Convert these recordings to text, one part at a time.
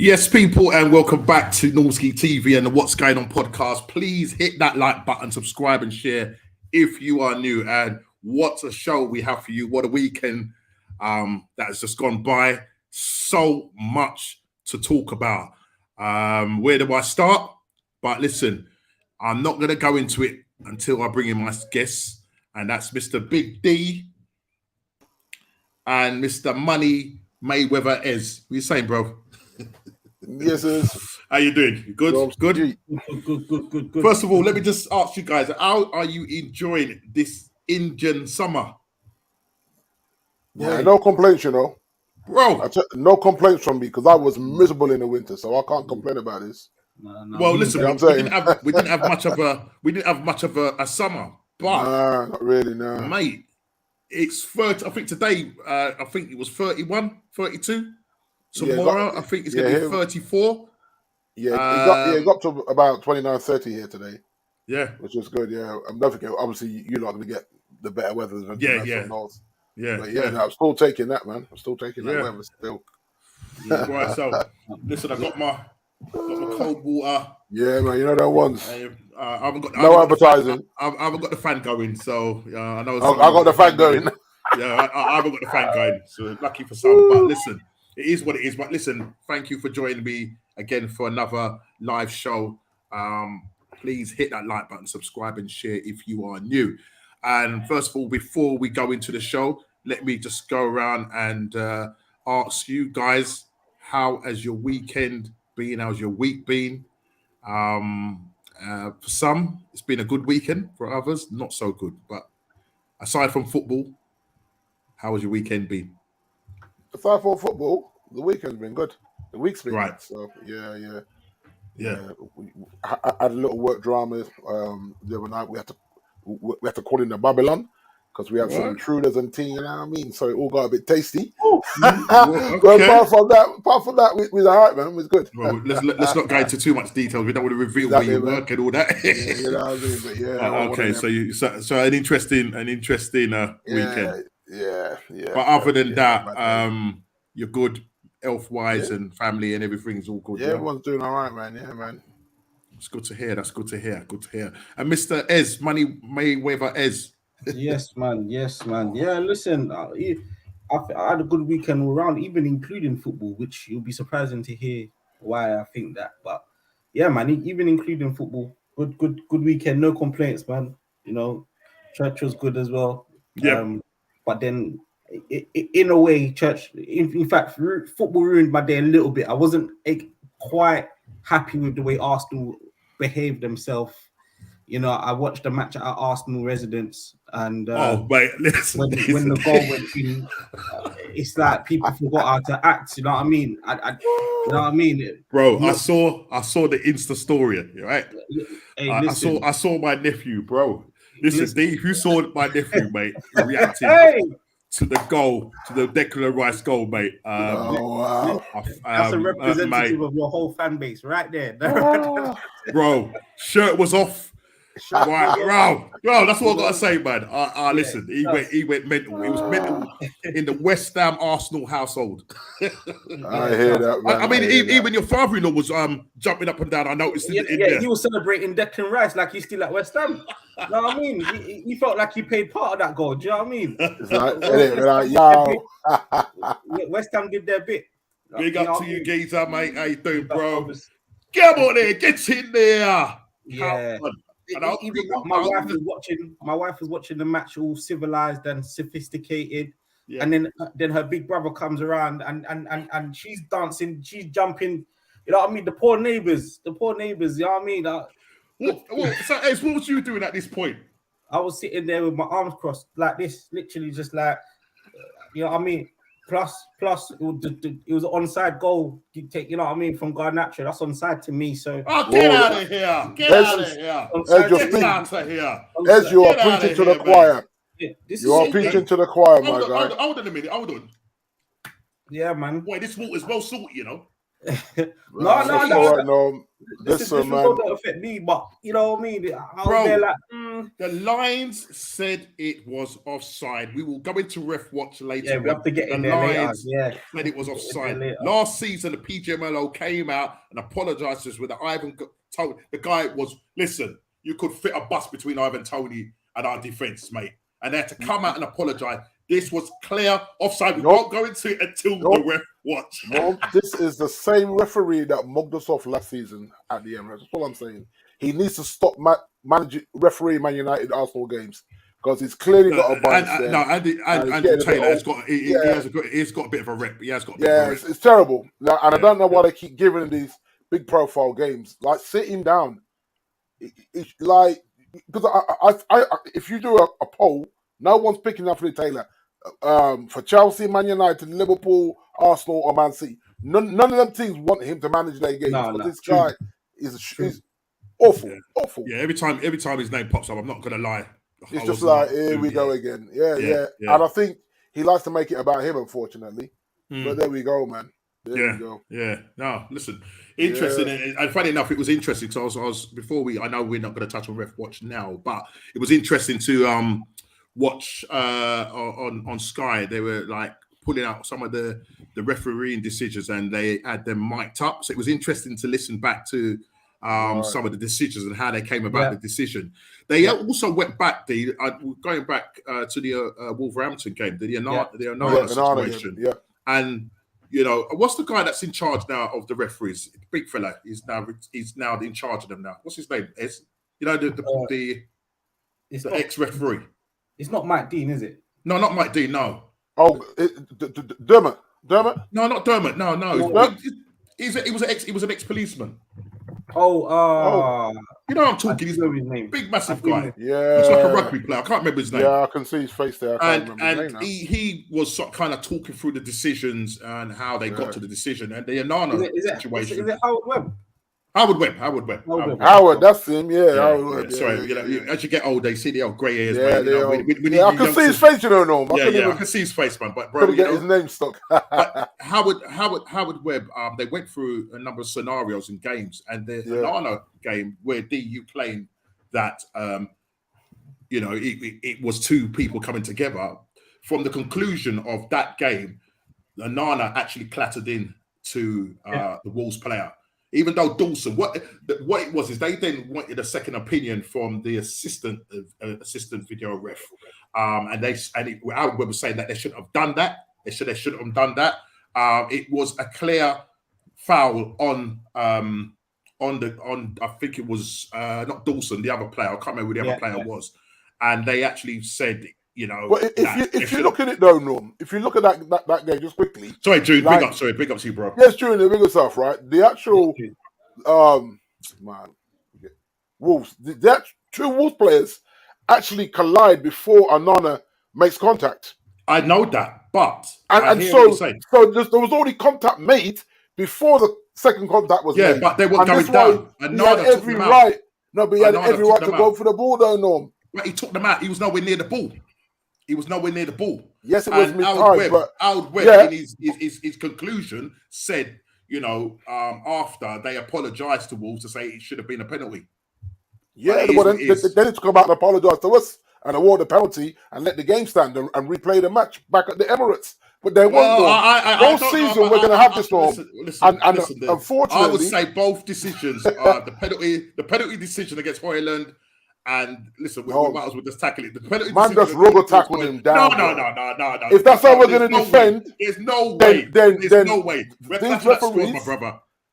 Yes, people, and welcome back to Chelski TV and the What's Going On podcast. Please hit that like button, subscribe, and share if you are new. And what a show we have for you! What a weekend that has just gone by. So much to talk about. Where do I start? But listen, I'm not going to go into it until I bring in my guests, and that's Mr. Big D and Mr. Money Mayweather Ez. What are you saying, bro? Yes, sir. How you doing? You good? Good? Good. First of all, let me just ask you guys, how are you enjoying this Indian summer? Yeah, no complaints, you know. Bro. No complaints from me because I was miserable in the winter, so I can't complain about this. Well, listen, we didn't have much of a summer, but not really, no. Mate, it's 30. I think today, I think it was 31, 32. Tomorrow, I think it's going to be 34. Yeah, it got to about 29, 30 here today. Yeah. Which is good, yeah. Don't forget, obviously, you're not going to get the better weather than North. Yeah. But no, I'm still taking that, man. I'm still taking that weather still. Yeah. Right, so, listen, I got my cold water. Yeah, man, you know that ones. I haven't got advertising. I haven't got the fan going, so I know. I got the fan going. Yeah, I haven't got the fan going, so lucky for some. But listen, it is what it is. But listen, thank you for joining me again for another live show. Please hit that like button, subscribe, and share if you are new. And first of all, before we go into the show, let me just go around and ask you guys, how has your weekend been? How's your week been? For some, it's been a good weekend. For others, not so good. But aside from football, how has your weekend been? Aside from football, the weekend's been good. The week's been right. Good. So yeah. I had a little work drama the other night. We had to call in the Babylon because we had some intruders and tea. You know what I mean? So it all got a bit tasty. Okay. But apart from that, we was all right, man. It was good. Well, let's not go into too much details. We don't want to reveal where you work and all that. You know what I mean? But okay, so an interesting weekend. Yeah. But other than that, you're good health-wise and family and everything's all good. Yeah, everyone's doing all right, man. Yeah, man. It's good to hear. That's good to hear. Good to hear. And Mr. Ez, Money Mayweather Ez. Yes, man. Yeah, listen, I had a good weekend all around, even including football, which you'll be surprising to hear why I think that. But yeah, man, even including football, good weekend, no complaints, man. You know, church was good as well. Yeah. But then, in a way, church, in fact, football ruined my day a little bit. I wasn't quite happy with the way Arsenal behaved themselves. You know, I watched the match at our Arsenal residence, and listen, when the goal went in, it's like people forgot how to act. You know what I mean? You know what I mean, bro? I saw the Insta story, right? Hey, I saw my nephew, bro. Listen, Dave, you saw my nephew, mate, reacting to the goal, to the Declan Rice goal, mate. Wow. That's a representative of your whole fan base right there. Bro, shirt was off. Right, bro, that's what I gotta say, man. Listen, he went mental. He was mental in the West Ham Arsenal household. I hear that, man. I mean, even your father-in-law was jumping up and down. I noticed he was celebrating Declan Rice like he's still at West Ham. You know what I mean? He felt like he paid part of that goal. Do you know what I mean? West Ham did their bit. Big up to you, geezer, mate. How you doing, bro? Get on there, get in there. Yeah. My wife was watching the match all civilized and sophisticated, and then her big brother comes around and she's dancing, she's jumping. You know what I mean? The poor neighbors. You know what I mean? What was you doing at this point? I was sitting there with my arms crossed like this, literally just like, you know what I mean? Plus, it was an onside goal. You know what I mean? From Garnacho, that's onside to me. So, get out of here! Get out of here! As you are preaching to the choir. You are preaching to the choir, my guy. Hold on a minute. Hold on. Yeah, man. Boy, this water's well salty, you know. No, That's all right, no. This Listen, result man. don't affect me, but you know what I mean. I Bro, was there like, the lines said it was offside. We will go into ref watch later. yeah, we have to get in The there later. lines Yeah, said it was Get in offside. there later. Last season, the PGMLO came out and apologized to us with Ivan Tony. The guy was, listen, you could fit a bus between Ivan Tony and our defense, mate. And they had to come out and apologize. This was clear offside. We won't go into it until the ref watch. No, this is the same referee that mugged us off last season at the Emirates. That's all I'm saying. He needs to stop managing referee Man United Arsenal games because he's clearly got a bias there. No, Andrew Taylor has got he's got a bit of a rep. He has got a bit of a rep. It's terrible. And I don't know why they keep giving him these big profile games. Like, sit him down. Like, because I if you do a poll, no one's picking Anthony Taylor. For Chelsea, Man United, Liverpool, Arsenal, or Man City, none of them teams want him to manage their games. But this guy is awful, awful. Yeah, every time his name pops up, I'm not gonna lie. It's just like, here we go again. Yeah. And I think he likes to make it about him, unfortunately. But there we go, man. There we go. Yeah. No, listen, interesting. And funny enough, it was interesting because I was I know we're not going to touch on Ref Watch now, but it was interesting to watch on Sky. They were like pulling out some of the refereeing decisions and they had them mic'd up. So it was interesting to listen back to some of the decisions and how they came about the decision. They also went back, going back to the Wolverhampton game, the Onana situation. Yeah. And, you know, what's the guy that's in charge now of the referees? Big fella. He's now in charge of them now. What's his name? You know, the ex-referee. It's not Mike Dean, is it? No, not Mike Dean, no. Oh, Dermot. No, not Dermot. No. He was an ex-policeman. You know what I'm talking. He's a big, massive guy. Yeah, looks like a rugby player. I can't remember his name. Yeah, I can see his face there. And he was kind of talking through the decisions and how they got to the decision and the Onana situation. Is it Howard Webb? Howard Webb. Howard, that's him. Yeah, Howard Webb. Sorry, you know, as you get older, you see the old grey hairs. Yeah, man, I can see his face, you know, Norm. I can see his face, man. But bro, couldn't get his name stuck. But Howard Webb, they went through a number of scenarios in games, and the Onana game where you claimed that you know it was two people coming together. From the conclusion of that game, Onana actually clattered in to the Wolves player. Even though Dawson, what it was is they then wanted a second opinion from the assistant video ref, and Howard Webb was saying that they shouldn't have done that. They shouldn't have done that. It was a clear foul on I think it was not Dawson, the other player. I can't remember who the other player was, and they actually said, you know. But if you look at it though, Norm, if you look at that game just quickly. Sorry, June. Big up to you, bro. Yes, June, the bigger stuff, right? The actual Wolves, the two Wolves players actually collide before Onana makes contact. I know that, but so there was already contact made before the second contact was made. Yeah, but they were going down. He had every right. No, but he had every right to go for the ball, though, Norm. But he took them out. He was nowhere near the ball. Yes, it was mid-time, but Howard Webb in his conclusion said, you know, after they apologised to Wolves to say it should have been a penalty. Yeah, then they need to come out and apologise to us and award the penalty and let the game stand and replay the match back at the Emirates. But they won't. All season we're going to have this, Norm. Listen, unfortunately, I would say both decisions are the penalty decision against Hoyland. And listen, we might as well just tackle it. The penalty man just rubber tackled him down. No. If that's how we're going to defend, there's no way. There's no way.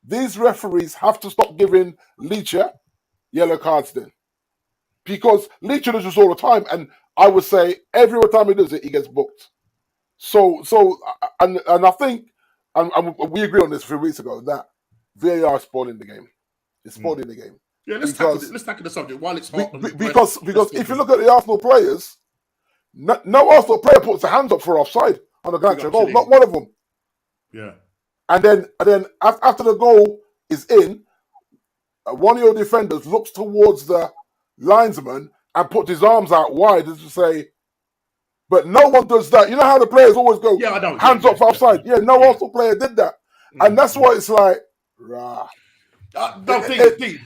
These referees have to stop giving Leacher yellow cards then. Because Leacher does this all the time. And I would say every time he does it, he gets booked. So I think, and we agreed on this a few weeks ago, that VAR is spoiling the game. It's spoiling the game. Yeah, let's tackle the subject while it's hot. Because if you look at the Arsenal players, no Arsenal player puts their hands up for offside on the actual goal. Not one of them. Yeah. And then after the goal is in, one of your defenders looks towards the linesman and puts his arms out wide as to say, but no one does that. You know how the players always go, hands up for offside. Yeah, no Arsenal player did that. And that's why it's like, rah. No, absolutely.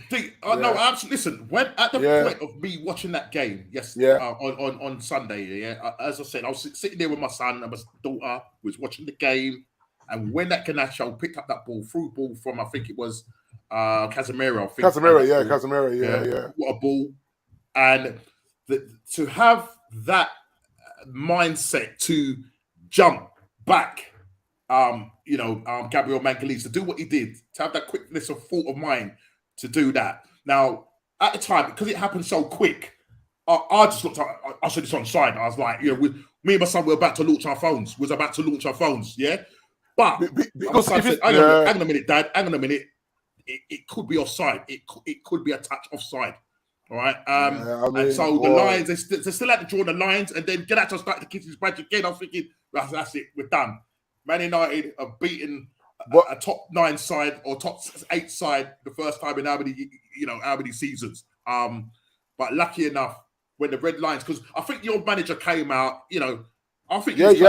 Listen, when at the point of me watching that game, on Sunday, as I said, I was sitting there with my son and my daughter was watching the game, and when that Garnacho picked up that ball, through ball from I think it was Casemiro. Casemiro, what a ball! And to have that mindset to jump back. Gabriel Magalhaes to do what he did, to have that quickness of thought of mind to do that. Now, at the time, because it happened so quick, I just looked at, I said this on side. I was like, me and my son were about to launch our phones. Yeah. But because my son said, hang on a minute, Dad, hang on a minute. It could be offside. It could be a touch offside. All right. And so the lines, they still had to draw the lines, and then Garnacho started to kiss his badge again. I was thinking, that's it, we're done. Man United have beaten a top 9 side or top 8 side the first time in how many seasons. But lucky enough, when the red lines, because I think your manager came out, I think he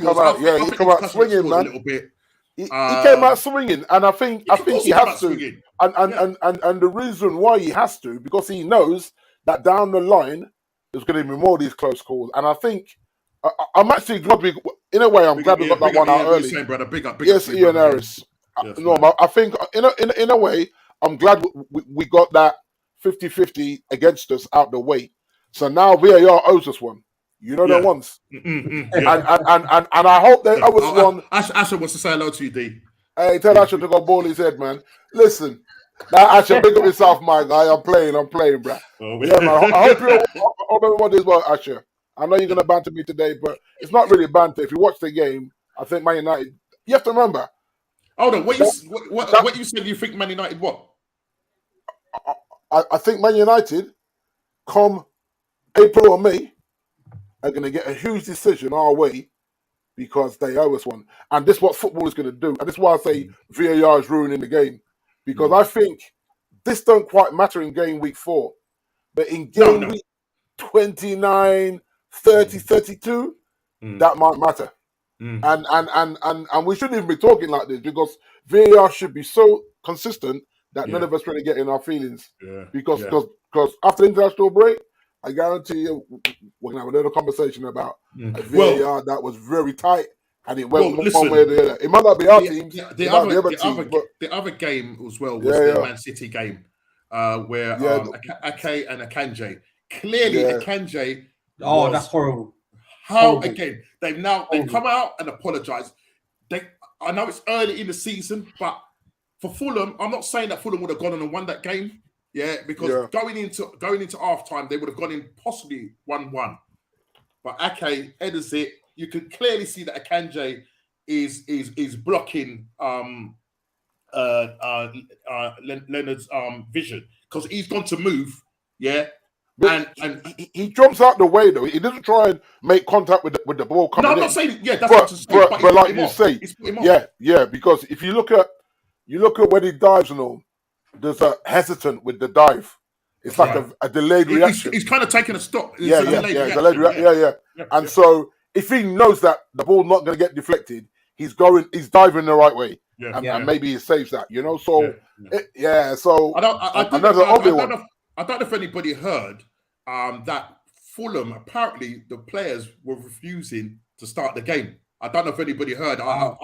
come out swinging, man. A little bit. He came out swinging, and I think he has to. And the reason why he has to, because he knows that down the line there's going to be more of these close calls, and I think. I'm actually glad in a way, I'm glad we got that one out early. Saying, brother, big up, yes, Ian Harris. I think in a way, I'm glad we got that 50-50 against us out the way. So now VAR owes us one. You know the ones. And I hope they owe us one. Asher wants to say hello to you, D. Hey, tell Asher to go ball his head, man. Listen, now Asher, big up yourself, my guy. I'm playing, bro. Yeah, man. I hope everyone is well, Asher. I know you're going to banter me today, but it's not really banter. If you watch the game, I think Man United... You have to remember... Hold on. What you said you think Man United what? I think Man United, come April or May, are going to get a huge decision our way because they owe us one. And this is what football is going to do. And this is why I say VAR is ruining the game. Because I think this don't quite matter in game week 4. But in game week 29... 30, 32, that might matter. And we shouldn't even be talking like this because VAR should be so consistent that none of us really get in our feelings. Yeah. Because after the international break, I guarantee you we're going to have another conversation about a VAR that was very tight and it went one way or the other. It might not be our teams. The other game as well was the Man City game where Ake and Akanji. Clearly, Akanji... Oh, that's horrible. Again, they've come out and apologized. I know it's early in the season, but for Fulham, I'm not saying that Fulham would have gone on and won that game. Yeah, because going into half time, they would have gone in possibly 1-1. But Ake headers it. You can clearly see that Akanji is blocking Leonard's vision because he's gone to move. Yeah. But he jumps out the way though. He doesn't try and make contact with the ball coming in. No, I'm not saying that's but like you say, because if you look at when he dives and all, there's a hesitant with the dive. It's like a delayed reaction. He's kind of taking a stop. Delayed reaction. And so if he knows that the ball's not going to get deflected, he's diving the right way. And maybe he saves that. So So I don't know if anybody heard that Fulham, apparently the players were refusing to start the game. I don't know if anybody heard. I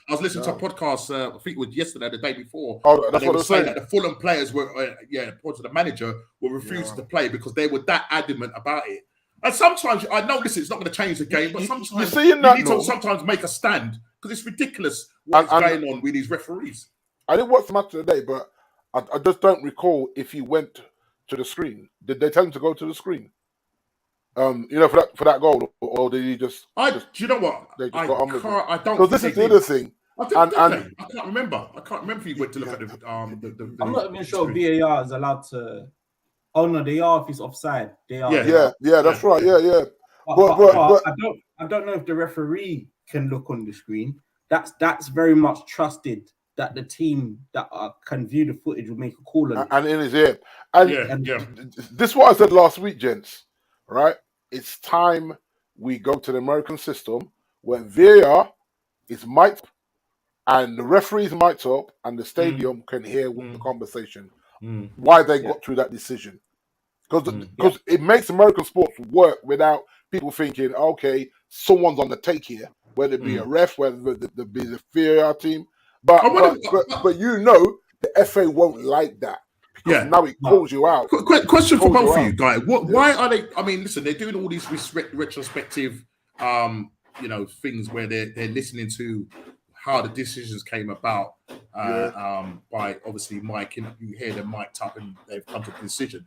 was listening to a podcast, I think it was yesterday, the day before. That's what they were saying. That the Fulham players were, to the manager, were refusing to play because they were that adamant about it. And sometimes, I know it's not going to change the game, but sometimes you need to sometimes make a stand because it's ridiculous what's going on with these referees. I didn't watch the match today, but I just don't recall if he went to the screen. Did they tell him to go to the screen? For that goal, or did he just? Do you know what? I don't. Because this is the other thing. I can't remember. I can't remember if he went to look at the. I'm not even sure VAR is allowed to. Oh no, they are if it's offside. They are. Yeah, that's right. Yeah. But I don't know if the referee can look on the screen. That's very much trusted that the team that can view the footage will make a call on it. And in his ear. And this is what I said last week, gents. Right? It's time we go to the American system where VAR is mic'd and the referee's mic'd up, and the stadium can hear the conversation. Mm. Why they got through that decision? Because it makes American sports work without people thinking, okay, someone's on the take here, whether it be a ref, whether it be the VAR team. But you know, the FA won't like that. Because now it calls you out. Question for both of you guys. Why are they? I mean, listen, they're doing all these retrospective, things where they're listening to how the decisions came about by obviously Mike. You hear them mic'd up and they've come to the decision.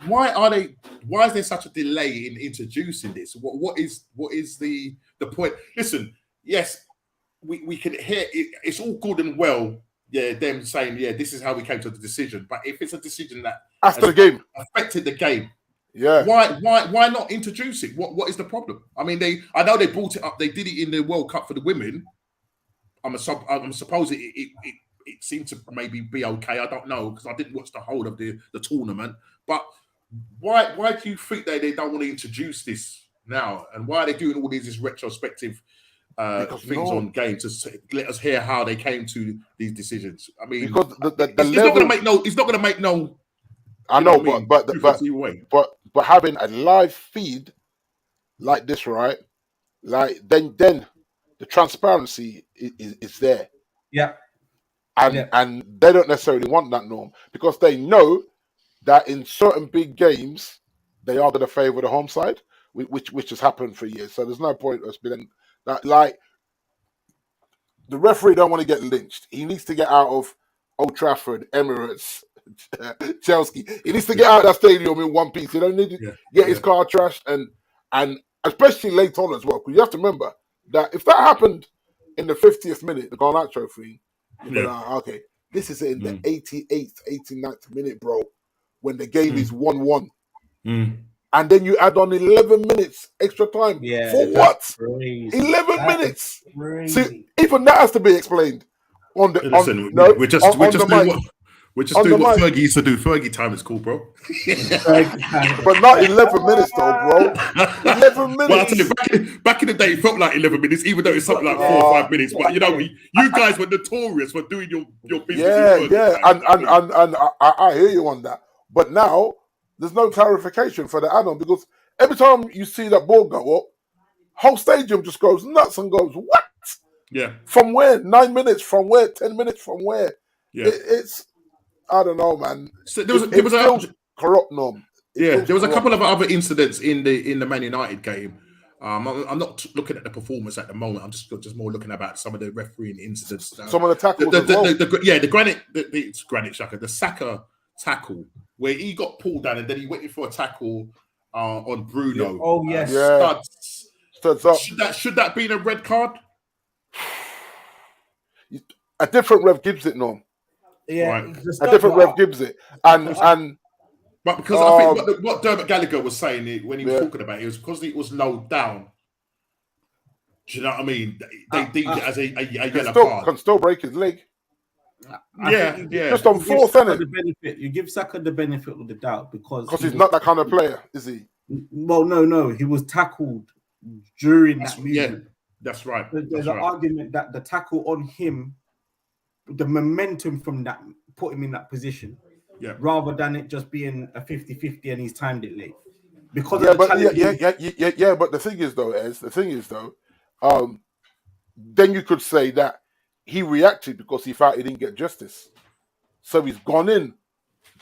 Why is there such a delay in introducing this? What is the point? Listen, yes, we can hear it, it's all good and well. Yeah, them saying, this is how we came to the decision. But if it's a decision that after the game affected the game, yeah, why not introduce it? What is the problem? I mean, I know they brought it up. They did it in the World Cup for the women. I'm suppose it seemed to maybe be okay. I don't know because I didn't watch the whole of the tournament. But why do you think they don't want to introduce this now? And why are they doing all these retrospective things on games to let us hear how they came to these decisions? I mean, because it's not going to make no. It's not going to make no. I know, but having a live feed like this, right? Like then the transparency is there. Yeah. And they don't necessarily want that, Norm, because they know that in certain big games they are going to favour the home side, which has happened for years. So there's no point us being that. Like the referee don't want to get lynched. He needs to get out of Old Trafford, Emirates, Chelski. He needs to get out of that stadium in one piece. He don't need to get his car trashed and especially late on as well. Because you have to remember that if that happened in the 50th minute, the Garnacho thing, okay, this is in the 88th, 89th minute, bro, when the game is 1-1. And then you add on 11 minutes extra time. For what? Crazy. 11 minutes. See, even that has to be explained. We're just doing what Fergie used to do. Fergie time is cool, bro. But not 11 minutes, though, bro. 11 minutes. Well, I'll tell you, back in the day, it felt like 11 minutes, even though it's something like 4 or 5 minutes. But you know, you guys were notorious for doing your business. Yeah. And I hear you on that. But now there's no clarification for the add-on because every time you see that ball go up, whole stadium just goes nuts and goes, what? Yeah. From where? 9 minutes? From where? 10 minutes? From where? Yeah. It's I don't know, man. So there was a corrupt, Norm. There was a couple of other incidents in the Man United game. I'm not looking at the performance at the moment. I'm just more looking about some of the refereeing incidents. Some of the tackles. The Saka tackle where he got pulled down and then he went in for a tackle on Bruno. Oh yes, studs up. Should that be a red card? A different ref gives it, Norm. Yeah, right. A different ref gives it, and but because I think what Dermot Gallagher was saying when he was talking about it was because it was low down. Do you know what I mean? They deemed it as a yellow card. Can still break his leg. Yeah. Just on fourth, you give Saka the benefit of the doubt because he's not that kind of player, is he? Well, no, he was tackled during that movement. Yeah, that's right. There's an argument that the tackle on him, the momentum from that put him in that position, rather than it just being a 50-50 and he's timed it late. Because but the thing is though, then you could say that he reacted because he felt he didn't get justice, so he's gone in.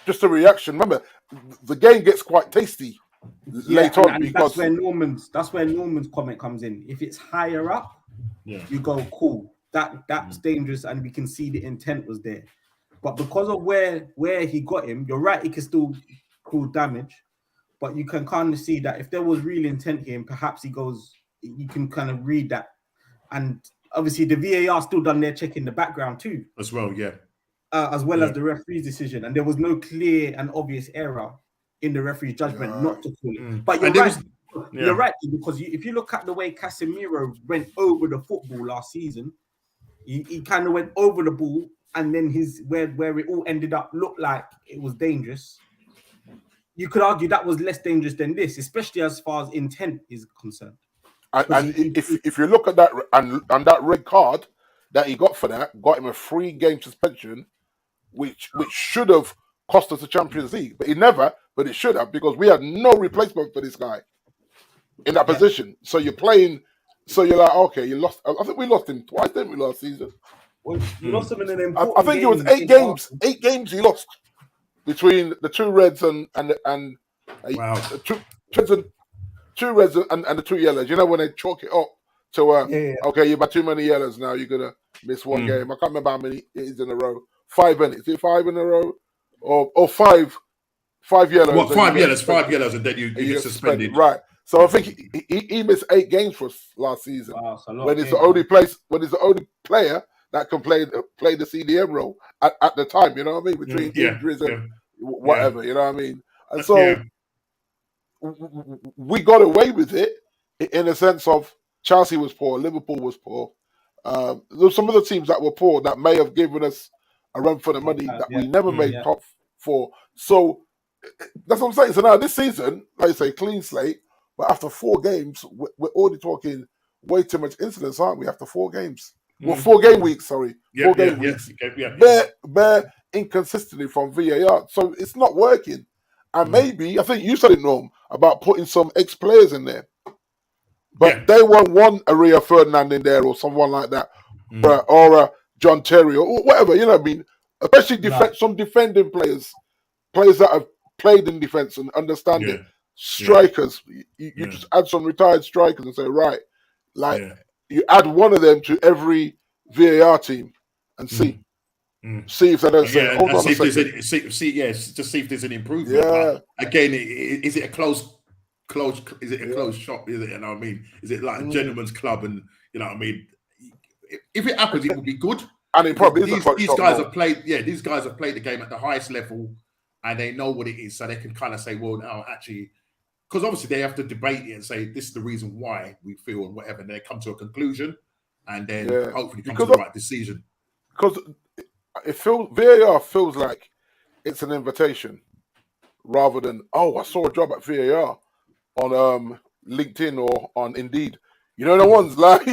Just a reaction. Remember, the game gets quite tasty later on because that's where Norman's comment comes in. If it's higher up, you go cool. That's dangerous, and we can see the intent was there. But because of where he got him, you're right. He can still cause damage, but you can kind of see that if there was real intent here, and perhaps he goes, you can kind of read that, and obviously the VAR still done their check in the background too, as well, as well as the referee's decision, and there was no clear and obvious error in the referee's judgment not to call it. But you're right. You're right, because if you look at the way Casemiro went over the football last season, he kind of went over the ball, and then where it all ended up looked like it was dangerous. You could argue that was less dangerous than this, especially as far as intent is concerned. And if you look at that and that red card, that he got for that got him a 3-game suspension, which should have cost us the Champions League. But it never, but it should have, because we had no replacement for this guy in that position. So you're playing, so you're like, okay, you lost. I think we lost him twice, didn't we, last season? Well, you lost him in an I important think it was game 8 against games. Arsenal. 8 games he lost between the 2 reds and Wow. two reds and the 2 yellows. You know, when they chalk it up to okay, you've had too many yellows now. You're gonna miss 1 game. I can't remember how many it is in a row. 5 in it. Is it 5 in a row, or 5 yellows? What, 5 yellows? 5 yellows, and then you get suspended. Right. So I think he missed 8 games for us last season. Wow, a lot When he's the only player that can play the CDM role at the time. You know what I mean? Between injuries and whatever. You know what I mean? And so we got away with it in a sense of Chelsea was poor, Liverpool was poor. There's some other teams that were poor that may have given us a run for the money that we never made top 4. So that's what I'm saying. So now this season, like I say, clean slate, but after 4 games, we're already talking way too much incidents, aren't we? After 4 games. Well, 4 game weeks, sorry. 4 game weeks. Bare inconsistency from VAR. So it's not working. And maybe, I think you said it, Norm, about putting some ex-players in there. But they won't want a Rio Ferdinand in there or someone like that. Or John Terry or whatever, you know what I mean? Especially some defending players that have played in defence and understand it. Strikers. You just add some retired strikers and say, right, you add one of them to every VAR team and see. See if they don't say, hold on a second. Just see if there's an improvement. Yeah. Again, is it a close? Is it a closed shop? Is it? You know what I mean? Is it like a gentleman's club? And you know what I mean? If it happens, it would be good. And it probably is a closed these shop. guys have played. Yeah, these guys have played the game at the highest level, and they know what it is, so they can kind of say, well, now actually, because obviously they have to debate it and say this is the reason why we feel and whatever, and they come to a conclusion, and then hopefully come to the right decision. Because VAR feels like it's an invitation rather than, I saw a job at VAR on LinkedIn or on Indeed. You know the ones like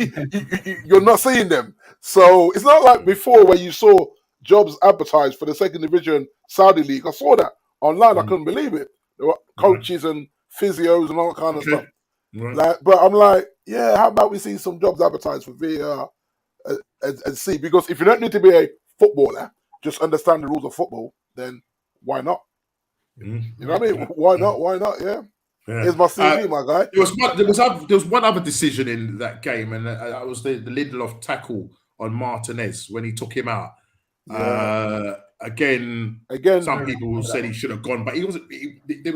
you're not seeing them. So it's not like before where you saw jobs advertised for the 2nd Division Saudi League. I saw that online. I couldn't believe it. There were coaches and physios and all that kind of stuff. Like, but I'm like, how about we see some jobs advertised for VAR and see? Because if you don't need to be a footballer, just understand the rules of football, then why not? You know what I mean? Why not? Why not? Yeah. Here's my CV, my guy. There was one other decision in that game, and that was the Lindelof tackle on Martinez when he took him out. Again, some people said he should have gone, but he wasn't. It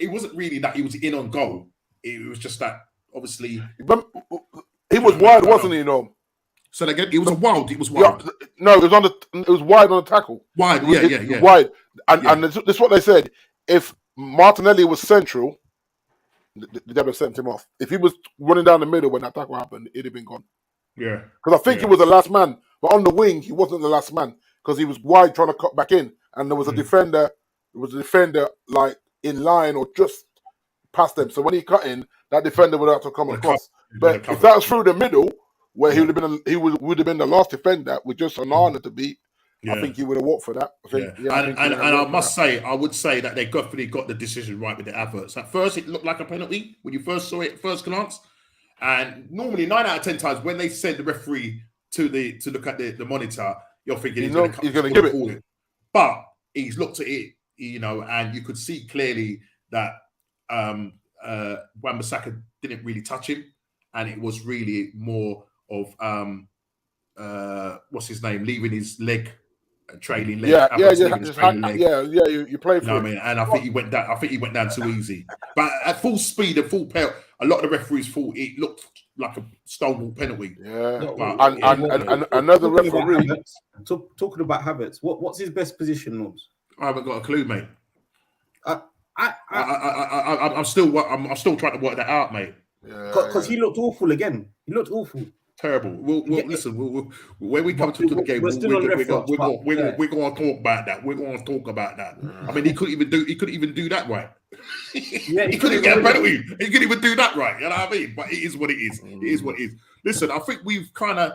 wasn't really that he was in on goal. It was just that obviously he was wide, wasn't he? No. So again, it was wild. It was wild. Yeah, no, it was wide on the tackle. Wide, yeah. Wide, and this is what they said. If Martinelli was central, they'd have sent him off. If he was running down the middle when that tackle happened, it'd have been gone. Yeah. Because I think he was the last man, but on the wing he wasn't the last man because he was wide trying to cut back in, and there was a defender. There was a defender like in line or just past them. So when he cut in, that defender would have to come across. But if that was through the middle, where he would have been the last defender with just an honor to beat. I think he would have walked for that. I would say that they definitely got the decision right with the adverts. At first, it looked like a penalty when you first saw it at first glance. And normally, 9 out of 10 times, when they send the referee to look at the monitor, you're thinking he's going to give it. But he's looked at it, and you could see clearly that Wan-Bissaka didn't really touch him, and it was really more of what's his name leaving his leg. Trailing leg, you play for it. I mean, and I think he went down. I think he went down too easy. But at full speed and full power, a lot of the referees thought it looked like a stonewall penalty. Yeah, and another referee talking about Havertz. What's his best position, Norms? I haven't got a clue, mate. I'm still trying to work that out, mate. Because he looked awful again. He looked awful. Terrible. Listen. When we come to the game, we're going to talk about that. We're going to talk about that. I mean, he couldn't even do that right. He couldn't get a penalty. He couldn't even do that right. You know what I mean? But it is what it is. It is what it is. Listen, I think we've kind of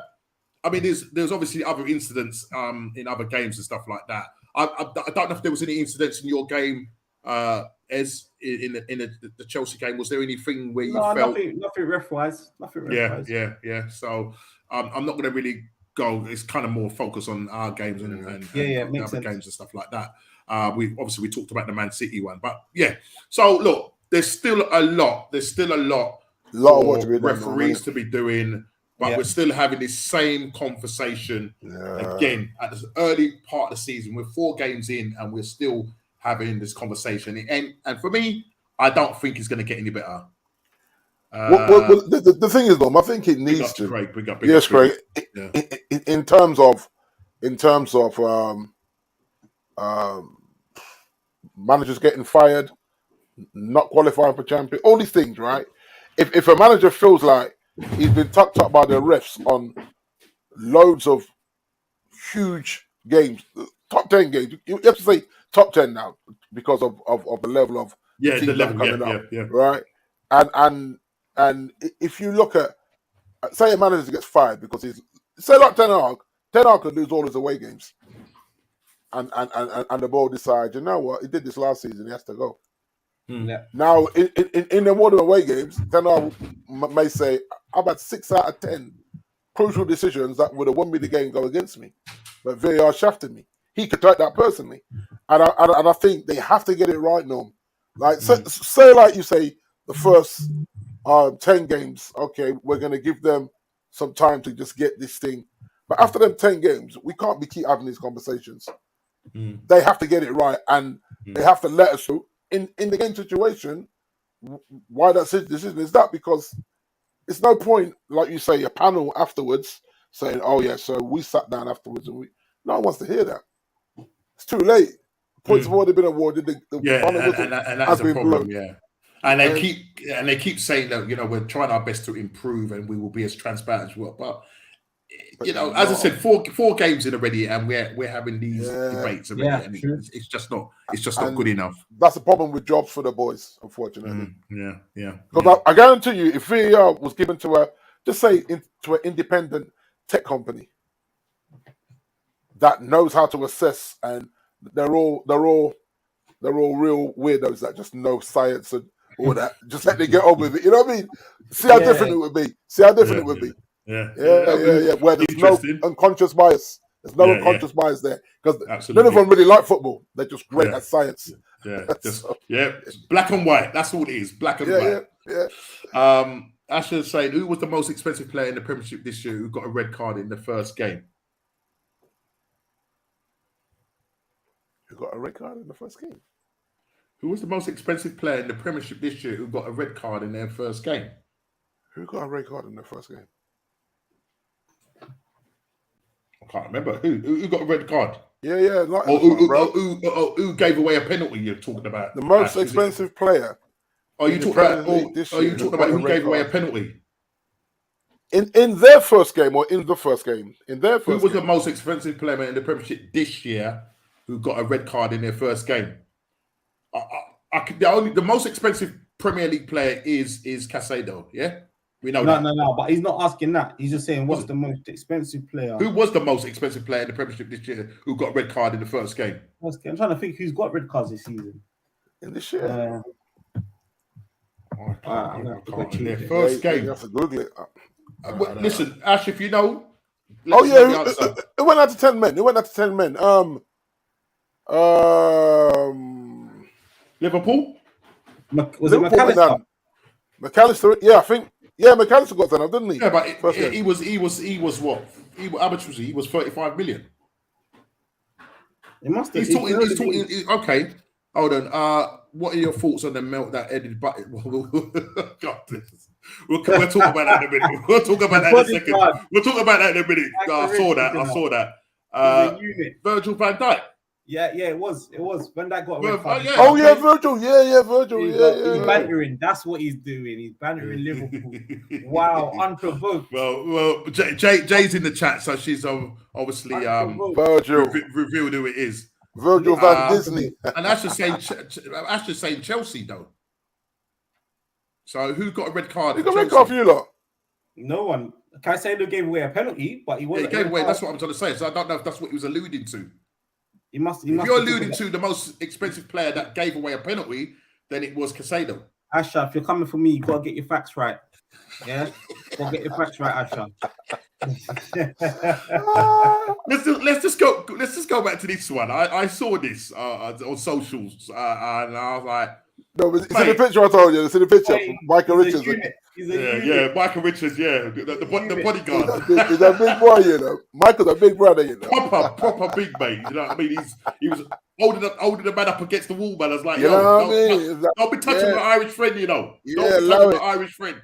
I mean, there's obviously other incidents in other games and stuff like that. I don't know if there was any incidents in your game, Ez, in the Chelsea game. Was there anything where you felt nothing ref-wise, nothing ref-wise. Yeah. So I'm not going to really go. It's kind of more focus on our games and makes other sense. games and stuff like that. We talked about the Man City one, but yeah. So look, there's still a lot of work to be done, referees to be doing. But we're still having this same conversation again at the early part of the season. We're 4 games in and we're still having this conversation. And for me, I don't think it's going to get any better. The thing is, though, I think it needs to. Craig, big up, yes, Craig. Yeah. In terms of managers getting fired, not qualifying for champion, all these things, right? If a manager feels like he's been tucked up by the refs on loads of huge games, top 10 games. You have to say top 10 now because of the level of the level coming up, right? And if you look at, say a manager gets fired because say like Ten Hag could lose all his away games, and the board decides, you know what, he did this last season, he has to go. Yeah. Now, in the modern away games, Ten Hag may say, I've had 6 out of 10 crucial decisions that would have won me the game go against me, but VAR shafted me. He could take that personally. And I think they have to get it right, Norm. Like, say like you say, the first 10 games, okay, we're going to give them some time to just get this thing. But after them 10 games, we can't keep having these conversations. They have to get it right, and they have to let us know. In the game situation, why that decision is that, because it's no point, like you say, a panel afterwards saying, "Oh yeah, so we sat down afterwards," and no one wants to hear that. It's too late. Points have already been awarded. And that's a problem. Yeah, and they keep saying that, you know, we're trying our best to improve and we will be as transparent as well, but you know, as I said, four games in already, and we're having these debates already, and it's just not good enough. That's the problem with jobs for the boys, unfortunately. Because I guarantee you, if VAR was given to an independent tech company that knows how to assess, and they're all real weirdos that just know science and all that, just let them get on with it. You know what I mean? See how different it would be. Yeah. Where there's no unconscious bias. There's no unconscious bias there, because none of them really like football. They're just great at science. It's black and white. That's all it is. Black and white. Asher saying, who was the most expensive player in the Premiership this year who got a red card in the first game? Who got a red card in the first game? Who was the most expensive player in the Premiership this year who got a red card in their first game? Who got a red card in the first game? I can't remember. Who got a red card? Who gave away a penalty? You're talking about the most expensive player. Are you talking about who gave away a penalty? In their first game or in the first game? In their first game. Who was the most expensive player in the Premiership this year who got a red card in their first game? The most expensive Premier League player is Caicedo. Yeah, we know that. No. But he's not asking that. He's just saying, what's the most expensive player? Who was the most expensive player in the Premiership this year who got a red card in the first game? I'm trying to think who's got red cards this season. In this year? First game. You have to Google it. Listen, Ash, if you know. It went out to 10 men. Liverpool? Was it McAllister? McAllister, I think. Yeah, McAllister got that, didn't he? Yeah, but he was what? How much was he? He was 35 million. It must have. He's talking. Okay, hold on. What are your thoughts on the melt that Eddie Button? God, we'll talk about that in a minute. We'll talk about that in a second. We'll talk about that in a minute. I saw that. Virgil van Dijk. Yeah, it was. Van Dijk got a red card. Virgil. Virgil. He's bantering. That's what he's doing. He's bantering Liverpool. Wow, unprovoked. Well, Jay's in the chat, so she's obviously Virgil revealed who it is. Virgil van Disney. And that's just saying Chelsea though. So who got a red card? Who got a red card for you lot? No one. Caicedo gave away a penalty, but he wasn't. He gave away. That's what I'm trying to say. So I don't know if that's what he was alluding to. He must. If you're alluding to the most expensive player that gave away a penalty, then it was Caicedo. Asha, if you're coming for me, you gotta get your facts right. Yeah, gotta get your facts right, Asha. let's just go back to this one. I saw this on socials, and I was like, no, it's in the picture I told you. It's in the picture. Michael Richards. Yeah, Michael Richards. Yeah, the bodyguard. He's a big boy, you know. Michael's a big brother, you know. Proper big mate. You know what I mean? He was holding the man up against the wall, man. I was like, you know what I mean? Don't be touching my Irish friend, you know. Yeah, don't be touching my Irish friend.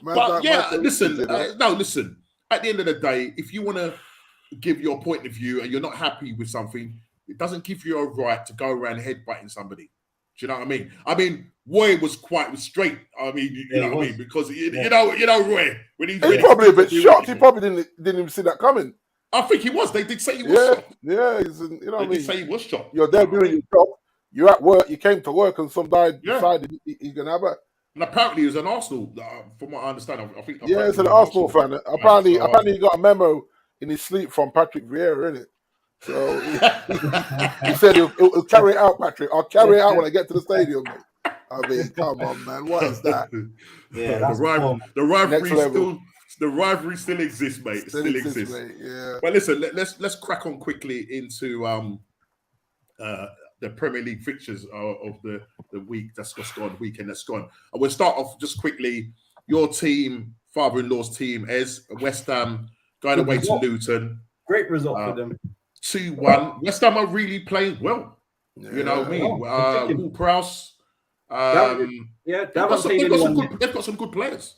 Man, but yeah, listen. Listen. At the end of the day, if you want to give your point of view and you're not happy with something, it doesn't give you a right to go around headbutting somebody. Do you know what I mean? I mean, Roy was quite restrained. I mean, you know what I mean? Because you know, Roy, when he's probably a bit shocked. He probably didn't even see that coming. I think he was. They did say he was shocked. Yeah, you know what I mean? They did say he was shocked. You're there doing your job. You're at work. You came to work, and some guy decided he's gonna have it. And apparently, he was an Arsenal. From what I understand, I think. Yeah, it's an Arsenal fan. Apparently, he got a memo in his sleep from Patrick Vieira, innit? So he said he'll carry it out, Patrick. I'll carry it out when I get to the stadium, mate. I mean, come on, man. What is that? Yeah, the rivalry still exists, mate. It still exists. Mate. Yeah. But listen, let's crack on quickly into the Premier League fixtures of the week that's just gone, weekend that's gone. And we'll start off just quickly. Your team, father-in-law's team, West Ham going away to Luton. Great result for them. 2-1. West Ham are really playing well. You know what I mean? Ward-Prowse. They've got some good players.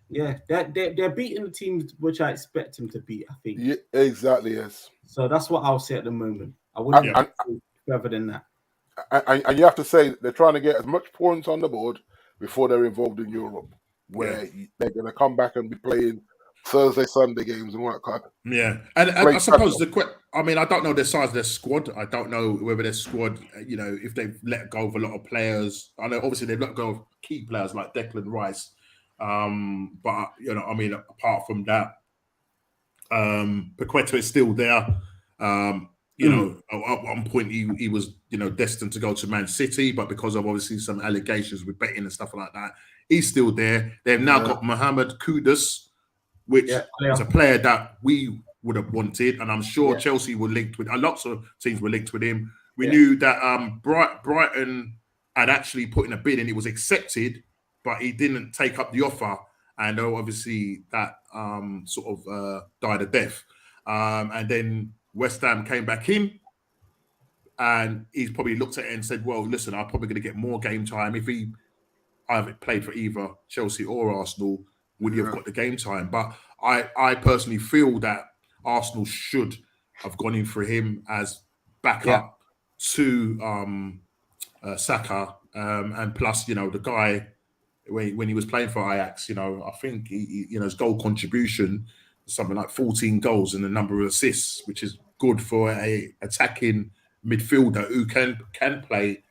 Yeah, they're beating the teams which I expect them to beat, I think. Yeah, exactly, yes. So that's what I'll say at the moment. I wouldn't go further than that. And you have to say they're trying to get as much points on the board before they're involved in Europe, where they're going to come back and be playing Thursday, Sunday games and whatnot. Yeah, and I suppose I don't know the size of their squad. I don't know whether their squad, if they've let go of a lot of players. I know obviously they've let go of key players like Declan Rice. But apart from that, Paqueta is still there. At one point he was destined to go to Man City, but because of obviously some allegations with betting and stuff like that, he's still there. They've now got Mohamed Kudus, which is a player that we would have wanted, and I'm sure Chelsea were linked with. Lots of teams were linked with him. We knew that Brighton had actually put in a bid and it was accepted, but he didn't take up the offer, and obviously that died a death. And then West Ham came back in, and he's probably looked at it and said, well, listen, I'm probably going to get more game time. If he either played for either Chelsea or Arsenal, would he have got the game time? But I personally feel that Arsenal should have gone in for him as backup to Saka. And plus, the guy, when he was playing for Ajax, I think his goal contribution is something like 14 goals and a number of assists, which is good for a attacking midfielder who can play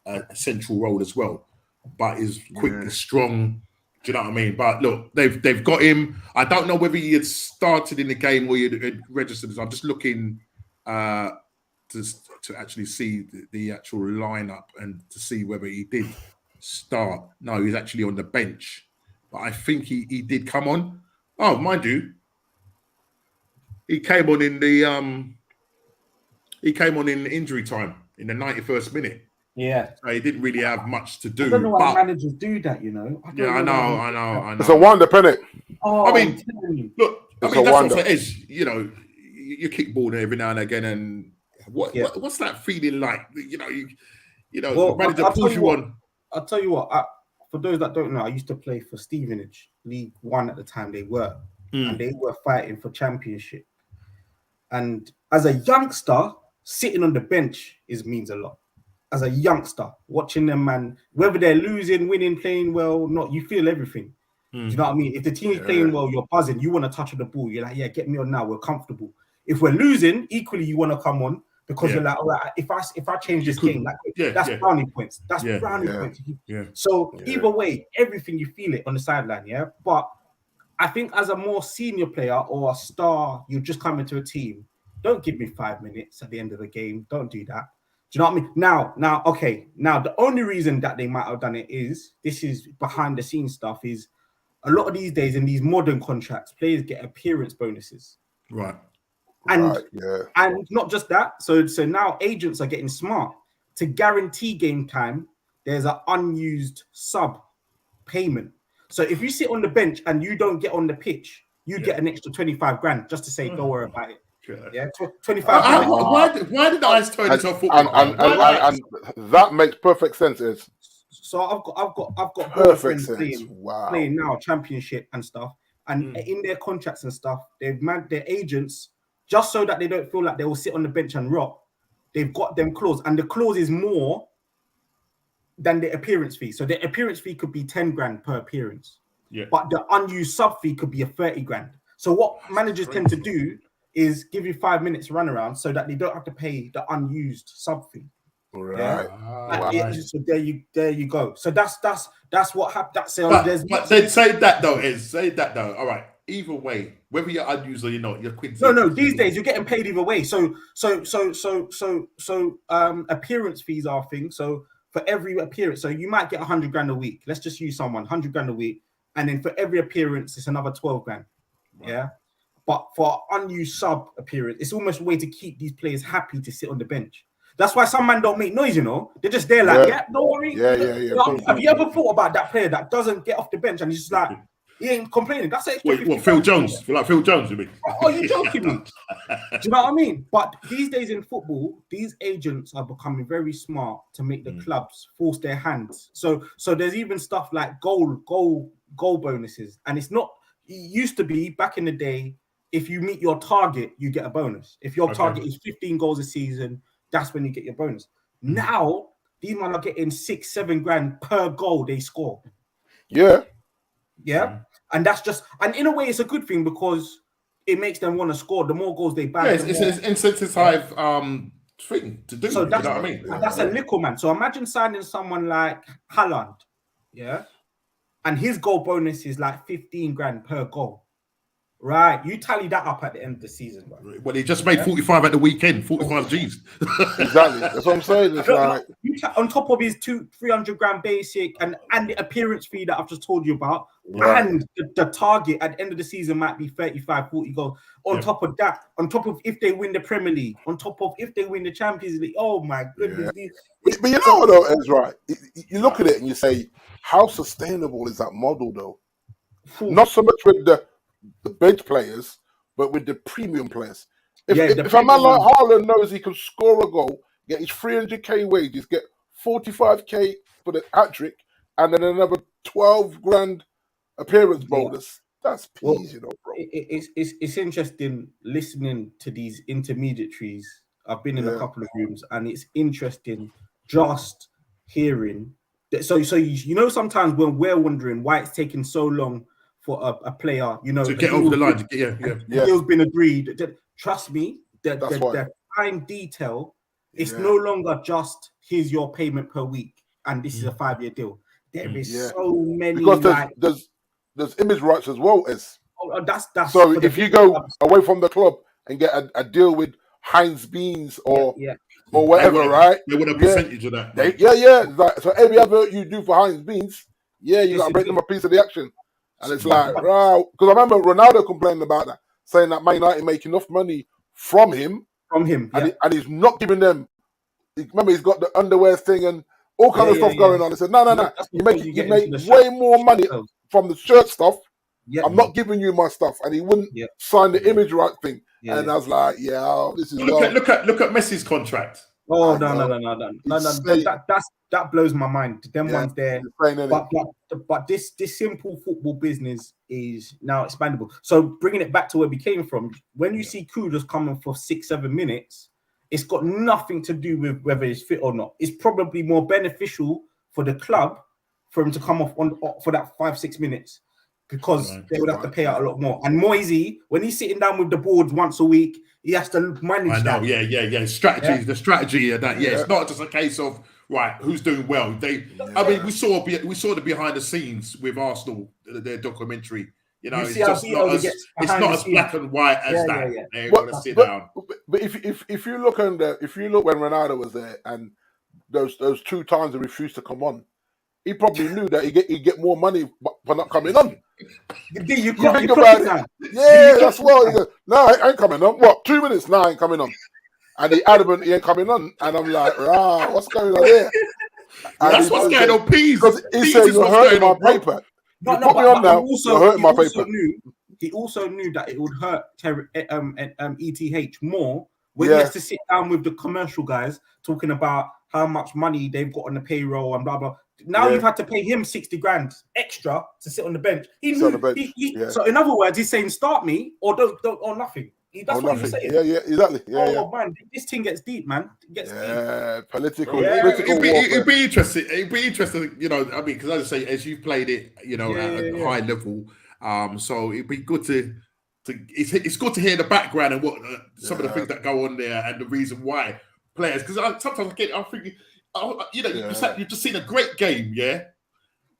a central role as well, but is quick and strong. Do you know what I mean? But look, they've got him. I don't know whether he had started in the game or he had registered. I'm just looking to actually see the actual lineup and to see whether he did start. No, he's actually on the bench, but I think he did come on. Oh, mind you, he came on in injury time in the 91st minute. Yeah, so he didn't really have much to do. I don't know why managers do that. I know. It's a wonder, Penny. Oh, I mean, look, that's what it is. You kick ball every now and again, and what's that feeling like? The manager pulls you on. I'll tell you what. For those that don't know, I used to play for Stevenage, League One at the time. They were, and they were fighting for championship. And as a youngster, sitting on the bench means a lot. As a youngster, watching them, man, whether they're losing, winning, playing well, not, you feel everything. Do you know what I mean? If the team is playing well, you're buzzing. You want to touch the ball. You're like, get me on now. We're comfortable. If we're losing, equally, you want to come on because you're like, all right, if I change this game, that's brownie points. That's brownie points. Yeah. So either way, everything you feel it on the sideline, But I think as a more senior player or a star, you're just coming to a team. Don't give me 5 minutes at the end of the game. Don't do that. Do you know what I mean? Now, okay. Now, the only reason that they might have done it is, this is behind the scenes stuff, is a lot of these days in these modern contracts, players get appearance bonuses. Right. And not just that. So now agents are getting smart. To guarantee game time, there's an unused sub payment. So if you sit on the bench and you don't get on the pitch, you get an extra 25 grand just to say, don't worry about it. Yeah, 25 grand. Why did the Ice turn into a football? And that makes perfect sense. So I've got perfect sense. Playing now championship and stuff, and in their contracts and stuff, they've made their agents just so that they don't feel like they will sit on the bench and rot. They've got them clause, and the clause is more than the appearance fee. So the appearance fee could be 10 grand per appearance, but the unused sub fee could be a 30 grand. So what managers tend to do is give you 5 minutes run around so that they don't have to pay the unused sub fee. Right. So there you go. So that's what happened. But then say that though. All right. Either way, whether you're unused or you're not, you're quid. No. These days you're getting paid either way. So appearance fees are a thing. So for every appearance, so you might get 100 grand a week. Let's just use someone 100 grand a week, and then for every appearance, it's another 12 grand. Right. Yeah. But for unused sub appearance, it's almost a way to keep these players happy to sit on the bench. That's why some man don't make noise, you know. They're just there like, don't worry. Have you ever thought about that player that doesn't get off the bench and he's just like, he ain't complaining? That's it. What, Phil Jones? Like Phil Jones, you mean? Oh, you joking me? Do you know what I mean? But these days in football, these agents are becoming very smart to make the clubs force their hands. So there's even stuff like goal bonuses. And it's not, it used to be back in the day, if you meet your target, you get a bonus. If your target is 15 goals a season, that's when you get your bonus. Now, these men are getting 6-7 grand per goal they score. Yeah. And that's just, and in a way, it's a good thing because it makes them want to score. The more goals they bag. Yeah, it's an incentivized thing to do. So that's, you know what I mean? That's a little man. So imagine signing someone like Haaland, and his goal bonus is like 15 grand per goal. Right, you tally that up at the end of the season. Bro. Well, he just made 45 at the weekend, 45 G's. Exactly, that's what I'm saying. It's like, on top of his 300 grand basic and the appearance fee that I've just told you about, and the target at the end of the season might be 35, 40 goals. On top of that, on top of if they win the Premier League, on top of if they win the Champions League, oh my goodness. But you know what though, Ezra? You look at it and you say, how sustainable is that model though? Not so much with the bench players, but with the premium players. If a man like Haaland knows he can score a goal, get his 300k wages, get 45k for the hat trick, and then another 12 grand appearance bonus, that's peas, you know, bro. It's interesting listening to these intermediaries. I've been in a couple of rooms, and it's interesting just hearing that. So you know, sometimes when we're wondering why it's taking so long for a player, you know, to get over the line, the deal's been agreed. Trust me, the fine detail, it's no longer just here's your payment per week, and this is a 5-year deal. There is so many, because there's image rights as well as. That's so if you go away from the club and get a deal with Heinz Beans or whatever, right? They want a percentage of that. Like, so every advert you do for Heinz Beans, you got to bring them a piece of the action. And it's like, wow. Because I remember Ronaldo complaining about that, saying that Man United make enough money from him. And he's not giving them. Remember, he's got the underwear thing and all kind of stuff going on. He said, no. You make way more money from the shirt stuff. I'm not giving you my stuff. And he wouldn't sign the image right thing. And I was like, this is look at Messi's contract. Oh no! That blows my mind. Them ones there, but this simple football business is now expandable. So bringing it back to where we came from, when you see Kudus coming for 6-7 minutes, it's got nothing to do with whether he's fit or not. It's probably more beneficial for the club for him to come off for that 5-6 minutes because they would have to pay out a lot more. And Moisey, when he's sitting down with the boards once a week, he has to manage that. Strategy, the strategy of that. It's not just a case of who's doing well. I mean, we saw the behind the scenes with Arsenal, their documentary. You know, You it's see how just not Vito as gets it's behind not the as scenes. black and white as Yeah, that. yeah. They're But- gonna sit down. But if you look when Ronaldo was there and those 2 times he refused to come on, he probably knew that he'd get more money for not coming on. D, you You clock think it about it? now. Yeah, that's well. He goes, no, I ain't coming on. What? 2 minutes? No, I ain't coming on. And he adamant he ain't coming on. And I'm like, rah, what's going on here? And That's what's going on. Peas. Because he Peas said, is you're what's hurting going my on, bro. paper. No, You put me on now, you're hurting my paper. He also knew that it would hurt ETH more when he Yeah. has to sit down with the commercial guys talking about how much money they've got on the payroll and blah blah. Now Yeah. you've had to pay him 60 grand extra to sit on the bench. He Sit on knew. the bench, yeah. So in other words, he's saying start me or don't or nothing. That's Or what he was nothing. saying. Yeah, exactly. Yeah, Man, this thing gets deep, man. It gets deep. Political Yeah. warfare. It'd be interesting. It'd be interesting, you know. I mean, because as I say, as you've played it, you know, at a high level, so it'd be good to it's good to hear the background and what some of the things that go on there and the reason why players. Because sometimes I'm thinking, you know, you've just seen a great game,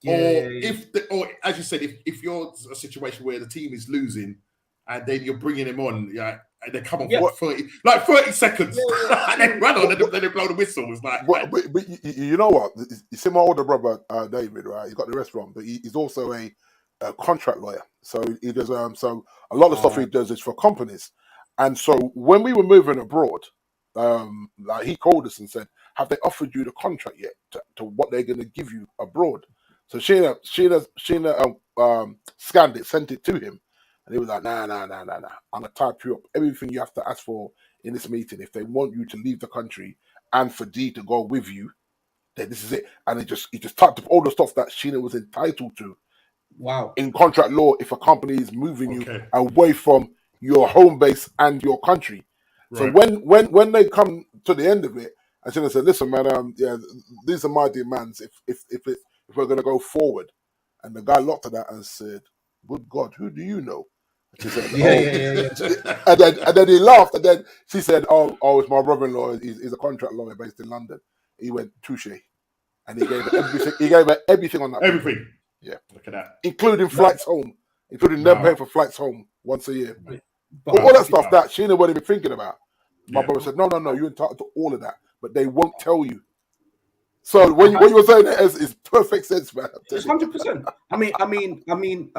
or as you said, if you're a situation where the team is losing and then you're bringing him on, and they come on for 30 seconds, and then run on, and then they blow the whistle. It's like, but you know what? You see my older brother David, right? He's got the restaurant, but he's also a contract lawyer. So he does. So a lot of stuff he does is for companies. And so when we were moving abroad, like he called us and said, "Have they offered you the contract yet to what they're going to give you abroad?" So Sheena scanned it, sent it to him, and he was like, "Nah. I'm gonna type you up everything you have to ask for in this meeting. If they want you to leave the country and for D to go with you, then this is it." And he just typed up all the stuff that Sheena was entitled to. Wow. In contract law, if a company is moving you away from your home base and your country. Right. So when they come to the end of it, I should have said, "Listen, man, these are my demands. If we're gonna go forward," and the guy looked at that and said, "Good God, who do you know?" And she said, yeah. and then he laughed, and then she said, "Oh, it's my brother-in-law. He's a contract lawyer based in London." He went touche, and he gave her everything. He gave her everything on that. Everything. Yeah, look at that, including flights home, including them paying for flights home once a year. But all that stuff that Sheena wasn't even thinking about. My brother said, "No, you're entitled to all of that, but they won't tell you." So what you were saying is perfect sense, man. It's 100%. I mean,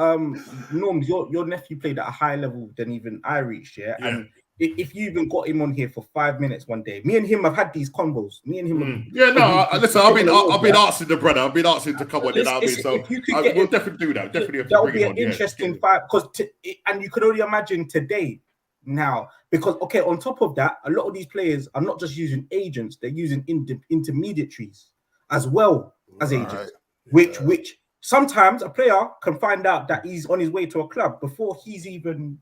Norms, your nephew played at a higher level than even I reached, and if you even got him on here for 5 minutes one day, me and him have had these combos. Me and him, listen, I've been asking the brother. I've been asking to come on. You know what I mean? So we'll definitely do that. Definitely, that would be an interesting fight and you could only imagine today now because on top of that, a lot of these players are not just using agents; they're using intermediaries as well as agents, which sometimes a player can find out that he's on his way to a club before he's even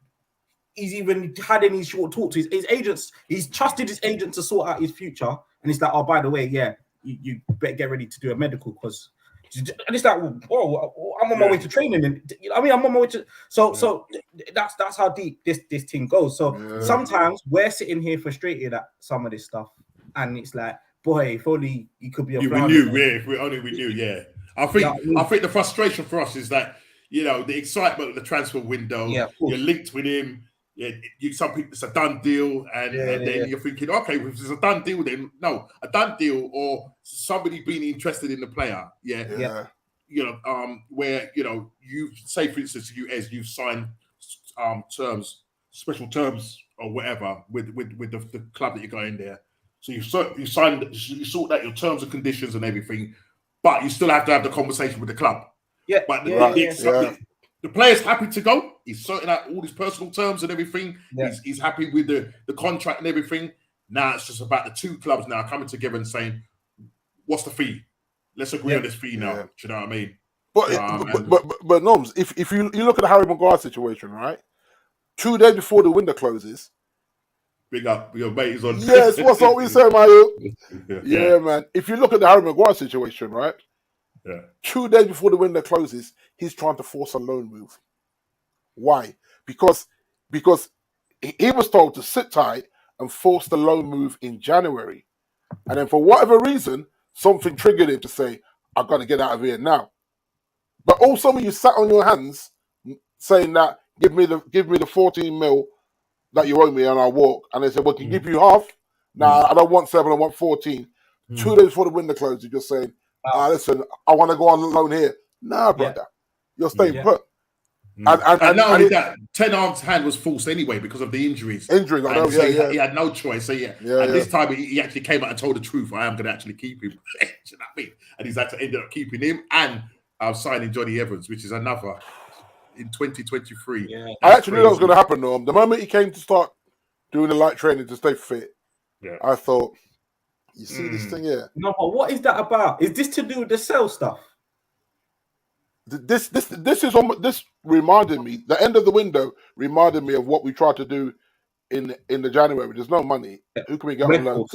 had any short talk to his agents. He's trusted his agent to sort out his future, and it's like, oh, by the way, you better get ready to do a medical because, and it's like, oh, I'm on my way to training, and I'm on my way to. So that's how deep this thing goes. So sometimes we're sitting here frustrated at some of this stuff, and it's like, boy, if only you could be a we knew, if we only knew, I think the frustration for us is that the excitement of the transfer window, you're linked with him. Some people it's a done deal, and then you're thinking, okay, if it's a done deal, then no, a done deal or somebody being interested in the player, where you say, for instance, you've signed special terms or whatever with the club that you're going there. So you sort out your terms and conditions and everything, but you still have to have the conversation with the club. But the player's happy to go. He's sorting out all his personal terms and everything. He's happy with the contract and everything. Now it's just about the two clubs now coming together and saying, "What's the fee? Let's agree on this fee now." Do you know what I mean? But Noms, if you look at the Harry Maguire situation, right? 2 days before the window closes. Big up, your mate is on. Yes, what's what we say, Mario? Yeah, man. If you look at the Harry Maguire situation, right? 2 days before the window closes, he's trying to force a loan move. Why? Because he was told to sit tight and force the loan move in January. And then for whatever reason, something triggered him to say, "I've got to get out of here now." But also when you sat on your hands saying that give me the 14 mil that you owe me and I'll walk. And they said, well, can give you half? Nah, I don't want 7, I want 14. 2 days before the window closed, you're just saying, listen, I want to go on loan here. Nah, brother, you're staying put. And not only that, Ten Hag's hand was forced anyway because of the injuries. I know, so he had no choice. So this time he actually came out and told the truth. I am going to actually keep him. You know what I mean? And he's actually ended up keeping him and signing Johnny Evans, which is another in 2023. Yeah, I actually knew that was going to happen, Norm. The moment he came to start doing the light training to stay fit, I thought, you see this thing here? No, but what is that about? Is this to do with the sell stuff? This reminded me. The end of the window reminded me of what we tried to do in the January. There's no money. Who can we get on loan?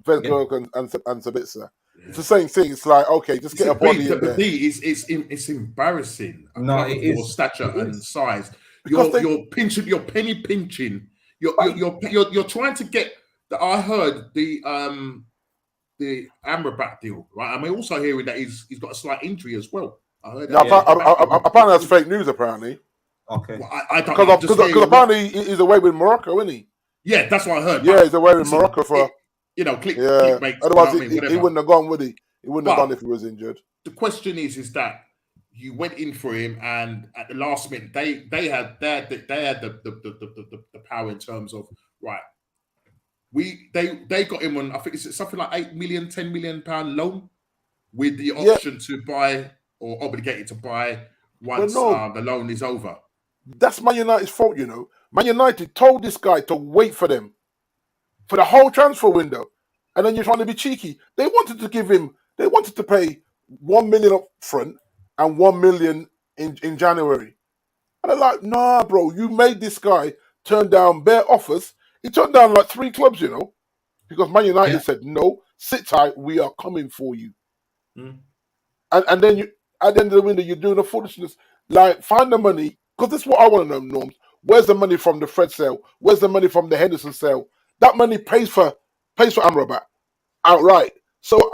Vesberg and Sabitzer. It's the same thing. It's like, okay, just get a body in there. It's embarrassing. No, it is. Your stature and size. You're pinching. You're penny pinching. You're trying to get. I heard the Amrabat deal, right? I'm also hearing that he's got a slight injury as well. I heard that. Apparently that's fake news. Apparently, okay. Well, I don't because apparently he's away with Morocco, isn't he? Yeah, that's what I heard. Yeah, he's away with Morocco for clickbait. Otherwise, he wouldn't have gone, would he? He wouldn't have gone if he was injured. The question is that you went in for him, and at the last minute, they had the power in terms of right. They got him on. I think it's something like 8 million, 10 million pound loan with the option to buy or obligated to buy once the loan is over. That's Man United's fault, you know. Man United told this guy to wait for them for the whole transfer window, and then you're trying to be cheeky. They wanted to pay 1 million up front and 1 million in January. And they're like, nah, bro, you made this guy turn down bare offers. He turned down like 3 clubs, you know, because Man United said, no, sit tight, we are coming for you. And then you, at the end of the window, you're doing a foolishness. Like, find the money, because this is what I want to know, Norms. Where's the money from the Fred sale? Where's the money from the Henderson sale? That money pays for Amrabat outright. So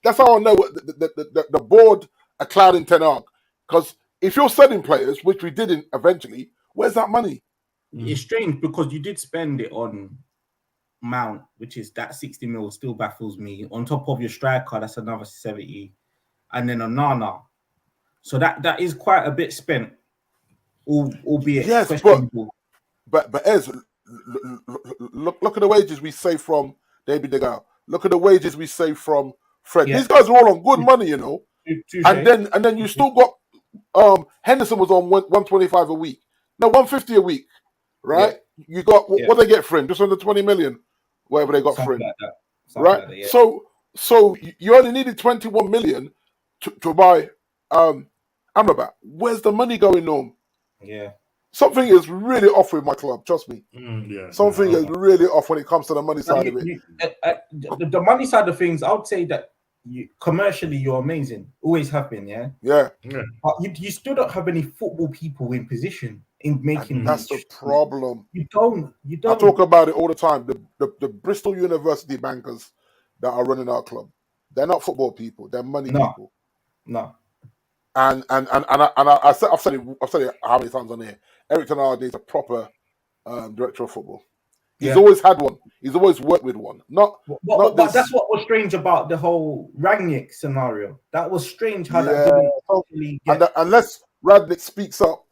that's how I know the board are clouding Ten Hag. Because if you're selling players, which we didn't eventually, where's that money? It's strange because you did spend it on Mount, which is that 60 mil still baffles me. On top of your striker, that's another 70. And then on Nana. So that is quite a bit spent, albeit questionable. But Ez, look at the wages we save from David De Gea. Look at the wages we save from Fred. These guys are all on good money, you know. And then you still got Henderson was on 125 a week. No, 150 a week, right? You got what they get for him, just under 20 million, whatever they got for him, right? Like that, so you only needed 21 million to buy Amrabat. Where's the money going on? Yeah. Something is really off with my club, trust me. Something is really off when it comes to the money side of it. The money side of things, I would say that commercially you're amazing. Always have been, yeah. But you still don't have any football people in position in making. And that's the problem. You don't. I talk about it all the time. The Bristol University bankers that are running our club, they're not football people. They're money people. No. And I've said it how many times on here. Eric Ten Hag is a proper director of football. He's always had one. He's always worked with one. But that's what was strange about the whole Rangnick scenario. That was strange how that didn't totally get... Unless Rangnick speaks up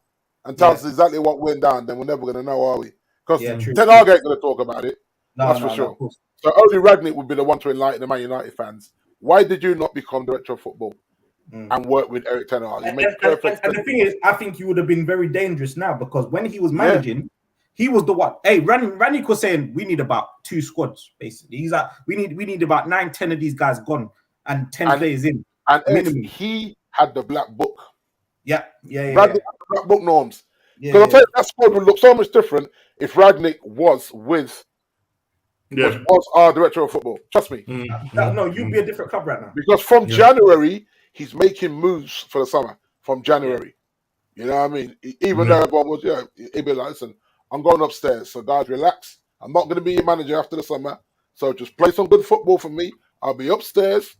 and tells us exactly what went down, then we're never going to know, are we? Because Ten Hag ain't going to talk about it. That's for sure. So only Rangnick would be the one to enlighten the Man United fans. Why did you not become director of football and work with Eric Ten Hag? And the thing is, I think he would have been very dangerous now because when he was managing, he was the one. Hey, Rangnick was saying we need about 2 squads, basically. He's like, we need about 9, 10 of these guys gone and 10 players in. And he had the black book. Yeah. Rangnick had the black book norms. Because I'll tell you, that squad would look so much different if Rangnick was with was our director of football. Trust me. No, you'd be a different club right now. Because from January, he's making moves for the summer. From January. You know what I mean? Even though everyone was, he'd be like, listen, I'm going upstairs. So guys, relax. I'm not going to be your manager after the summer. So just play some good football for me. I'll be upstairs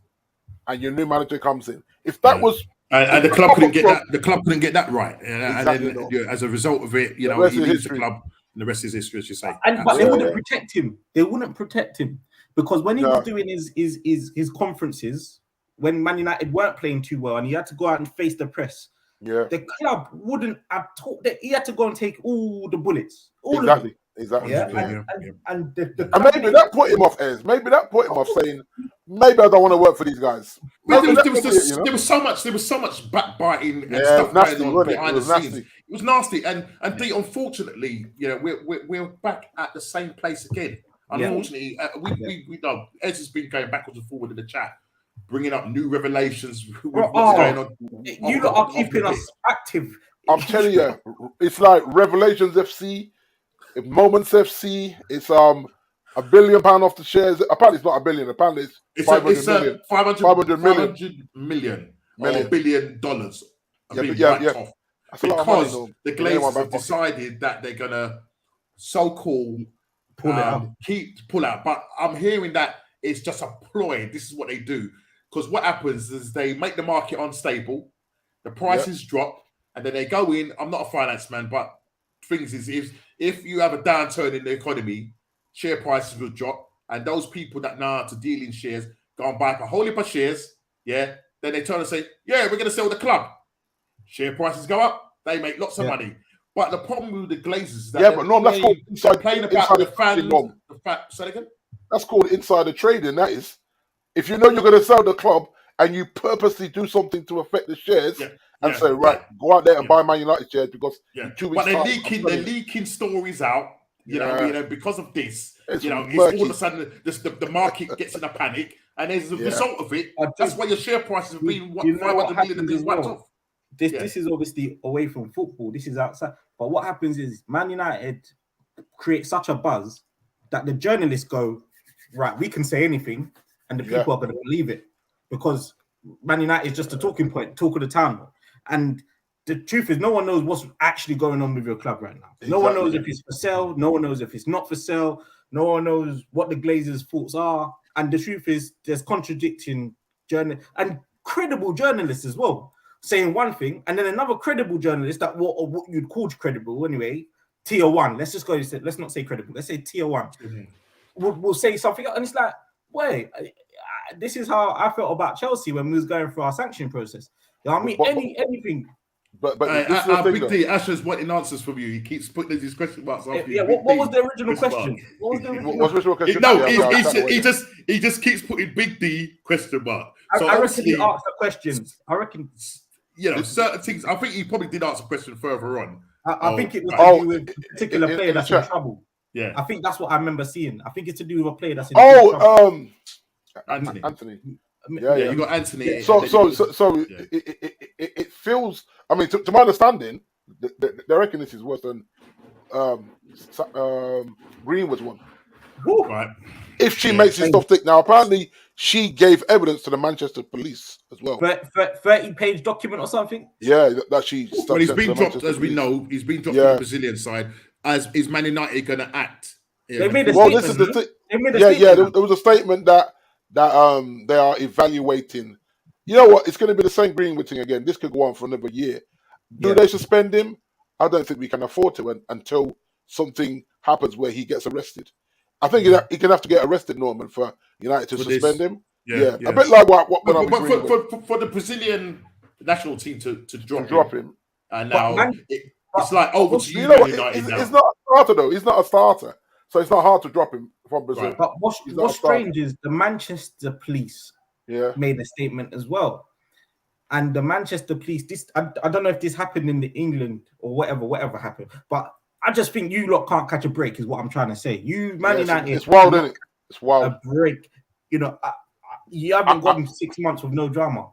and your new manager comes in. If that was And the club couldn't get that. The club couldn't get that right, Exactly, and then as a result of it, The he rest is leaves the history. club, and the rest is history, as you say. But they wouldn't protect him. They wouldn't protect him because when he No. was doing his conferences, when Man United weren't playing too well, and he had to go out and face the press, the club wouldn't have taught that he had to go and take all the bullets. All of them. Exactly. Yeah, and maybe that put him off, Ez. Maybe that put him off, saying, "Maybe I don't want to work for these guys." There was so much backbiting and stuff going on behind the scenes. It was nasty, and unfortunately, we're back at the same place again. Unfortunately, we know Ez has been going backwards and forward in the chat, bringing up new revelations with what's going on. You lot are keeping us active. I'm telling you, it's like Revelations FC. Moments FC, it's £1 billion off the shares. Apparently, it's not $1 billion. Apparently, it's 500 million. 500 million or $1 billion. Off because the Glazers have decided that they're gonna so-called pull out. But I'm hearing that it's just a ploy. This is what they do because what happens is they make the market unstable, the prices drop, and then they go in. I'm not a finance man, but things is if you have a downturn in the economy, share prices will drop, and those people that know how to deal in shares go and buy up a whole heap of shares. Then they turn and say, "Yeah, we're going to sell the club." Share prices go up; they make lots of money. But the problem with the Glazers is that that's called about the fans. Say again. That's called insider trading. That is, if you know you're going to sell the club and you purposely do something to affect the shares. And say, go out there and buy Man United shares because in 2 weeks' But they're leaking stories out, because of this. It's all of a sudden the market gets in a panic, and as a result of it, that's why your share prices have been 500 million and been wiped off. This is obviously away from football. This is outside. But what happens is Man United create such a buzz that the journalists go, right, we can say anything, and the people are going to believe it because Man United is just a talking point, talk of the town. And the truth is, no one knows what's actually going on with your club right now. No one knows if it's for sale. No one knows if it's not for sale. No one knows what the Glazers' thoughts are. And the truth is, there's contradicting journalists and credible journalists as well, saying one thing, and then another credible journalist that what you'd call credible anyway, tier one. Let's not say credible. Let's say tier one. Will say something, and it's like, wait, this is how I felt about Chelsea when we was going through our sanction process. I mean, anything. But Big D, Asher's wanting answers from you. He keeps putting these question marks after you. What was the original question? What was the original question? No, he just keeps putting Big D question mark. I reckon he asked a question. I reckon certain things. I think he probably did ask a question further on. I think it was to do with a particular player that's in trouble. Yeah, I think that's what I remember seeing. I think it's to do with a player that's in trouble. Anthony. Yeah, you got Anthony. So it feels. I mean, to my understanding, they reckon this is worse than Greenwood's one. Right. If she makes his stuff thick, now apparently she gave evidence to the Manchester police as well. 30-page document or something. Yeah, that she. Well, he's been dropped, as we know. He's been dropped on the Brazilian side. As is Man United going to act? They made a statement. This is the thing. There was a statement that they are evaluating. You know what? It's going to be the same Greenwood thing again. This could go on for another year. Do they suspend him? I don't think we can afford to until something happens where he gets arrested. I think he can have to get arrested, Norman, for United to suspend him. Yeah. A bit like what for the Brazilian national team to drop him. And now it's like over to you. It's not a starter though. He's not a starter, so it's not hard to drop him from Brazil. Right. But what's strange is the Manchester police made a statement as well, and the Manchester police. I don't know if this happened in England or whatever happened, but I just think you lot can't catch a break. Is what I'm trying to say. Man United. It's wild, isn't it? It's wild. A break. You haven't gone 6 months with no drama.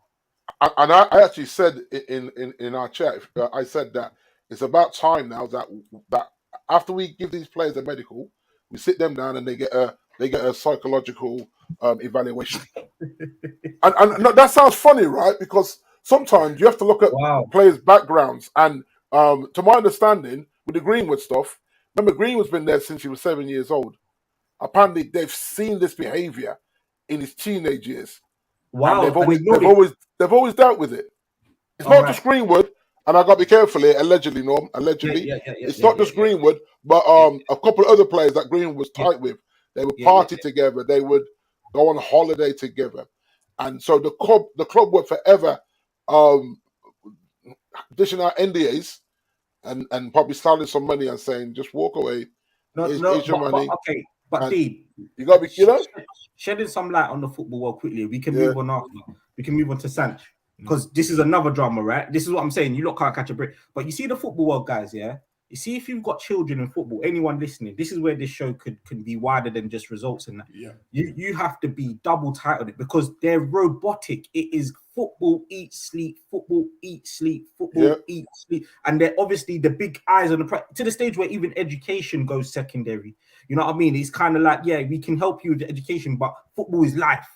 And I actually said in our chat, I said that it's about time now that after we give these players a medical, we sit them down and they get a psychological evaluation. and that sounds funny, right? Because sometimes you have to look at players' backgrounds. And to my understanding, with the Greenwood stuff, remember Greenwood's been there since he was 7 years old. Apparently, they've seen this behavior in his teenage years. Wow, and they've always dealt with it. It's not just Greenwood, and I got to be careful here. Allegedly, Norm. Allegedly, it's not just Greenwood, but a couple of other players that Greenwood was tight with. They would party together. They would go on holiday together, and so the club would forever dishing out NDAs and probably selling some money and saying, "Just walk away. Here's your money." But D, you got to be, shedding some light on the football world quickly. We can move on after. We can move on to Sanch. Because this is another drama, right? This is what I'm saying. You lot can't catch a break. But you see the football world, guys, yeah? You see, if you've got children in football, anyone listening, this is where this show can be wider than just results and that. Yeah. You have to be double tight on it because they're robotic. It is football, eat, sleep, football, eat, sleep, football, eat, sleep. And they're obviously the big eyes on to the stage where even education goes secondary. You know what I mean? It's kind of like, we can help you with the education, but football is life.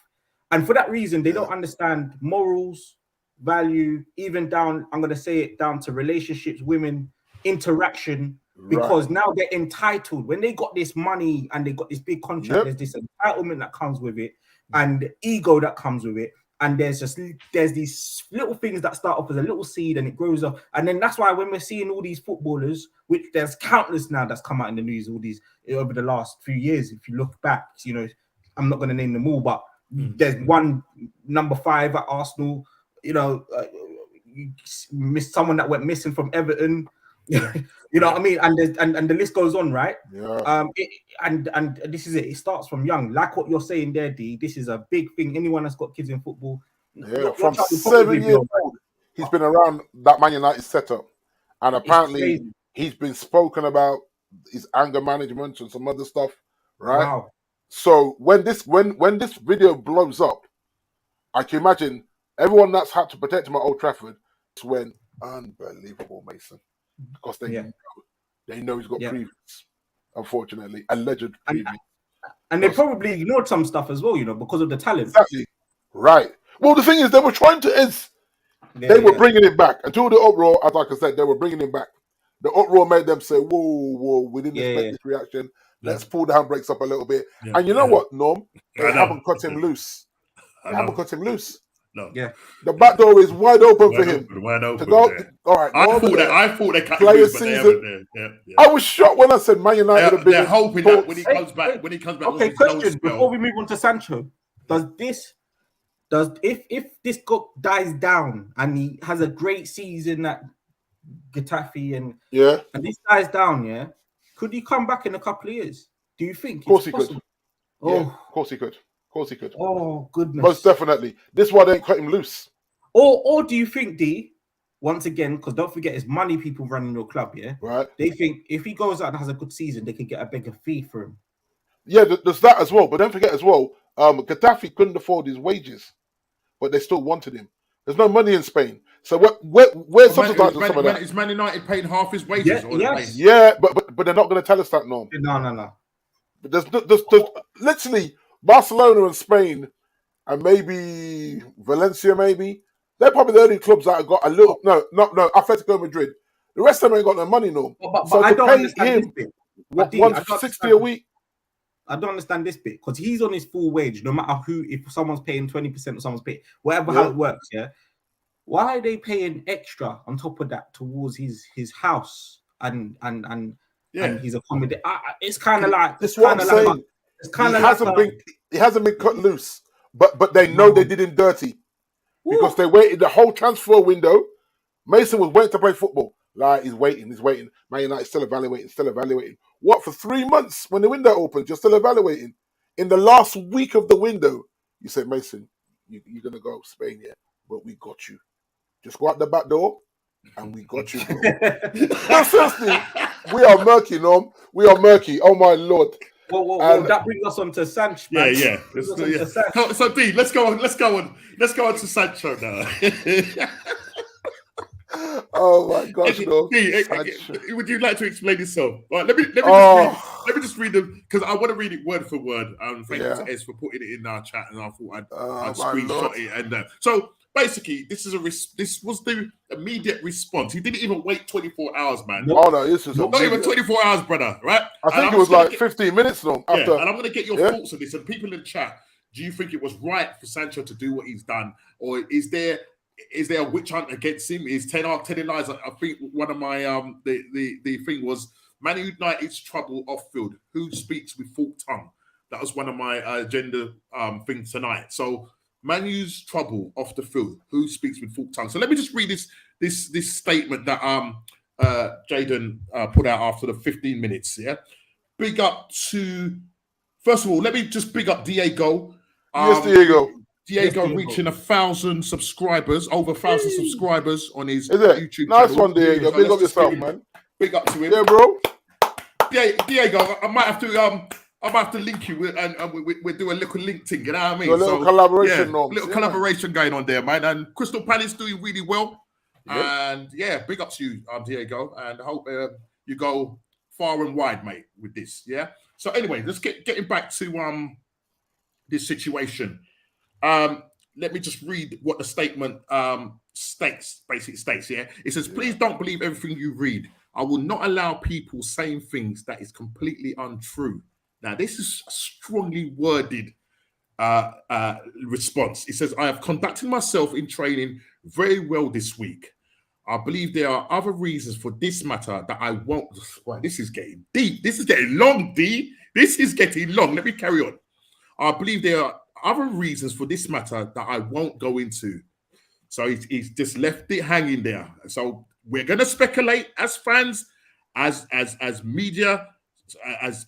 And for that reason, they don't understand morals, value, even down, I'm going to say it, down to relationships, women, interaction, because now they're entitled. When they got this money and they got this big contract, there's this entitlement that comes with it and the ego that comes with it. And there's these little things that start off as a little seed and it grows up. And then that's why when we're seeing all these footballers, which there's countless now that's come out in the news, all these over the last few years, if you look back, I'm not going to name them all, but there's one number 5 at Arsenal, you missed someone that went missing from Everton. You know what I mean? And the list goes on, right? Yeah. And this is it. It starts from young. Like what you're saying there, D. This is a big thing. Anyone that's got kids in football. Yeah, from 7 years old, he's been around that Man United setup. And apparently he's been spoken about his anger management and some other stuff, right? Wow. So when this video blows up, I can imagine everyone that's had to protect him at Old Trafford went unbelievable, Mason, because they know he's got previous, unfortunately, alleged previous, and they probably ignored some stuff as well, because of the talent. Exactly, right. Well, the thing is, they were trying to they were bringing it back until the uproar. As like I said, they were bringing it back. The uproar made them say, "Whoa, we didn't expect this reaction. Let's pull the handbrakes up a little bit." And you know what, Norm? They haven't cut him loose. They haven't cut him loose. No. Yeah. The back door is wide open for him. Wide open. To go. All right. I thought they cut him loose, but they haven't. I was shocked when I said Man United have been. They're hoping that when he comes back. Okay, question before we move on to Sancho. If this guy dies down and he has a great season at Getafe and this dies down, could he come back in a couple of years? Do you think? Of course he could. Oh, of course he could. Of course he could. Oh, goodness. Most definitely. This is why they ain't cut him loose. Or do you think, D, once again, because don't forget, it's money people running your club, Right. They think if he goes out and has a good season, they can get a bigger fee for him. Yeah, there's that as well. But don't forget as well, Gaddafi couldn't afford his wages, but they still wanted him. There's no money in Spain. So where's subsidizing some of that? Is Man United paying half his wages? Yeah, but they're not going to tell us that, Norm. No. But there's literally Barcelona and Spain and maybe Valencia, they're probably the only clubs that have got a little. No, Atletico Madrid. The rest of them ain't got no money, no. But I don't understand this bit. $160 a week. I don't understand this bit because he's on his full wage, no matter who. If someone's paying 20% or someone's paying whatever how it works, Why are they paying extra on top of that towards his house and his accommodation? It's kind of like this. What I'm saying. It's kind of he hasn't been cut loose, but they know they did him dirty because they waited the whole transfer window. Mason was waiting to play football. Like he's waiting. Man United still evaluating. What, for 3 months when the window opens, you're still evaluating? In the last week of the window, you say, Mason, you're gonna go Spain, but we got you. Just go out the back door, and we got you. No, seriously, we are murky, Norm. We are murky. Oh my Lord. Well, that brings us on to Sancho. Yeah. So D, let's go on to Sancho now. Oh my gosh, no. D, would you like to explain yourself? Right, let me just read them because I want to read it word for word. Thank you to Ez for putting it in our chat, and I thought I'd screenshot it. And so basically, this was the immediate response. He didn't even wait 24 hours, man. Oh no, this is not even 24 hours, brother. Right? I think it was like 15 minutes long. After, and I'm going to get your thoughts on this. And people in the chat, do you think it was right for Sancho to do what he's done, or is there is there a witch hunt against him? Is Ten Hag telling lies? I think one of my the thing was Man United's trouble off field. Who speaks with forked tongue? That was one of my agenda things tonight. So Man U's trouble off the field. Who speaks with forked tongue? So let me just read this statement that Jaden put out after the 15 minutes. Yeah, big up to. First of all, let me just big up Diego. Yes, Diego. Diego reaching 1,000 subscribers, over 1,000 subscribers on his YouTube nice channel. One, Diego. Big up yourself, man. Big up to him. Yeah, bro. Diego, I might have to link you and we'll do a little link thing, you know what I mean? A little collaboration, collaboration going on there, man. And Crystal Palace doing really well. Yeah. And big up to you, Diego. And I hope you go far and wide, mate, with this. Yeah. So anyway, let's getting back to this situation. Let me just read what the statement states. Yeah, it says, "Please don't believe everything you read. I will not allow people saying things that is completely untrue." Now, this is a strongly worded response. It says, "I have conducted myself in training very well this week. I believe there are other reasons for this matter that I won't." Well, this is getting deep. This is getting long, D. This is getting long. Let me carry on. "I believe there are other reasons for this matter that I won't go into." So he's just left it hanging there. So we're going to speculate as fans, as media, as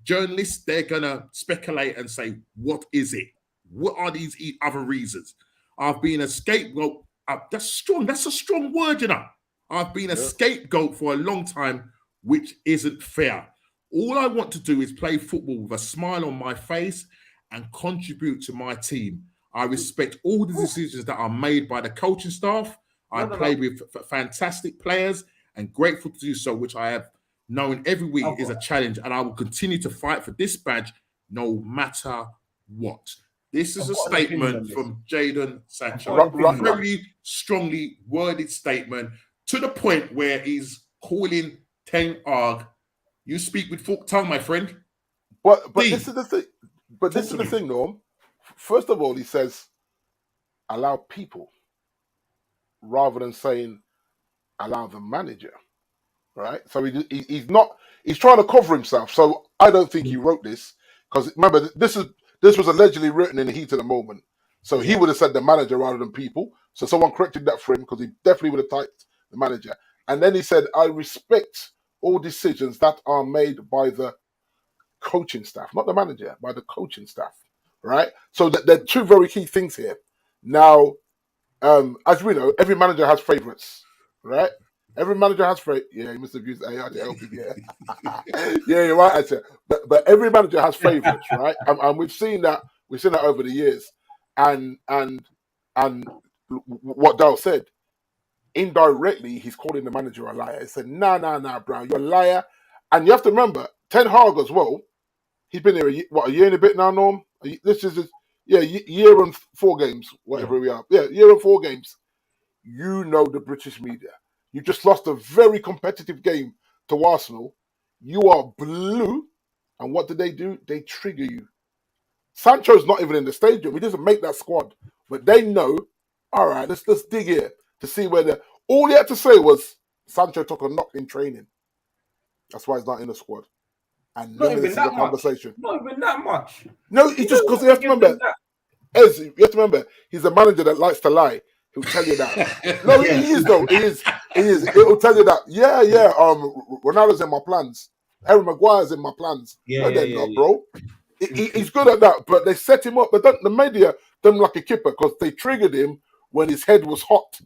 journalists. They're going to speculate and say, what is it? What are these other reasons? I've been a scapegoat. That's strong. That's a strong word, you know. I've been a scapegoat for a long time, which isn't fair. All I want to do is play football with a smile on my face and contribute to my team. I respect all the decisions that are made by the coaching staff. I play with fantastic players and grateful to do so, which I have known every week is a challenge, and I will continue to fight for this badge no matter what. This is a statement from Jadon Sancho. A very strongly worded statement to the point where he's calling Ten Hag, "You speak with forked tongue, my friend." But this is the thing. But this is the thing, Norm. First of all, he says, allow people, rather than saying, allow the manager, right? So he's trying to cover himself. So I don't think he wrote this, because remember, this was allegedly written in the heat of the moment. So he would have said the manager rather than people. So someone corrected that for him, because he definitely would have typed the manager. And then he said, I respect all decisions that are made by the coaching staff, not the manager, by the coaching staff, right? So there are two very key things here. Now, as we know, every manager has favourites, right? Every manager has favourites. Yeah, you must have used AI to help you. Yeah, yeah, you're right. I said, but every manager has favourites, right? And we've seen that over the years. And what Dale said, indirectly, he's calling the manager a liar. He said, nah, bro, you're a liar. And you have to remember, Ten Hag as well. He's been here a year and a bit now, Norm. This is year and 4 games, whatever we are. Yeah, year and 4 games. You know the British media. You just lost a very competitive game to Arsenal. You are blue, and what do? They trigger you. Sancho's not even in the stadium. He doesn't make that squad, but they know. All right, let's dig here to see where all he had to say was Sancho took a knock in training. That's why he's not in the squad. And not even that conversation. Not even that much. No, it's just because you have to remember. Ez, you have to remember, he's a manager that likes to lie. He'll tell you that. No, he is though. He is. He'll tell you that. Yeah. Ronaldo's in my plans. Harry Maguire's in my plans. Bro. He's good at that, but they set him up. But the media done him like a kipper because they triggered him when his head was hot,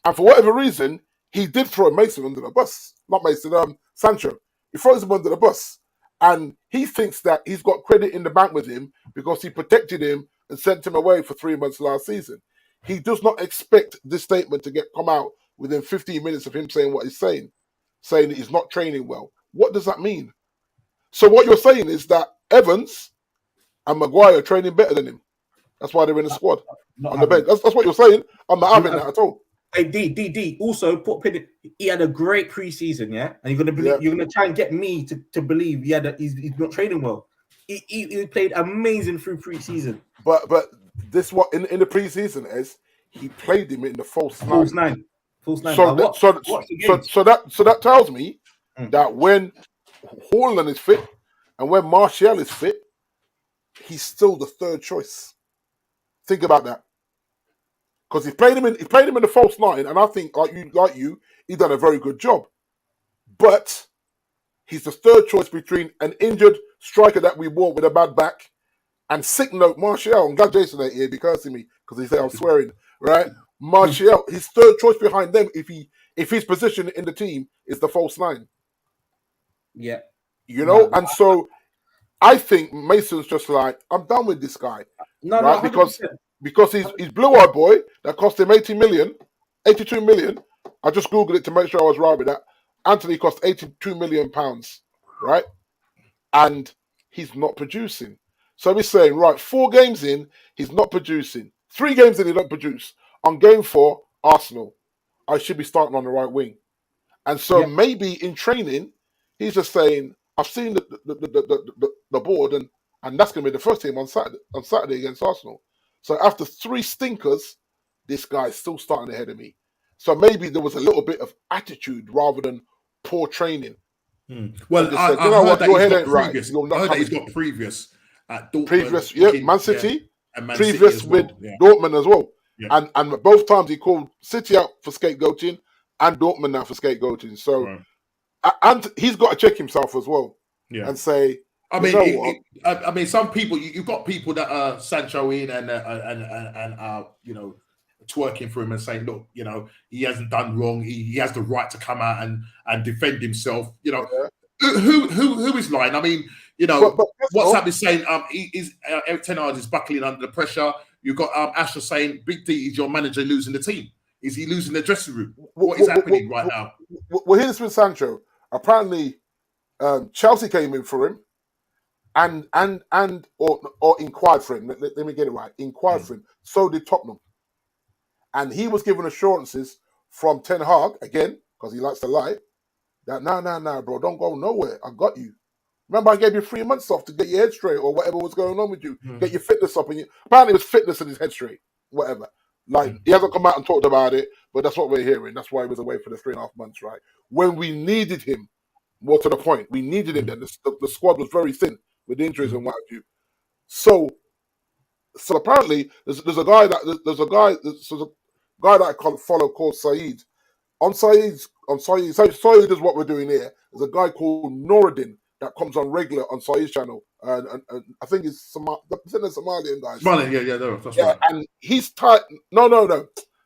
and for whatever reason, he did throw Mason under the bus. Not Mason, Sancho. He throws him under the bus. And he thinks that he's got credit in the bank with him because he protected him and sent him away for 3 months last season. He does not expect this statement to come out within 15 minutes of him saying what he's saying that he's not training well. What does that mean? So what you're saying is that Evans and Maguire are training better than him. That's why they're in the squad on the bench. That's what you're saying. I'm not having that at all. Hey, D. Also, he had a great preseason, yeah. And you're gonna try and get me to believe he's not training well. He played amazing through preseason. But this what in the preseason is he played him in the false False nine. nine. False nine. So, But so that tells me that when Haaland is fit and when Martial is fit, he's still the third choice. Think about that, because he played him in the false nine, and I think like you, he done a very good job. But he's the third choice between an injured striker that we bought with a bad back and sick note Martial. I'm glad Jason ain't here because of me, because he said I'm swearing, right? Martial, his third choice behind them, if his position in the team is the false nine. Yeah. You know, and so I think Mason's just like, I'm done with this guy. No, right? no, Because he's blue-eyed boy that cost him 82 million. I just Googled it to make sure I was right with that. Anthony cost 82 million pounds, right? And he's not producing. So we're saying, right, 4 games in, he's not producing. 3 games in, he don't produce. On game 4, Arsenal, I should be starting on the right wing. And so maybe in training, he's just saying, I've seen the board, and that's going to be the first team on Saturday against Arsenal. So after 3 stinkers, this guy's still starting ahead of me. So maybe there was a little bit of attitude rather than poor training. Well, I said, you know what, your head ain't right. I heard that he's got previous at Dortmund. Previous, Man City. And Man previous City with Dortmund as well. Yeah. And both times he called City out for scapegoating and Dortmund out for scapegoating. So, and he's got to check himself as well and say, I mean, some people you've got people that are Sancho in and you know, twerking for him and saying, look, you know, he hasn't done wrong. He has the right to come out and defend himself. You know, who is lying? I mean, you know, but WhatsApp is saying Eric Ten Hag is buckling under the pressure. You've got Asher saying Big D is your manager losing the team. Is he losing the dressing room? What is happening right now? Well, here's with Sancho. Apparently, Chelsea came in for him or inquired for him. Let me get it right. Inquired for him. So did Tottenham. And he was given assurances from Ten Hag, again, because he likes to lie, that no, bro, don't go nowhere. I got you. Remember, I gave you 3 months off to get your head straight or whatever was going on with you. Get your fitness up. Apparently, it was fitness in his head straight, whatever. Like, he hasn't come out and talked about it, but that's what we're hearing. That's why he was away for the 3.5 months, right? When we needed him, more to the point, we needed him then. The squad was very thin with injuries and what have you. So apparently, there's a guy that I follow called Saeed. Saeed is what we're doing here. There's a guy called Noruddin that comes on regular on Saeed's channel, and I think he's the Somalian guy. Somalian, that's right. And he's tight. No.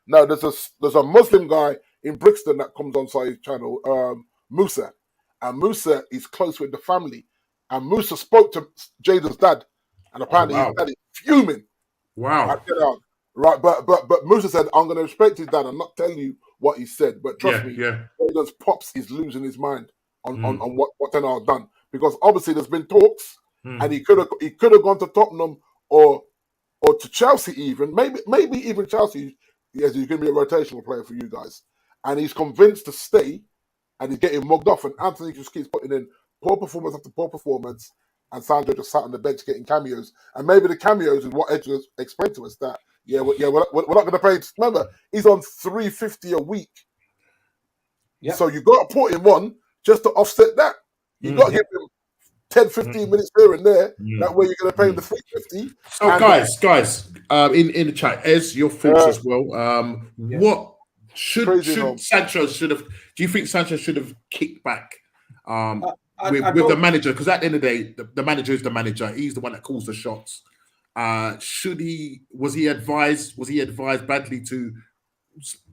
There's a Muslim guy in Brixton that comes on Saeed's channel, Musa, and Musa is close with the family, and Musa spoke to Jada's dad, and apparently his dad is fuming. Wow. Right, but Musa said, I'm going to respect his dad. I'm not telling you what he said, but trust me, Jada's pops is losing his mind on what Ten Hag done, because obviously there's been talks, and he could have gone to Tottenham or to Chelsea even, maybe even Chelsea. Yes, he's going to be a rotational player for you guys, and he's convinced to stay, and he's getting mugged off, and Anthony just keeps putting in poor performance after poor performance, and Sandro just sat on the bench getting cameos, and maybe the cameos is what Edge explained to us that we're not going to pay. Remember, he's on $350 a week, so you got to put him on just to offset that. You got to give him 10, 15 minutes here and there. That way you're going to pay him the $350. So guys, in the chat, Ez, your thoughts as well. What should Sancho should have? Do you think Sancho should have kicked back with the manager? Because at the end of the day, the manager is the manager. He's the one that calls the shots. Was he advised badly to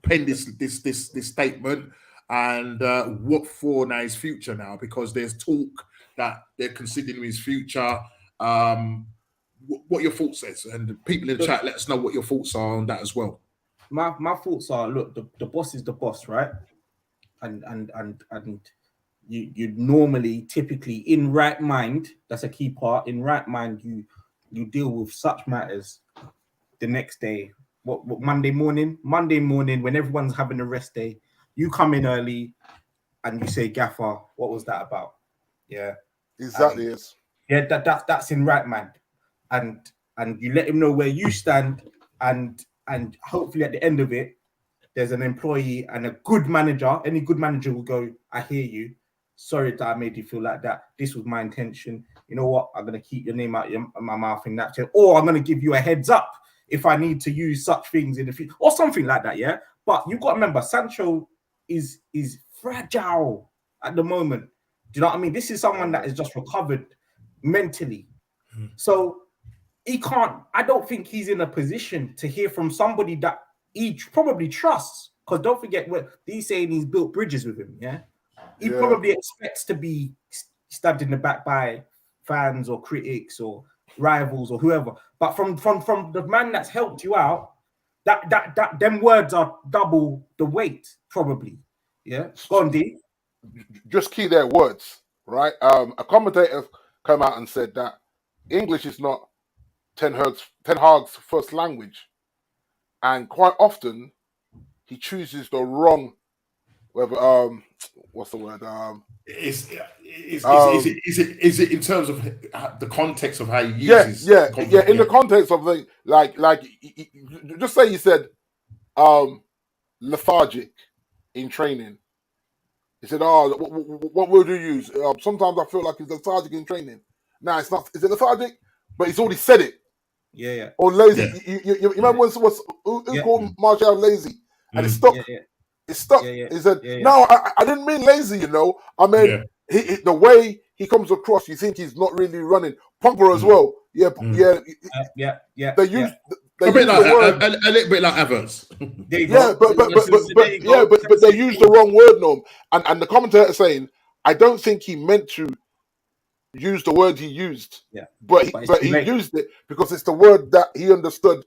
pen this statement? And what for now his future now? Because there's talk that they're considering his future. What your thoughts is, and people in the chat, let us know what your thoughts are on that as well. My thoughts are, look, the boss is the boss, right? And you normally, typically, in right mind, that's a key part. In right mind, you deal with such matters the next day. What Monday morning, when everyone's having a rest day, you come in early and you say, Gaffer, what was that about? Yeah, exactly. Yes. Yeah, that's in right mind, and you let him know where you stand, and and hopefully at the end of it, there's an employee and a good manager. Any good manager will go, I hear you. Sorry that I made you feel like that. This was my intention. You know what? I'm going to keep your name out of my mouth in that chat. Or I'm going to give you a heads up if I need to use such things in the future. Or something like that, yeah? But you've got to remember, Sancho is fragile at the moment. Do you know what I mean? This is someone that has just recovered mentally. So he can't, I don't think he's in a position to hear from somebody that he probably trusts. Because don't forget, what he's saying, he's built bridges with him, yeah? He probably expects to be stabbed in the back by fans or critics or rivals or whoever. But from the man that's helped you out, that them words are double the weight, probably. Yeah? Go on, D. Just key their words, right? A commentator came out and said that English is not Ten Hag's first language, and quite often he chooses the wrong. What's the word? Is it in terms of the context of how he uses? In the context of the like, just say you said lethargic in training. He said, "Oh, what word do you use? Sometimes I feel like he's lethargic in training." Nah, it's not. Is it lethargic? But he's already said it. Yeah. Or lazy. Yeah. You remember when who called Martial lazy? And it's stuck. Yeah. It's stuck. Yeah. He said, "No, I didn't mean lazy. You know, I mean the way he comes across. You think he's not really running. Pogba as well. Yeah. They use a little bit like Havertz. But they use the wrong word, Norm. And the commentator saying, I don't think he meant to use the word he used. Yeah. But he used it because it's the word that he understood.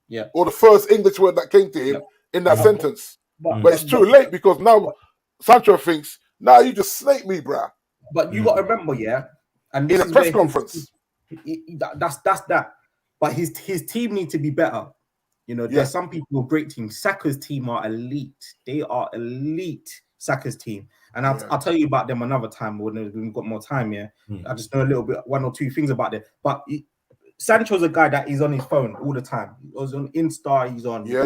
Yeah. Or the first English word that came to him in that sentence. But it's too late because now Sancho thinks, "Nah, you just snaked me, bruh." But you got to remember, and in a press conference, that's that. But his team need to be better. You know, there's some people with great teams. Saka's team are elite. They are elite. Saka's team, and I'll tell you about them another time when we've got more time. Yeah, I just know a little bit, one or two things about it. But Sancho's a guy that is on his phone all the time. He was on Insta. He's on. He's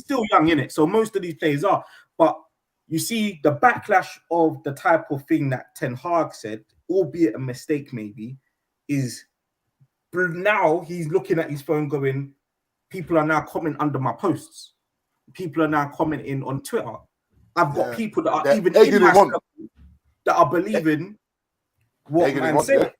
still young, innit? So most of these players are. But you see the backlash of the type of thing that Ten Hag said, albeit a mistake maybe, is now he's looking at his phone going, people are now commenting under my posts. People are now commenting on Twitter. I've got people that are even in my circle that are believing what man said.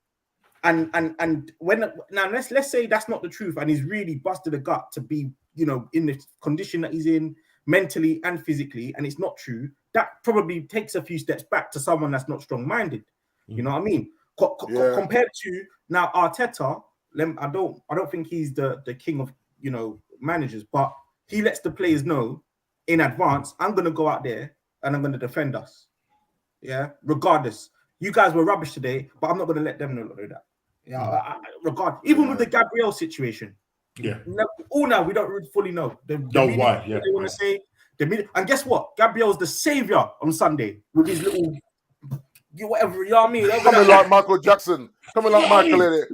And when now let's say that's not the truth and he's really busted a gut to be, you know, in the condition that he's in mentally and physically, and it's not true, that probably takes a few steps back to someone that's not strong-minded. You know what I mean? Compared to now Arteta, I don't think he's the king of, you know, managers, but he lets the players know in advance, I'm gonna go out there and I'm gonna defend us. Yeah, regardless. You guys were rubbish today, but I'm not gonna let them know that. Yeah, even with the Gabriel situation. Yeah. Now we don't really fully know. They want to say and guess what? Gabriel's the savior on Sunday with his little whatever, you know what I mean? Coming like Michael Jackson. Coming like Michael in it.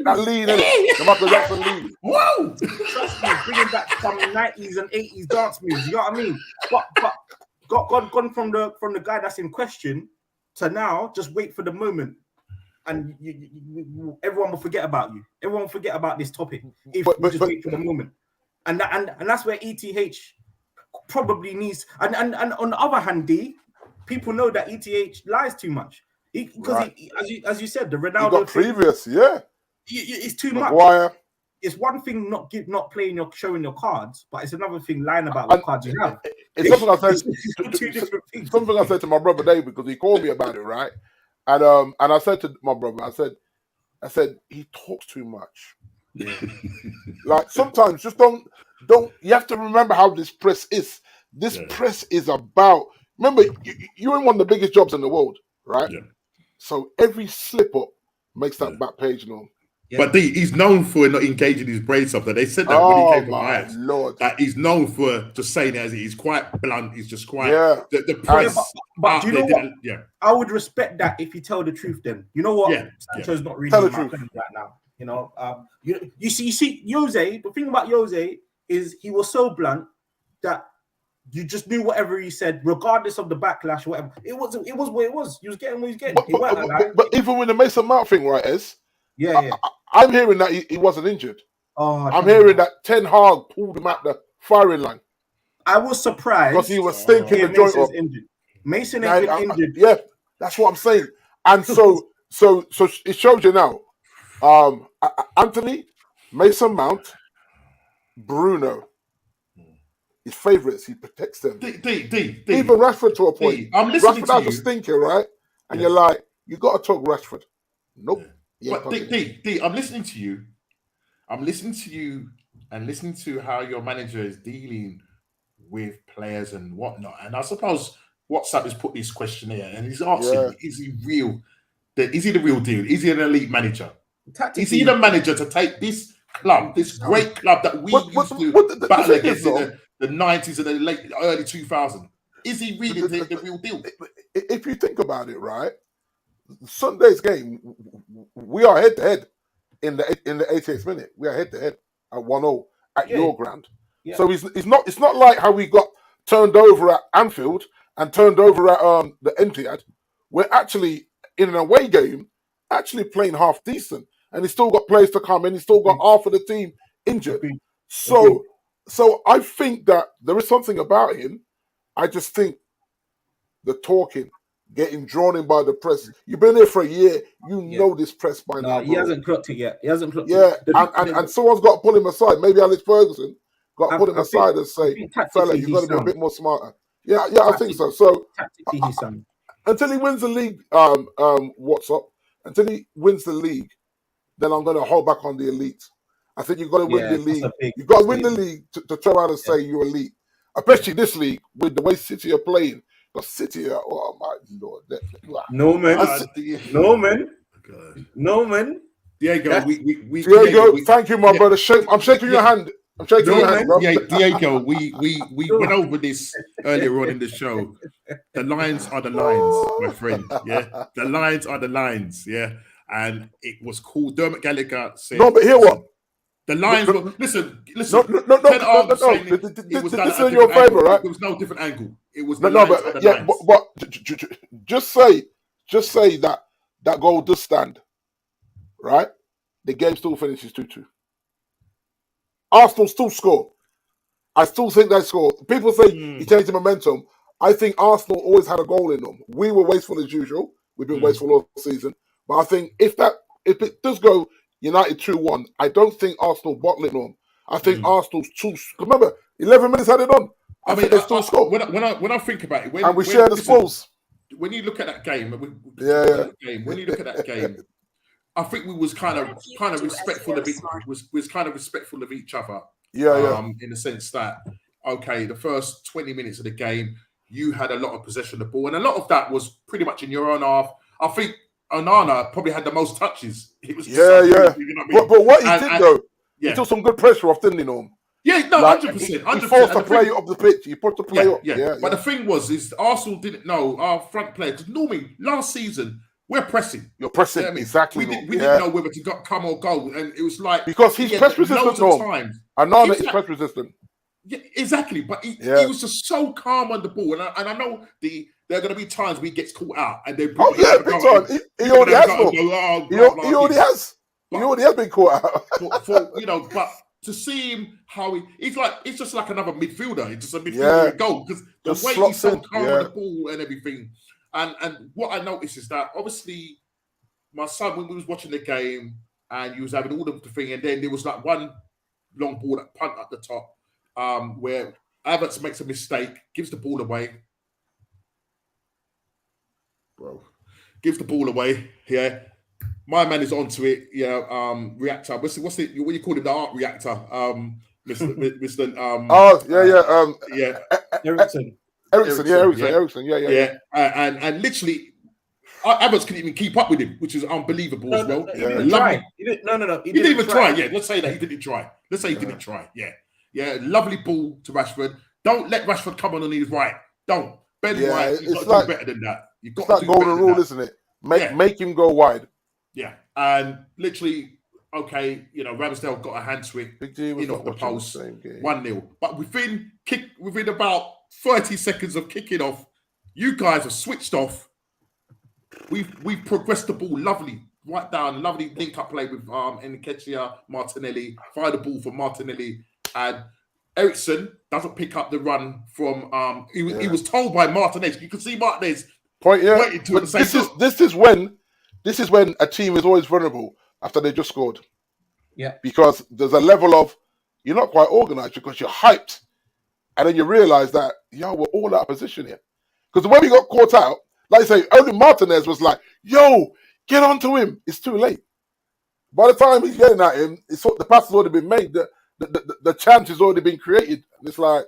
That lead in it. The Michael Jackson lead. Whoa! Trust me, bringing back some 90s and 80s dance moves, you know what I mean? But gone from the guy that's in question to now, just wait for the moment. And everyone will forget about you. Everyone will forget about this topic if you just wait for the moment. And that's where ETH probably needs. And on the other hand, D, people know that ETH lies too much. Because as you said, the Ronaldo got previous, it's too Maguire. much. It's one thing not playing showing your cards, but it's another thing lying about what cards you have. It's something I said. Two different things. Something I said to my brother Dave because he called me about it, right? And I said to my brother, I said he talks too much. Yeah. Like sometimes just don't. You have to remember how this press is. This press is about. Remember, you're in one of the biggest jobs in the world, right? Yeah. So every slip up makes that back page known. Yeah. But he's known for not engaging his brains up. That they said that when he came from Ajax. Lord. That he's known for just saying it as he's quite blunt. He's just quite the press. But you know what? I would respect that if you tell the truth. Then you know what? Sancho's not really my friend right now. You know, you see Jose. The thing about Jose is he was so blunt that you just knew whatever he said, regardless of the backlash, whatever. It was what it was. He was getting what he was getting. But even with the Mason Mount thing, right, Ez? Yeah. I'm hearing that he wasn't injured. Oh, I'm hearing that Ten Hag pulled him at the firing line. I was surprised because he was stinking the joint up. Injured. Mason has been injured. Yeah, that's what I'm saying. And so it shows you now. Anthony, Mason Mount, Bruno, his favourites. He protects them. Even Rashford to a point. Rashford has a stinker, right? And you're like, you got to talk Rashford. Nope. Yeah. But I'm listening to you. I'm listening to you and listening to how your manager is dealing with players and whatnot. And I suppose WhatsApp has put this question here and he's asking, is he real? Is he the real deal? Is he an elite manager? Is he the manager to take this club, this great club that we used to battle against in the 90s and the early 2000s? Is he really the real deal? If you think about it, right, Sunday's game, we are head-to-head in the 88th minute. We are head-to-head at 1-0 at your ground. Yeah. So it's not like how we got turned over at Anfield and turned over at the Etihad. We're actually in an away game, actually playing half decent, and he's still got players to come in. He's still got half of the team injured. So I think that there is something about him. I just think the talking, getting drawn in by the press. You've been here for a year. You know this press by now. He hasn't clocked it yet. And someone's got to pull him aside. Maybe Alex Ferguson got to pull him aside and say, fella, you've got to be a bit more smarter. Yeah, I think so. So until he wins the league, until he wins the league, then I'm going to hold back on the elite. I think you've got to win the league. You've got to win the league to turn around and say you're elite. Especially this league, with the way City are playing. Because City are, oh my Lord. No, man. Diego, thank you, my brother. I'm shaking your hand. I'm shaking your hand, bro. Yeah, Diego, we went over this earlier on in the show. The lines are the lines, my friend. Yeah, the lines are the lines. Yeah, and it was cool. Dermot Gallagher said, "No, but hear what? The lines were listen. No. It was this is in your favor, right? There was no different angle. It was but just say that goal does stand, right? The game still finishes 2-2. Arsenal still score. I still think they score. People say he changed the momentum. I think Arsenal always had a goal in them. We were wasteful as usual. We've been wasteful all season. But I think if it does go United 2-1, I don't think Arsenal bottle it on. I think Arsenal's too. Remember, 11 minutes had it on. I mean, they still score. When I think about it, and we share the spoils. When you look at that game, when you look at that game, I think we was kind of respectful of each other. In the sense that the first 20 minutes of the game, you had a lot of possession of the ball, and a lot of that was pretty much in your own half. I think Onana probably had the most touches. It was But what he did though, he took some good pressure off, didn't he, Norm? Yeah, no, 100%. He forced the play up the pitch. He put the play up. But the thing is Arsenal didn't know our front player, because normally last season we're pressing. You're pressing, exactly. We didn't know whether to come or go, and it was like because he's press resistant. Onana is press resistant. Yeah, exactly. But he was just so calm on the ball, and I know there are going to be times where he gets caught out, and they big time. He already has. He already has. He already has been caught out. But to see him how it's just like another midfielder. It's just a midfielder goal because the way he's so calm on the ball and everything. And what I noticed is that obviously my son, when we was watching the game and he was having all the thing, and then there was like one long ball that punt at the top, where Havertz makes a mistake, gives the ball away. Gives the ball away. Yeah. My man is onto it. Yeah. Reactor. What's it? What you call him? The art reactor. Mr. Ericsson. Yeah. And literally, Havertz couldn't even keep up with him, which is unbelievable as well. He didn't try. He didn't even try. Yeah, let's say that he didn't try. Let's say he didn't try. Yeah. Lovely ball to Rashford. Don't let Rashford come on his right. Don't. Ben White, you've got to do better than that. It's like golden rule, isn't it? Make him go wide. Yeah. And literally, okay, Ramsdale got a hand to it Big G was in not off the watching post, same game. 1-0. But within about 30 seconds of kicking off, you guys have switched off. We've progressed the ball lovely, right down, lovely link-up play with Nketiah, Martinelli, fire the ball for Martinelli, and Ericsson doesn't pick up the run from he was told by Martinez. You can see Martinez pointing to it and saying, this is when a team is always vulnerable after they just scored. Yeah. Because there's a level of you're not quite organized because you're hyped. And then you realize that, we're all out of position here. Because when we got caught out, like I say, only Martinez was like, get onto him. It's too late. By the time he's getting at him, the pass has already been made. The chance has already been created. And it's like,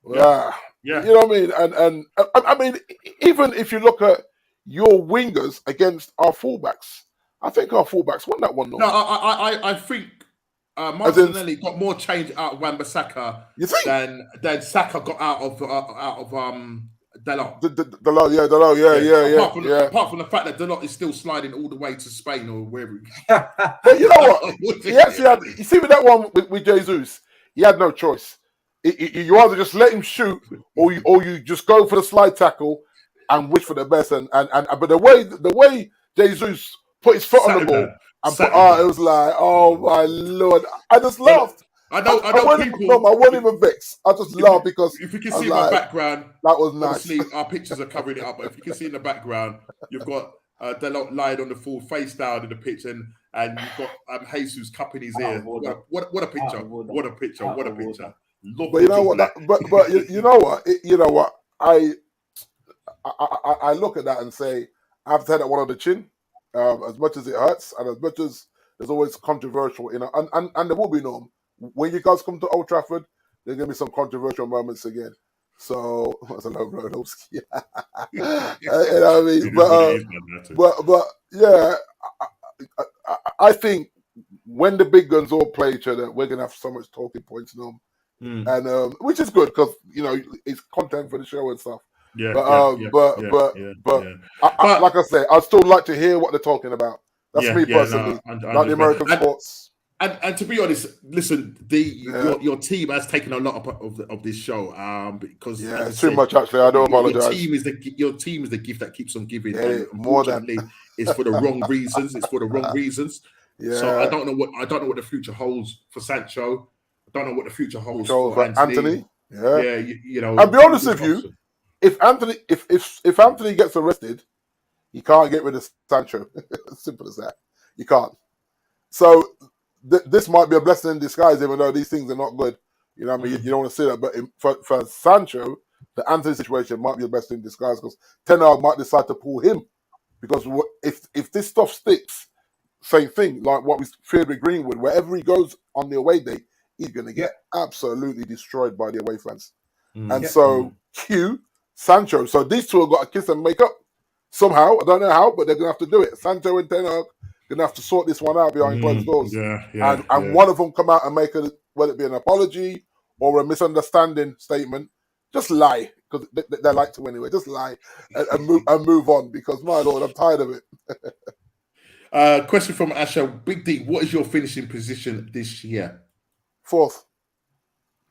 you know what I mean? And I mean, even if you look at your wingers against our fullbacks, I think our fullbacks won that one. No, I think Martinelli got more change out of Wan-Bissaka than Saka got out of Dalot. Dalot, Apart from the fact that Dalot is still sliding all the way to Spain or wherever. But you know what? He actually had. You see, with that one with Jesus, he had no choice. You either just let him shoot, or you just go for the slide tackle and wish for the best. But the way Jesus put his foot on the ball. It was like, oh my Lord! I just laughed. I know people. I wasn't even vexed. I just laughed because if you can see my background, that was nice. Obviously, our pictures are covering it up, but if you can see in the background, you've got Dalot lying on the floor, face down in the pitch, and you've got Jesus cupping his ear. What a picture! What a picture! What a picture! But you know what? But you know what? You know what? I look at that and say I have to take that one on the chin. As much as it hurts, and as much as there's always controversial, and there will be when you guys come to Old Trafford, there's gonna be some controversial moments again. So that's a low blow, Chelski. You know what I mean? But yeah, I think when the big guns all play each other, we're gonna have so much talking points now, and which is good because it's content for the show and stuff. But like I say, I'd still like to hear what they're talking about. That's me personally, like the American sports. And to be honest, listen, your team has taken a lot of this show because too much actually. I do apologize. Your team is the gift that keeps on giving. Yeah, more than it's for the wrong reasons. It's for the wrong reasons. Yeah. So I don't know what the future holds for Sancho. I don't know what the future holds for Anthony. Yeah, I'll be honest with you. If Anthony gets arrested, you can't get rid of Sancho. Simple as that. You can't. So this might be a blessing in disguise, even though these things are not good. You know what I mean? You don't want to say that, but for Sancho, the Anthony situation might be a blessing in disguise because Ten Hag might decide to pull him because if this stuff sticks, same thing like what we feared with Greenwood. Wherever he goes on the away day, he's going to get absolutely destroyed by the away fans. Cue Sancho. So these two have got to kiss and make up somehow. I don't know how, but they're going to have to do it. Sancho and Ten Hag going to have to sort this one out behind closed doors. And one of them come out and make whether it be an apology or a misunderstanding statement, just lie because they like to anyway. Just lie and move on because my Lord, I'm tired of it. Question from Asha. Big D, what is your finishing position this year? 4th.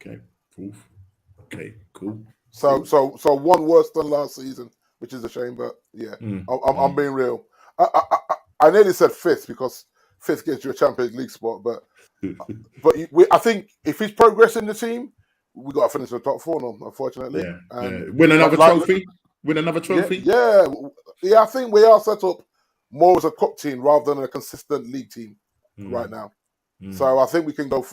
Okay, 4th. Okay, cool. So one worse than last season, which is a shame, but yeah, I'm being real. I nearly said 5th because 5th gets you a Champions League spot, but I think if he's progressing the team, we got to finish the top 4 now, unfortunately. Win another trophy. Win another trophy. Yeah. I think we are set up more as a cup team rather than a consistent league team right now. So I think we can go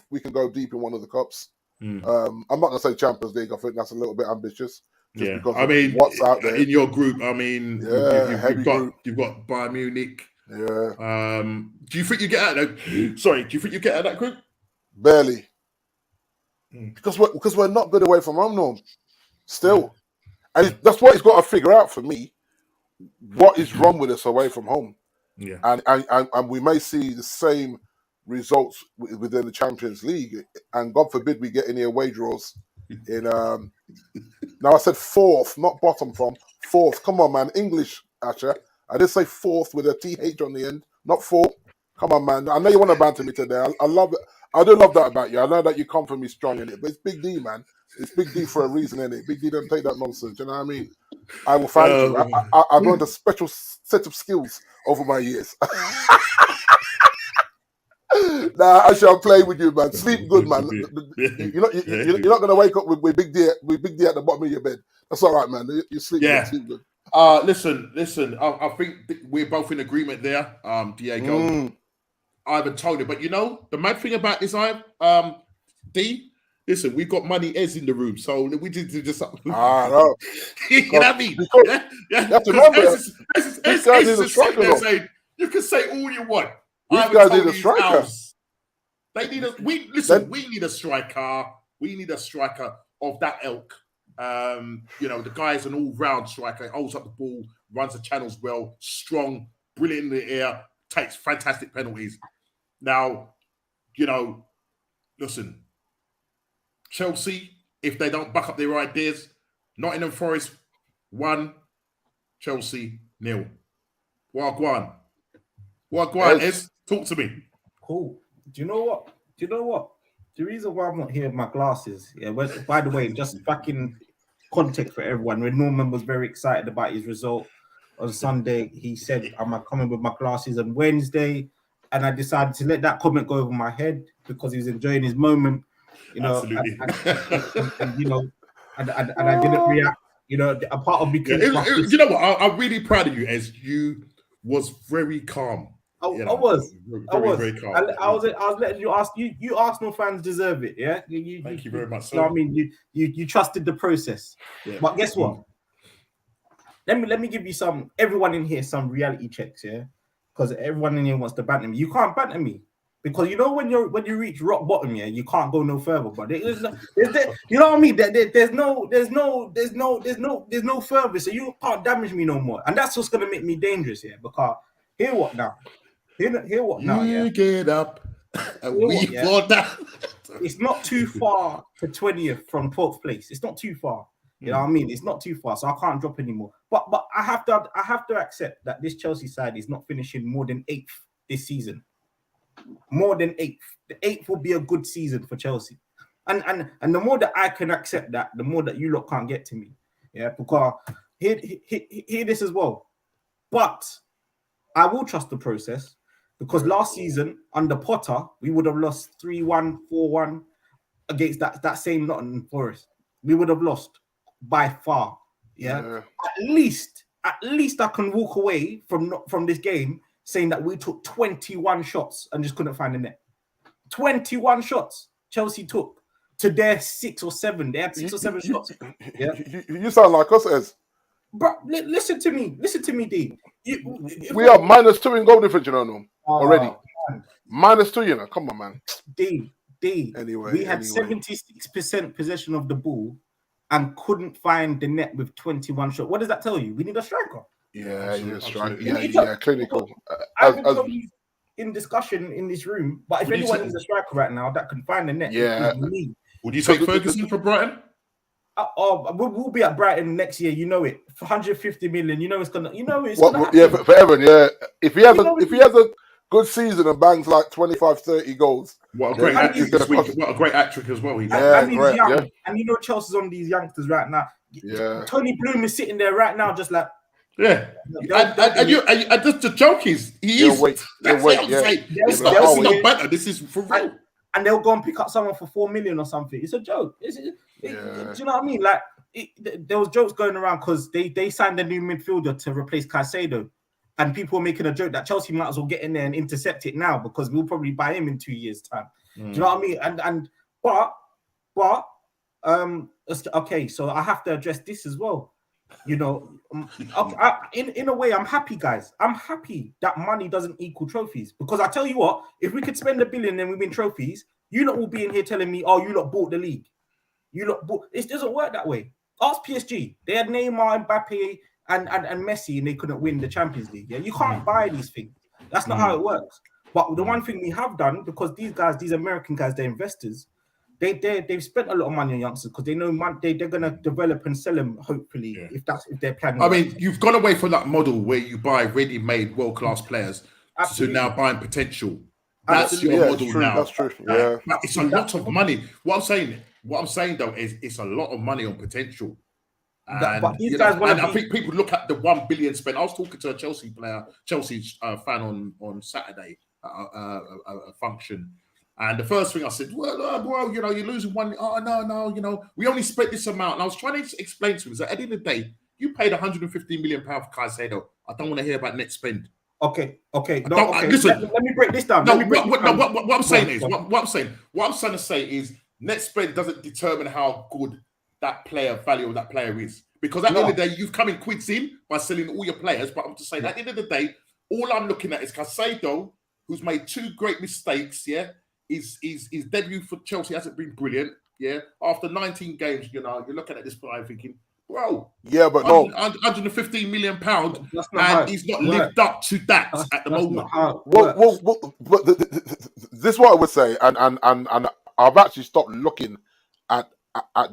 deep in one of the cups. I'm not going to say Champions League. I think that's a little bit ambitious. Because I mean, what's out there in your group? I mean, you've got Bayern Munich. Yeah. Do you think you get out of that? Sorry, do you think you get out of that group? Barely. Because we're not good away from home, Norm. Still, and that's what he's got to figure out for me. What is wrong with us away from home? Yeah. And we may see the same results within the Champions League, and God forbid we get any away draws. Now I said 4th, not bottom from 4th. Come on, man, English, Asher. I did say 4th with a TH on the end, not 4. Come on, man. I know you want to banter me today. I love it. I do love that about you. I know that you come for me strong in it, but it's Big D, man. It's Big D for a reason, isn't it? Big D don't take that nonsense. You know what I mean? I will thank you. I've learned a special set of skills over my years. Nah, I shall play with you, man. Sleep good, man. You're not going to wake up with Big D at the bottom of your bed. That's all right, man. You sleep good. Sleep good. Listen. I think we're both in agreement there, Diego. Ivan Tony, but you know the mad thing about this, D. Listen, we've got money as in the room, so we did just. No. You know what I mean? Yeah. You have to remember, these guys need a striker. You can say all you want. These guys need a striker. They need we need a striker. We need a striker of that ilk. You know, the guy's an all-round striker, holds up the ball, runs the channels well, strong, brilliant in the air, takes fantastic penalties. Now, you know, listen, Chelsea, if they don't back up their ideas, Nottingham Forest 1, Chelsea 0. Wagwan, Ez, talk to me. Cool. Do you know what? The reason why I'm not here with my glasses, by the way, just back in context for everyone, when Norman was very excited about his result on Sunday, he said, am I coming with my glasses on Wednesday? And I decided to let that comment go over my head because he was enjoying his moment, you know. Absolutely. And you know, and I didn't react. You know, a part of me. You know what? I'm really proud of you, Ez. You was very calm. I was very calm. I was letting you ask. You Arsenal fans deserve it. Yeah. Thank you very much. You know what I mean, you trusted the process. Yeah. But guess what? Let me give you everyone in here some reality checks. Yeah. Because everyone in here wants to banter me. You can't banter me because you know when you reach rock bottom, yeah, you can't go no further. But you know what I mean. There's no further, so you can't damage me no more. And that's what's gonna make me dangerous here. Because hear what now? Hear what now? You get up and we fall down. It's not too far to 20th from 12th place. It's not too far. You know what I mean? It's not too far, so I can't drop anymore. But I have to accept that this Chelsea side is not finishing more than 8th this season. More than 8th. The 8th will be a good season for Chelsea. And the more that I can accept that, the more that you lot can't get to me. Yeah, because hear this as well. But I will trust the process because last season under Potter, we would have lost 3-1, 4-1 against that same Nottingham Forest. We would have lost by far. Yeah. At least I can walk away from this game saying that we took 21 shots and just couldn't find the net. 21 shots Chelsea took to their 6 or 7. They had 6 or 7 shots. Yeah. You sound like us, Ez. Bro, listen to me, D. We are -2 in goal difference, you know, already. -2, you know. Come on, man. D. Anyway, we had 76% possession of the ball and couldn't find the net with 21 shots. What does that tell you? We need a striker. Yeah, you need a striker. Yeah, clinical. I've been in discussion in this room, but if anyone needs a striker right now that can find the net, would you take Ferguson for Brighton? We'll be at Brighton next year. You know it. For 150 million. You know it's gonna. You know it's gonna happen. Yeah, for Evan. Yeah, if he has a good season and bangs like 25-30 goals. What a great actric this week. What a great actric as well. And you know Chelsea's on these youngsters right now. Yeah. Tony Bloom is sitting there right now, just like. Yeah. And just the joke is he is. Wait. It's not better. This is for real. And they'll go and pick up someone for 4 million or something. It's a joke. Do you know what I mean? Like there was jokes going around because they signed a new midfielder to replace Caicedo, and people were making a joke that Chelsea might as well get in there and intercept it now because we'll probably buy him in 2 years' time. Do you know what I mean? But okay. So I have to address this as well. You know, in a way, I'm happy, guys. I'm happy that money doesn't equal trophies because I tell you what, if we could spend $1 billion and we win trophies, you lot will be in here telling me, "Oh, you lot bought the league." You lot bought. It doesn't work that way. Ask PSG. They had Neymar, Mbappe, and Messi, and they couldn't win the Champions League. Yeah, you can't buy these things. That's not how it works. But the one thing we have done, because these American guys, they're investors. They've spent a lot of money on youngsters because they know they're going to develop and sell them, hopefully, if they're planning. I mean, you've gone away from that model where you buy ready-made world-class players Absolutely. to now buying potential. That's Absolutely. your model true, now. that's true. Yeah. But it's a lot of money. What I'm saying though is it's a lot of money on potential. And, but these guys want to I think people look at the 1 billion spent. I was talking to a Chelsea fan on Saturday at a function. And the first thing I said, well, you know, you're losing one. Oh, no, you know, we only spent this amount. And I was trying to explain to him, is that at the end of the day, you paid £150 million for Caicedo. I don't want to hear about net spend. Okay. Listen, let me break this down. No, what I'm saying is, what I'm trying to say is, net spend doesn't determine how good that value of that player is. Because at the end of the day, you've come in quids in by selling all your players. But I'm just saying, at the end of the day, all I'm looking at is Caicedo, who's made 2 great mistakes. Yeah, his debut for Chelsea hasn't been brilliant. Yeah, after 19 games, you know, you're looking at this player thinking, bro, yeah, but no, £115 million, and and he's not lived up to that at the moment. But this is what I would say, and I've actually stopped looking at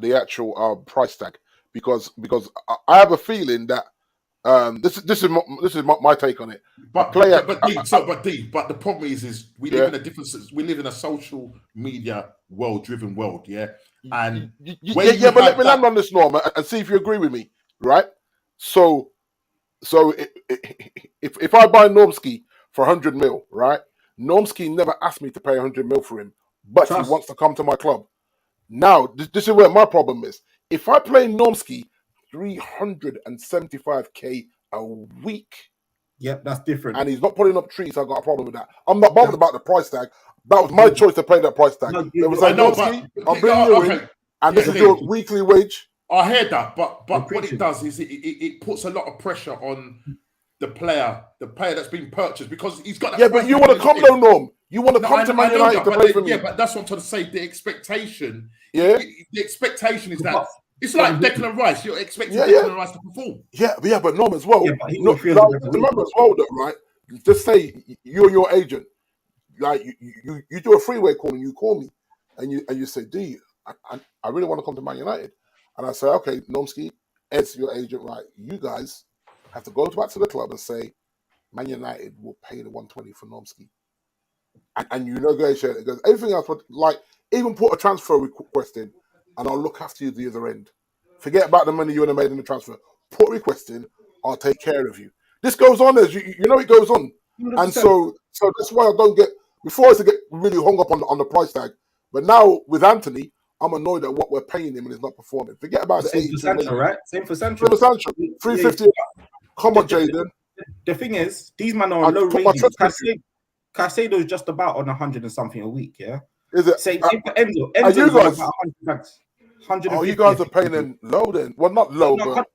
the actual price tag because I have a feeling that this is my take on it. But the problem is we live in a social media driven world, yeah. And but let me land on this, Norm, and see if you agree with me, right? So if I buy Normski for 100 mil, right? Normski never asked me to pay 100 mil for him, but he wants to come to my club. Now, this is where my problem is. If I play Normski 375k a week, yep, that's different. And he's not putting up trees, I've got a problem with that. I'm not bothered about the price tag. That was my choice to pay that price tag. It was like, Normski, I'll bring you in, and this is your weekly wage. I hear that, but what it does is it puts a lot of pressure on the player that's being purchased, because he's got that. Yeah, but you want to come though, Norm. You want to come to Man United to play for me. Yeah, but that's what I'm trying to say. The expectation. Yeah. The expectation is that it's like Declan Rice. You're expecting Declan Rice to perform. Yeah, but Norm as well. Remember as well, though, right? Just say you're your agent. Like you do a freeway call and you call me, and you say, D, I really want to come to Man United. And I say, okay, Normski, Ed's your agent, right? You guys have to go back to the club and say, Man United will pay the 120 for Normski. And you negotiate it. Everything else, like, even put a transfer request in, and I'll look after you at the other end. Forget about the money you would have made in the transfer. Put a request in, I'll take care of you. This goes on, as you know it goes on. 100%. And so that's why I don't get, before I used to get really hung up on the price tag, but now with Anthony, I'm annoyed at what we're paying him and he's not performing. Forget about the age. Same for Sancho, right? Same for Sancho. 350. Come on, Jaden. The thing is, these men are on low wages. Caicedo is just about on 100 and something a week, yeah? Is it? Same for Enzo. Are you guys? About 100 bags. 150. Oh, you guys are paying him low then? Well, not low, but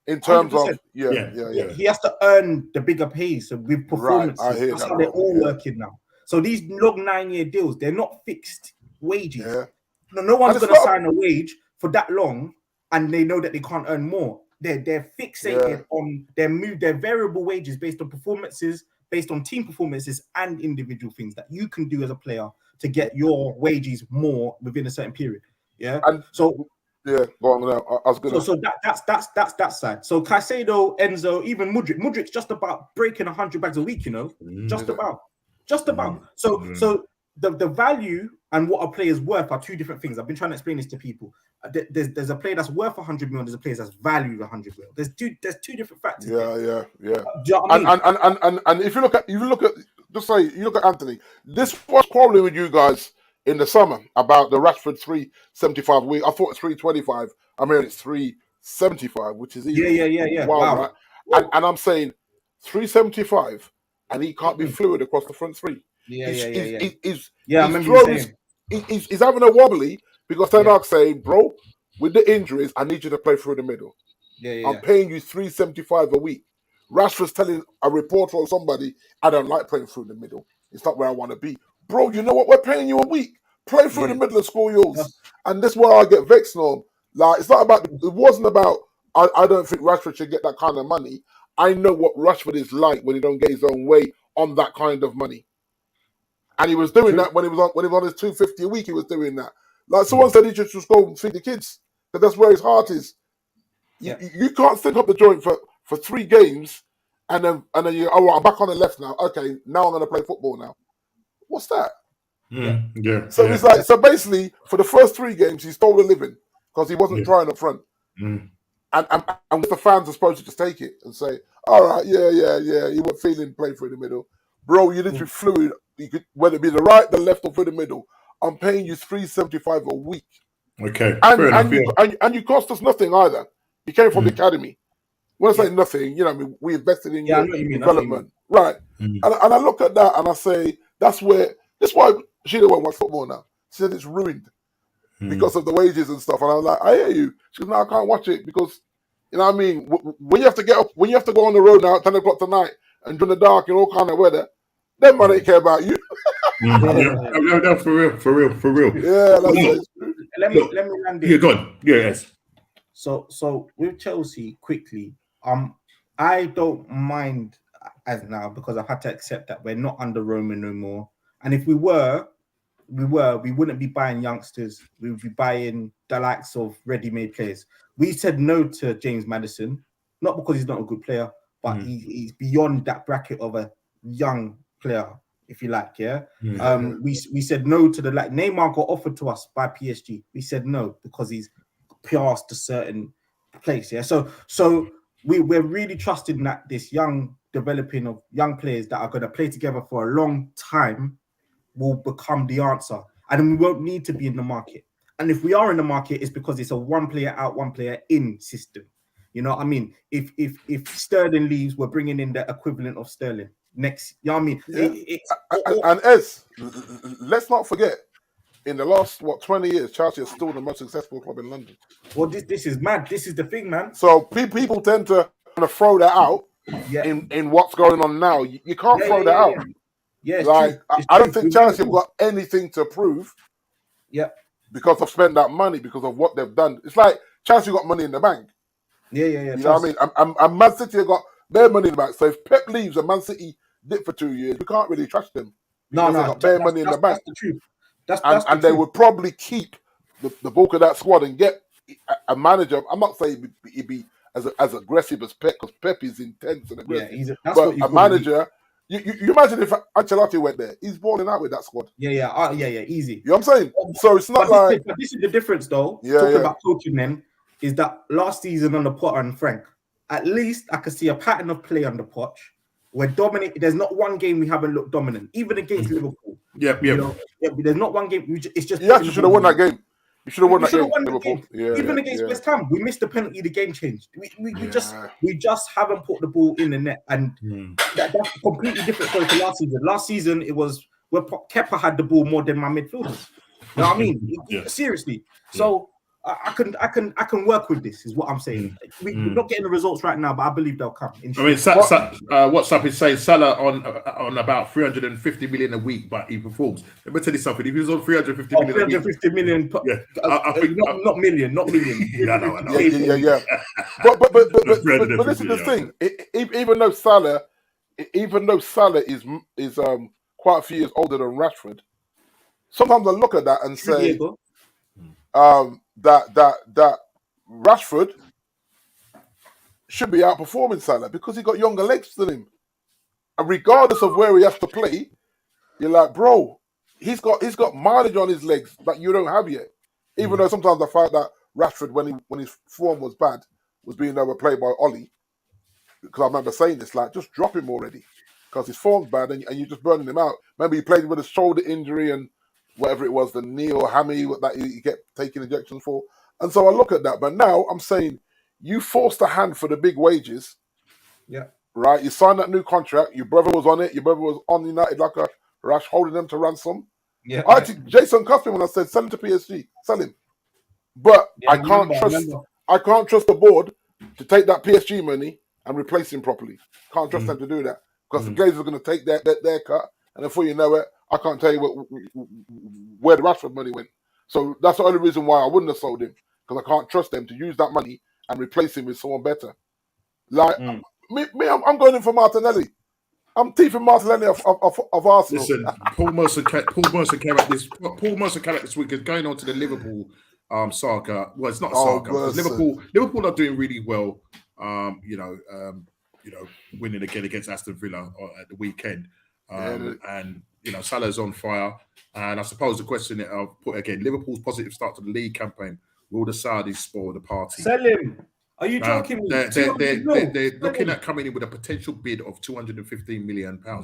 in terms 100%. Of yeah. He has to earn the bigger pay. So with performance, that's how they're all working now. So these long 9-year deals, they're not fixed wages. Yeah. No one's going to sign a wage for that long, and they know that they can't earn more. They're fixated on their variable wages based on performances, based on team performances and individual things that you can do as a player to get your wages more within a certain period. Yeah. And so go on now. I was gonna. So that's that side. So Caicedo, Enzo, even Mudrik's just about breaking 100 bags a week. You know, just about. So the value and what a player is worth are two different things. I've been trying to explain this to people. There's a player that's worth 100 million. There's a player that's valued 100 million. There's two different factors. Yeah. Do you know what I mean? And if you look at just say you look at Anthony, this was probably with you guys in the summer about the Rashford 375 week. I thought it's 325. I mean it's 375, which is even yeah. Wow. Right? And I'm saying 375, and he can't be fluid across the front three. He's having a wobbly because Ten Hag saying, bro, with the injuries, I need you to play through the middle. I'm paying you 375 a week. Rashford's telling a reporter or somebody, I don't like playing through the middle. It's not where I want to be. Bro, you know what? We're paying you a week. Play through the middle and score yours. And that's where I get vexed now. Like, it wasn't about, I don't think Rashford should get that kind of money. I know what Rashford is like when he don't get his own way on that kind of money. And he was doing that when he was on his 250 a week. He was doing that. Like someone said, he should just go and feed the kids, because that's where his heart is. You can't think up the joint for 3 games and then I'm back on the left now. Okay, now I'm going to play football now. What's that? Yeah. So it's like, so basically, for the first 3 games, he stole a living because he wasn't trying up front. And the fans are supposed to just take it and say, all right, yeah, you weren't feeling play through the middle. Bro, you literally flew, you could, whether it be the right, the left, or through the middle. I'm paying you $375 a week. Okay, and you cost us nothing either. You came from the academy. When I say nothing, you know, I mean, we invested in your development. Right. And I look at that and I say, that's why she don't watch football now. She said it's ruined because of the wages and stuff. And I was like, I hear you. She goes, no, I can't watch it because, you know what I mean? When you have to get up, when you have to go on the road now at 10 o'clock tonight and during the dark in all kind of weather, them man ain't care about you. No, for real. Yeah, let me land it. Yeah, go on. Yeah, yes. So with Chelsea, quickly, I don't mind as now because I've had to accept that we're not under Roman no more. And if we wouldn't be buying youngsters. We would be buying the likes of ready-made players. We said no to James Maddison, not because he's not a good player, but he's beyond that bracket of a young player, if you like. We said no to Neymar got offered to us by PSG. We said no because he's past a certain place. So we're really trusting that this young developing of young players that are going to play together for a long time will become the answer, and we won't need to be in the market. And if we are in the market, it's because it's a one player out, one player in system. You know what I mean? If Sterling leaves, we're bringing in the equivalent of Sterling next. You know what I mean? Yeah. And Ez, let's not forget, in the last 20 years, Chelsea is still the most successful club in London. Well, this is mad. This is the thing, man. So people tend to kind of throw that out in what's going on now. You can't throw that out. Yeah, like I don't think Chelsea have got anything to prove. Yeah, because I've spent that money because of what they've done. It's like Chelsea got money in the bank. Yeah. You know what I mean? And Man City have got their money in the bank. So if Pep leaves and Man City dip for 2 years, we can't really trust them. No, they've got their money in the bank. That's the truth. And they would probably keep the bulk of that squad and get a manager. I'm not saying he'd be as aggressive as Pep, because Pep is intense and aggressive. Yeah, but a manager. You imagine if Ancelotti went there, he's balling out with that squad. Yeah, easy. You know what I'm saying? So it's not but this is the difference, though. Talking about coaching, then, is that last season under Potter and Frank, at least I could see a pattern of play under Poch. We're dominant. There's not one game we haven't looked dominant, even against Liverpool. Yeah. There's not one game. It's just. You actually should have won that game. You should have won that game. Liverpool. Even against West Ham, we missed the penalty. The game changed. We just haven't put the ball in the net, and that's a completely different story to last season. Last season, it was where Kepa had the ball more than my midfielders. You know what I mean? Seriously. So I can work with this. Is what I'm saying. We're not getting the results right now, but I believe they'll come. WhatsApp is saying Salah on about 350 million a week, but he performs. Let me tell you something. If he was on 350 million, 350 million. I think not million. I know. Yeah. But this is the thing. Even though Salah is quite a few years older than Rashford, sometimes I look at that and say, that Rashford should be outperforming Salah because he got younger legs than him. And regardless of where he has to play, you're like, bro, he's got mileage on his legs that you don't have yet. Even though sometimes I find that Rashford, when his form was bad, was being overplayed by Ollie. Because I remember saying this, like, just drop him already. Because his form's bad and you're just burning him out. Remember, he played with a shoulder injury and whatever it was, the knee or hammy that he kept taking injections for. And so I look at that. But now I'm saying, you forced a hand for the big wages. Yeah. Right? You signed that new contract. Your brother was on it. Your brother was on United like a rash, holding them to ransom. Yeah. Jason cussed me when I said, sell him to PSG. Sell him. But I can't trust the board to take that PSG money and replace him properly. Can't trust them to do that. Because the Glazers are going to take their cut. And before you know it, I can't tell you where the Rashford money went. So that's the only reason why I wouldn't have sold him. Because I can't trust them to use that money and replace him with someone better. Like, I'm going in for Martinelli. I'm teething Martinelli of Arsenal. Listen, Paul Merson came at this week is going on to the Liverpool saga. Well, it's not a saga. Liverpool are doing really well. winning again against Aston Villa at the weekend. And Salah's on fire. And I suppose the question that I'll put again: Liverpool's positive start to the league campaign. Will the Saudis spoil the party? Sell him. Are you joking? They're looking at coming in with a potential bid of £215 million. Now,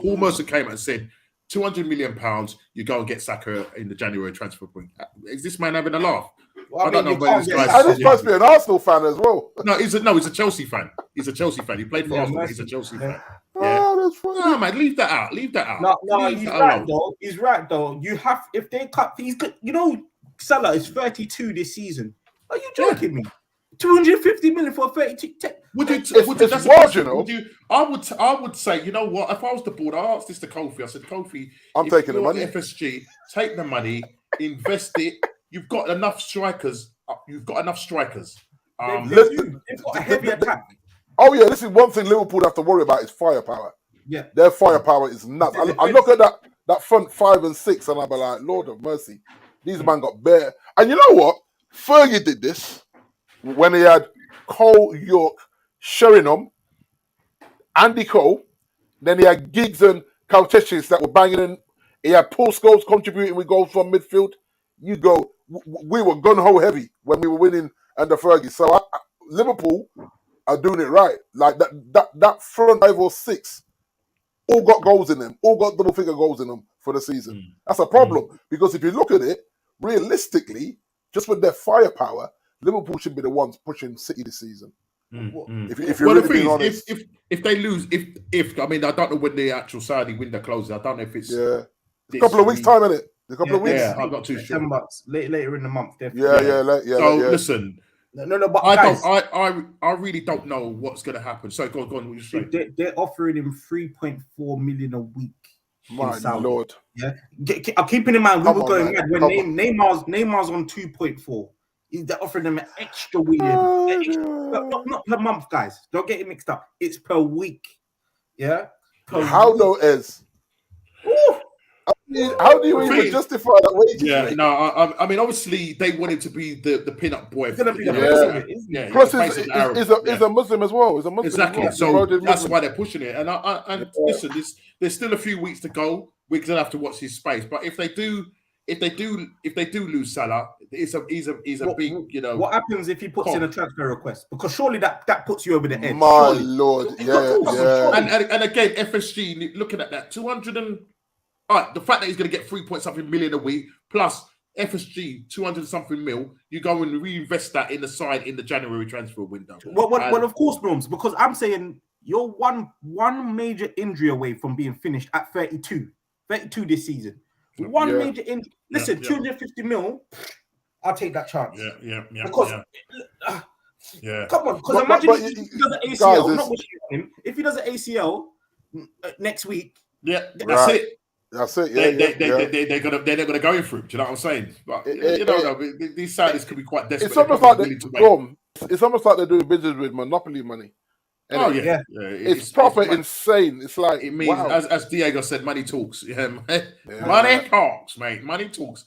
Paul Mercer came out and said, £200 million, you go and get Saka in the January transfer point. Is this man having a laugh? Well, I don't know, but this guy's... And he's supposed to be an Arsenal fan as well. No, he's a Chelsea fan. He's a Chelsea fan. He played for Arsenal. He's a Chelsea fan. Yeah. Oh, that's funny. No, man, leave that out. Leave that out. No, he's right though. He's right though. You have, if they cut, he's good. Salah is 32 this season. Are you joking me? 250 million for 32. I would say, you know what? If I was the board, I asked this to Kofi. I said, Kofi, I'm taking the money. FSG, take the money, invest it. You've got enough strikers. They've got a heavy attack. Oh yeah, this is one thing Liverpool have to worry about is firepower. Yeah, their firepower is nuts. I look at that front 5 and 6, and I'll be like, Lord of mercy, these man got bare. And you know what? Fergie did this when he had Cole, York, Sheringham, Andy Cole. Then he had Giggs and Kautesis that were banging in. He had Paul Scholes contributing with goals from midfield. We were gun-ho heavy when we were winning under Fergie. So Liverpool are doing it right. Like that front 5 or 6 all got goals in them, all got double-figure goals in them for the season. That's a problem because if you look at it, realistically, just with their firepower, Liverpool should be the ones pushing City this season. If you're really being honest. If they lose, I mean, I don't know when the actual Saudi window closes. I don't know if it's a couple of weeks' time, isn't it? A couple of weeks. Yeah, I'm not too sure. Later in the month, definitely. Listen. No, but I really don't know what's going to happen. So go on. What you say? They're offering him 3.4 million a week. My Lord. Yeah. I'm keeping in mind we were going mad when Neymar's on 2.4. They're offering them an extra million. Not per month, guys. Don't get it mixed up. It's per week. Yeah. How though is? How do you even justify that wage? Yeah, no, I mean, obviously they want him to be the pin-up boy. He's gonna be the president, isn't he? Plus, he's a Muslim as well. He's a Muslim exactly. As well. So that's why they're pushing it. And listen, there's still a few weeks to go. We're gonna have to watch his space. But if they do lose Salah, he's a big, What happens if he puts in a transfer request? Because surely that puts you over the edge. My Lord, yeah. And again, FSG looking at that 200 and. All right, the fact that he's going to get 3-point-something million a week plus FSG 200-something mil, you go and reinvest that in the side in the January transfer window. Well, of course, Norms, because I'm saying you're one major injury away from being finished at 32 this season. One major injury. Listen, 250 mil, I'll take that chance. Yeah. Because, come on, because imagine if he does an ACL. I'm not wishing on him. If he does an ACL next week, that's it. That's it. Yeah, they're gonna go through. Do you know what I'm saying? But these Saudis could be quite desperate. It's almost like they're doing business with monopoly money. Anyway, yeah. It's proper insane. It's like it means, as Diego said, money talks. Money talks, mate. Money talks.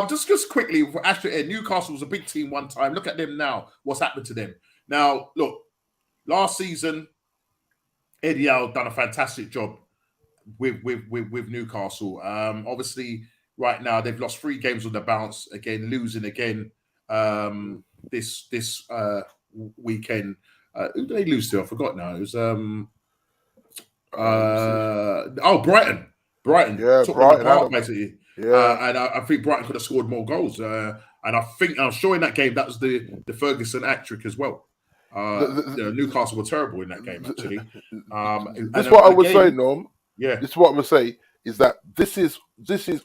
Just quickly, actually, Newcastle was a big team one time. Look at them now. What's happened to them now? Look, last season, Eddie Howe done a fantastic job with Newcastle. Obviously, right now they've lost 3 games on the bounce. Again, losing again this weekend. Who did they lose to? I forgot now. It was Brighton. Yeah, Brighton. Basically. Yeah. And I think Brighton could have scored more goals. And I think I'm sure in that game that was the Ferguson hat-trick as well. Newcastle were terrible in that game actually. That's what I would say, Norm. Yeah, this is what I'm gonna say is that this is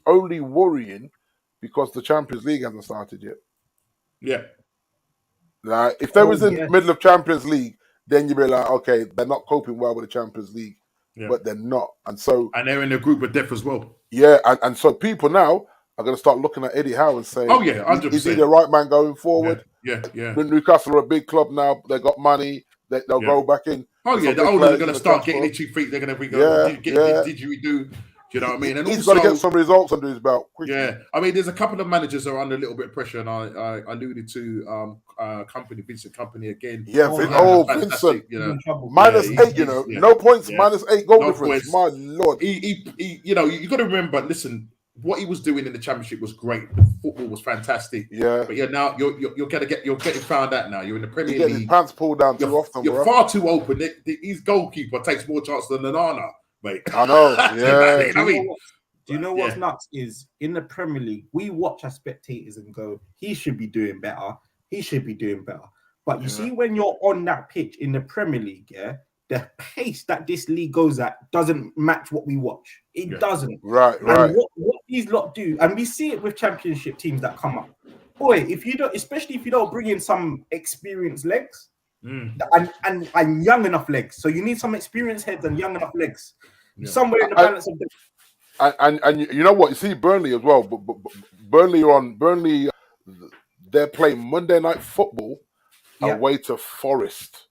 only worrying because the Champions League hasn't started yet. Yeah. Like if they was in the middle of Champions League, then you'd be like, okay, they're not coping well with the Champions League, but they're not, and they're in a group of death as well. Yeah, and so people now are going to start looking at Eddie Howe and saying, "Oh yeah, 100%. Is he the right man going forward?" Yeah. Newcastle are a big club now; they got money. They'll go back in. Oh yeah, they're going to start getting itchy feet. They're going to be going, did you do? Do you know what I mean? And he's also, got to get some results under his belt quickly. Yeah, I mean, there's a couple of managers that are under a little bit of pressure, and I alluded to Vincent Company again. Yeah, Vincent, you know, -8, you know, no points, -8 goal difference. Points. My lord, he you know, you got to remember. Listen, what he was doing in the championship was great. The football was fantastic. Yeah, but now you're getting found out now. You're in the Premier League. His pants pulled down too often. You're far too open. His goalkeeper takes more chance than Onana, mate. I know. Yeah, do you know what's nuts is in the Premier League, we watch as spectators and go, he should be doing better. He should be doing better. But you see, when you're on that pitch in the Premier League, the pace that this league goes at doesn't match what we watch. It doesn't. Right. And what these lot do, and we see it with championship teams that come up. Boy, if you don't, especially if you don't bring in some experienced legs and young enough legs. So you need some experienced heads and young enough legs. Yeah. Somewhere in the balance of them. And you know what? You see Burnley as well. But Burnley, they're playing Monday Night Football away to Forest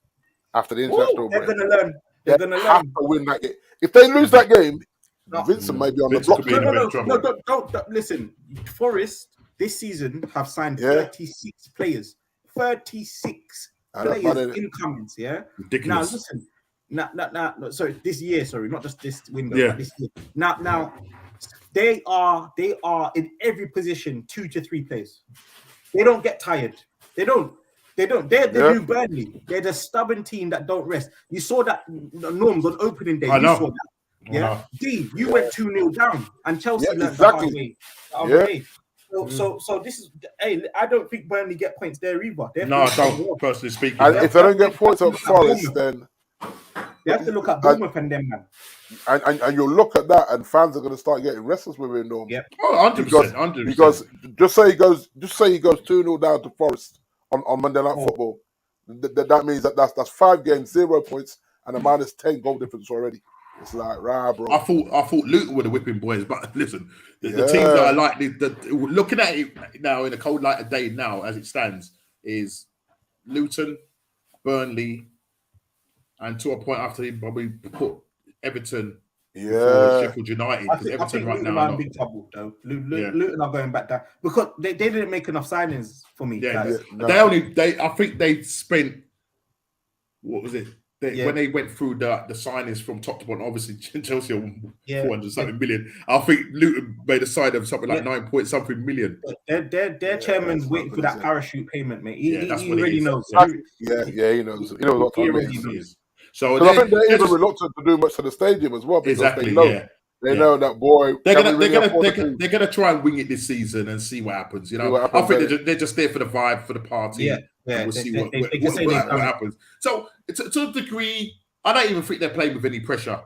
after the international break. They're going to learn. They're going to have to win that game. If they lose that game, Vincent may be on the block. No, listen. Forest this season have signed 36 players. 36 players incomings. Yeah. Ridiculous. Now listen. Now, sorry, this year, not just this window, but this year. Now, they are in every position 2 to 3 players. They don't get tired. They don't. They're the new Burnley. They're the stubborn team that don't rest. You saw that Norms on opening day. I know. You saw that. Yeah. D, you went 2-0 down, and Chelsea learned exactly. the hard way. So this is. Hey, I don't think Burnley get points there either. No, I don't. Personally speaking, and if they don't get points at Forest, then they have to look at Bournemouth and them, man. And you'll look at that, and fans are going to start getting restless with him, Norm. Yeah. Oh, 100%. Because just say he goes 2-0 down to Forest on Monday Night Football. That means that's 5 games, 0 points, and a -10 goal difference already. It's like, rah, bro. I thought Luton were the whipping boys, but listen, the teams that I like, looking at it now in a cold light of day now as it stands, is Luton, Burnley, and to a point after he probably put Everton, Sheffield United, because Everton right now are in big trouble though. Luton are going back down because they didn't make enough signings for me. I think they spent, what was it? When they went through the signings from top to bottom, obviously Chelsea on 400-something million. I think Luton made a sign of something like 9 point something million. Their chairman's waiting for that parachute payment, mate. He already knows. He knows. He knows what time it is. So I think they're even reluctant to do much to the stadium as well. Exactly. They know that boy. They're gonna try and wing it this season and see what happens. You know, I think they're just there for the vibe, for the party. Yeah. We'll see what happens. So to a degree, I don't even think they're playing with any pressure.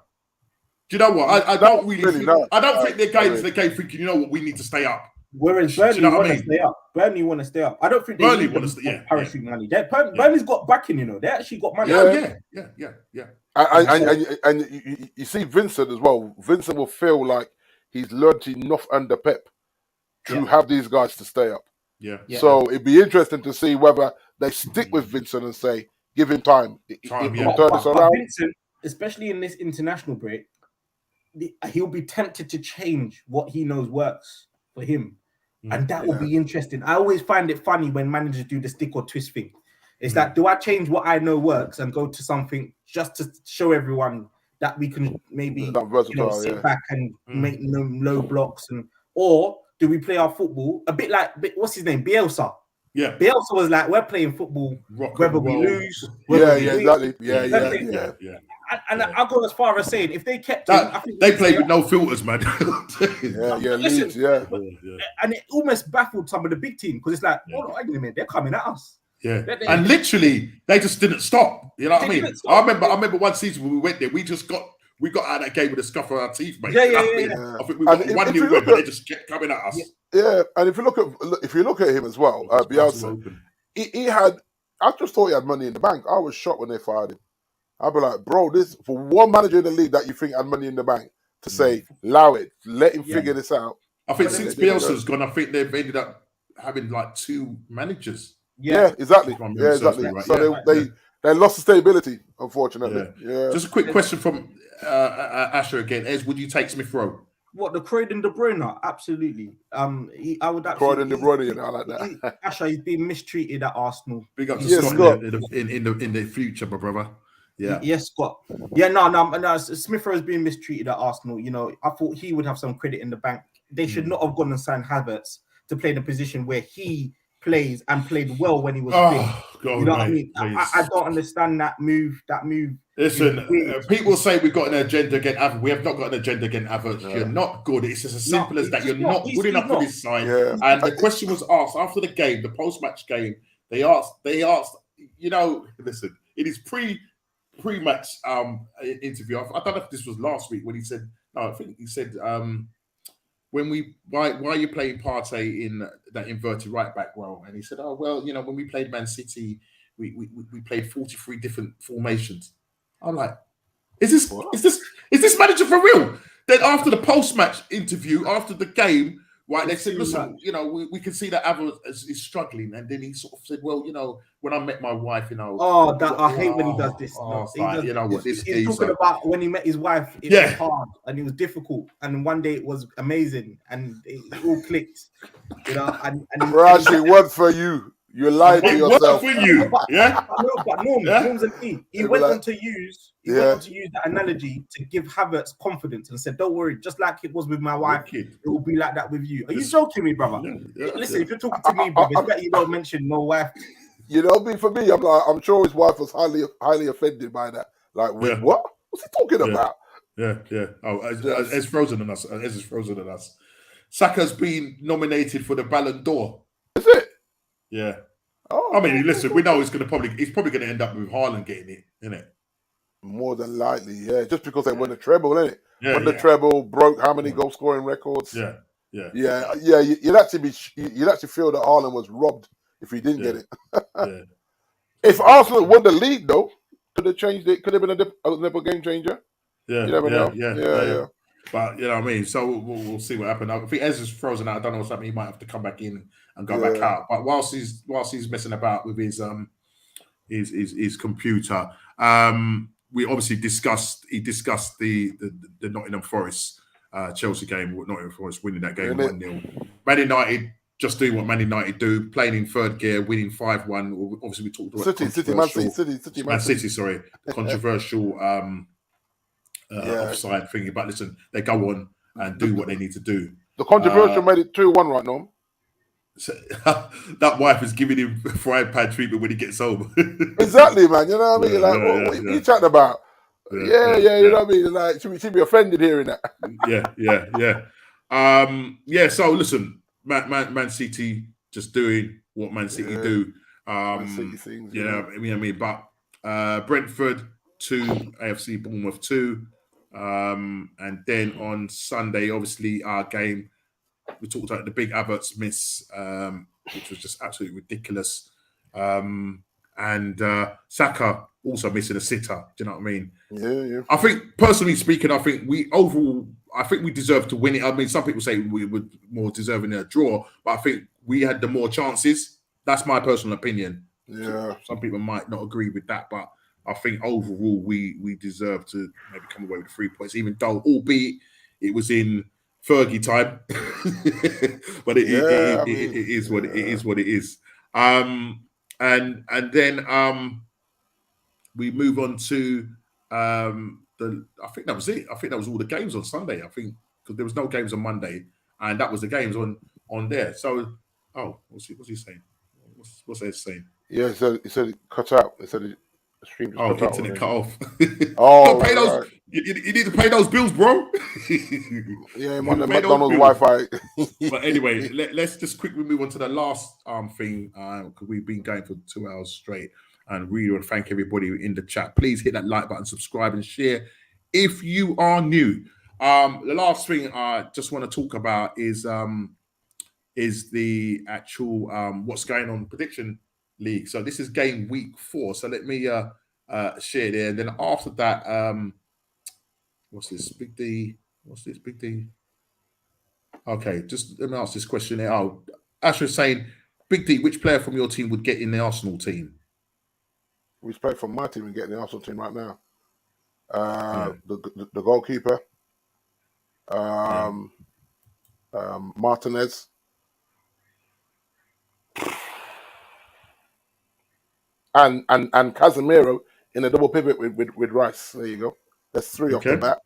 Do you know what? I don't really. I don't think they're going to the game thinking, you know what, we need to stay up. Whereas Burnley want to stay up. Burnley want to stay up. I don't think they want to stay up. Parachute money. Burnley's got backing, you know. They actually got money. Yeah. And you see Vincent as well. Vincent will feel like he's learned enough under Pep to have these guys to stay up. Yeah. So it'd be interesting to see whether they stick with Vincent and say, give him time. Turn this around. Vincent, especially in this international break, he'll be tempted to change what he knows works for him. And that will be interesting. I always find it funny when managers do the stick or twist thing. It's like, do I change what I know works and go to something just to show everyone that we can maybe sit back and make low blocks, or do we play our football a bit like what's his name, Bielsa? Yeah, Bielsa was like, we're playing football whether we lose. Exactly. And I'll go as far as saying, if they kept him, they played with no filters, man. Leeds, and it almost baffled some of the big team because it's like, hold on, wait a minute, they're coming at us. Yeah, and literally they just didn't stop. You know what I mean? I remember one season when we went there, we got out of that game with a scuff on our teeth, mate. I think we got 1-0 win, but they just kept coming at us. Yeah, and if you look at him as well, Bielsa, he had. I just thought he had money in the bank. I was shocked when they fired him. I'd be like, bro, this for one manager in the league that you think had money in the bank to say, allow it, let him figure this out. I think since Bielsa's gone, I think they've ended up having like 2 managers. Yeah, exactly. Right. So they lost the stability, unfortunately. Just a quick question from Asher again. Ez, would you take Smith Rowe? What, the Croydon De Bruyne? Absolutely. I would Croydon De absolutely. Bruyne, you know, like that. Asher, he's being mistreated at Arsenal. Big up to Yes, Scott Scott. in the future, my brother. Yeah. Yes, Scott. Yeah, no. Smith Rowe is being mistreated at Arsenal. You know, I thought he would have some credit in the bank. They should not have gone and signed Havertz to play in a position where he plays and played well when he was fit. God, You know what I mate, mean? I don't understand that move. That move. Listen, people say we've got an agenda against Havertz. We have not got an agenda against Havertz. No. You're not good. It's just as simple as that. You're not. not good enough for this side. Yeah. And the question was asked after the game, the post-match game. They asked. You know, listen, it is pre-match interview. I don't know if this was last week when he said. No, I think he said. Why are you playing Partey in that inverted right back role? And he said, oh well, you know, when we played Man City, we played 43 different formations. I'm like, is this manager for real? Then after the post-match interview, after the game, right, they said, listen, you know, we can see that Havertz is struggling. And then he sort of said, well, you know, when I met my wife, you know. I hate when he does this. You know what, he's talking about when he met his wife, it was hard and it was difficult. And one day it was amazing and it all clicked. You know, and Rashi, what for you? You lied to yourself. What for you? Yeah. But Norm's a key. He went on to use that analogy to give Havertz confidence and said, "Don't worry, just like it was with my wife, it will be like that with you." Are you joking me, brother? Listen, if you're talking to me, brother, it's better you don't mention no wife. You know, for me, I'm sure his wife was highly offended by that. Like, wait, what? What's he talking about? Yeah. Oh, it's frozen on us. Ez is frozen on us. Saka's been nominated for the Ballon d'Or. Is it? Yeah. Oh, I mean, listen, we know he's probably going to end up with Haaland getting it, isn't it? More than likely, yeah. Just because they won the treble, isn't it? Yeah, the treble, broke how many goal scoring records? Yeah. You'd actually feel that Haaland was robbed if he didn't get it. If Arsenal won the league, though, could have changed it. Could have been another game changer. Yeah, you never know. Yeah. But you know what I mean. So we'll see what happens. I think Ez is frozen out. I don't know what's happening. He might have to come back in and go back out. But whilst he's messing about with his computer, we obviously discussed the Nottingham Forest Chelsea game. Nottingham Forest winning that game 1-0. Man United just doing what Man United do, playing in third gear, winning 5-1. Obviously, we talked about Man City. Sorry, controversial offside thingy. But listen, they go on and do what they need to do. The controversial made it 2-1 right now. So, that wife is giving him frying pan treatment when he gets home. Exactly, man. You know what I mean? What are you chatting about? You know what I mean? Like, should be offended hearing that. So listen, Man City just doing what Man City do. Man City things, But Brentford 2, AFC Bournemouth 2, and then on Sunday, obviously our game. We talked about the big Havertz miss, which was just absolutely ridiculous, and Saka also missing a sitter. Do you know what I mean? Yeah. I think, personally speaking, I think we deserve to win it. I mean, some people say we were more deserving a draw, but I think we had the more chances. That's my personal opinion. Yeah. Some people might not agree with that, but I think overall we deserve to maybe come away with 3 points, even though, albeit it was in Fergie time, but it is what it is. And then we move on to I think that was it. I think that was all the games on Sunday. I think because there was no games on Monday, and that was the games on there. So, what's he saying? What's he saying? Yeah, he said it cut out. He said the stream just cut internet out. cut off. Pay those. You need to pay those bills, bro. Yeah, I'm on the McDonald's Wi-Fi. But anyway, let's just quickly move on to the last thing because we've been going for 2 hours straight. And really want to thank everybody in the chat. Please hit that like button, subscribe, and share if you are new. The last thing I just want to talk about is the actual what's going on prediction league. So this is game week 4. So let me share there. And then after that, what's this? Big D. What's this? Big D. Okay, just let me ask this question here. Oh, Asher is saying, Big D, which player from your team would get in the Arsenal team? Which player from my team and getting the Arsenal team right now? The goalkeeper. Martinez. And Casemiro in a double pivot with Rice. There you go. That's three off the bat.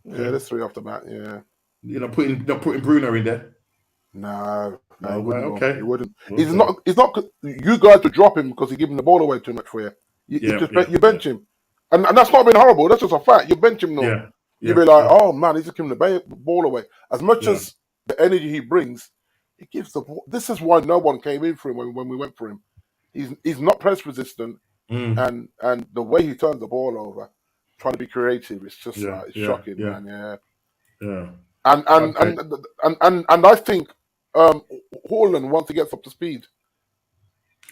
Yeah, that's three off the bat. Yeah. You're not putting Bruno in there. No, he No, wouldn't. okay. He wouldn't. Okay. He's not. You guys to drop him because he's giving the ball away too much for you. You bench him, and that's not been horrible. That's just a fact. You bench him now. Yeah. You'll be like, oh man, he's just giving the ball away. As much as the energy he brings, he gives the ball. This is why no one came in for him when we went for him. He's not press resistant, and the way he turns the ball over, trying to be creative, it's just shocking, man. Yeah. And I think Haaland, once he gets up to speed.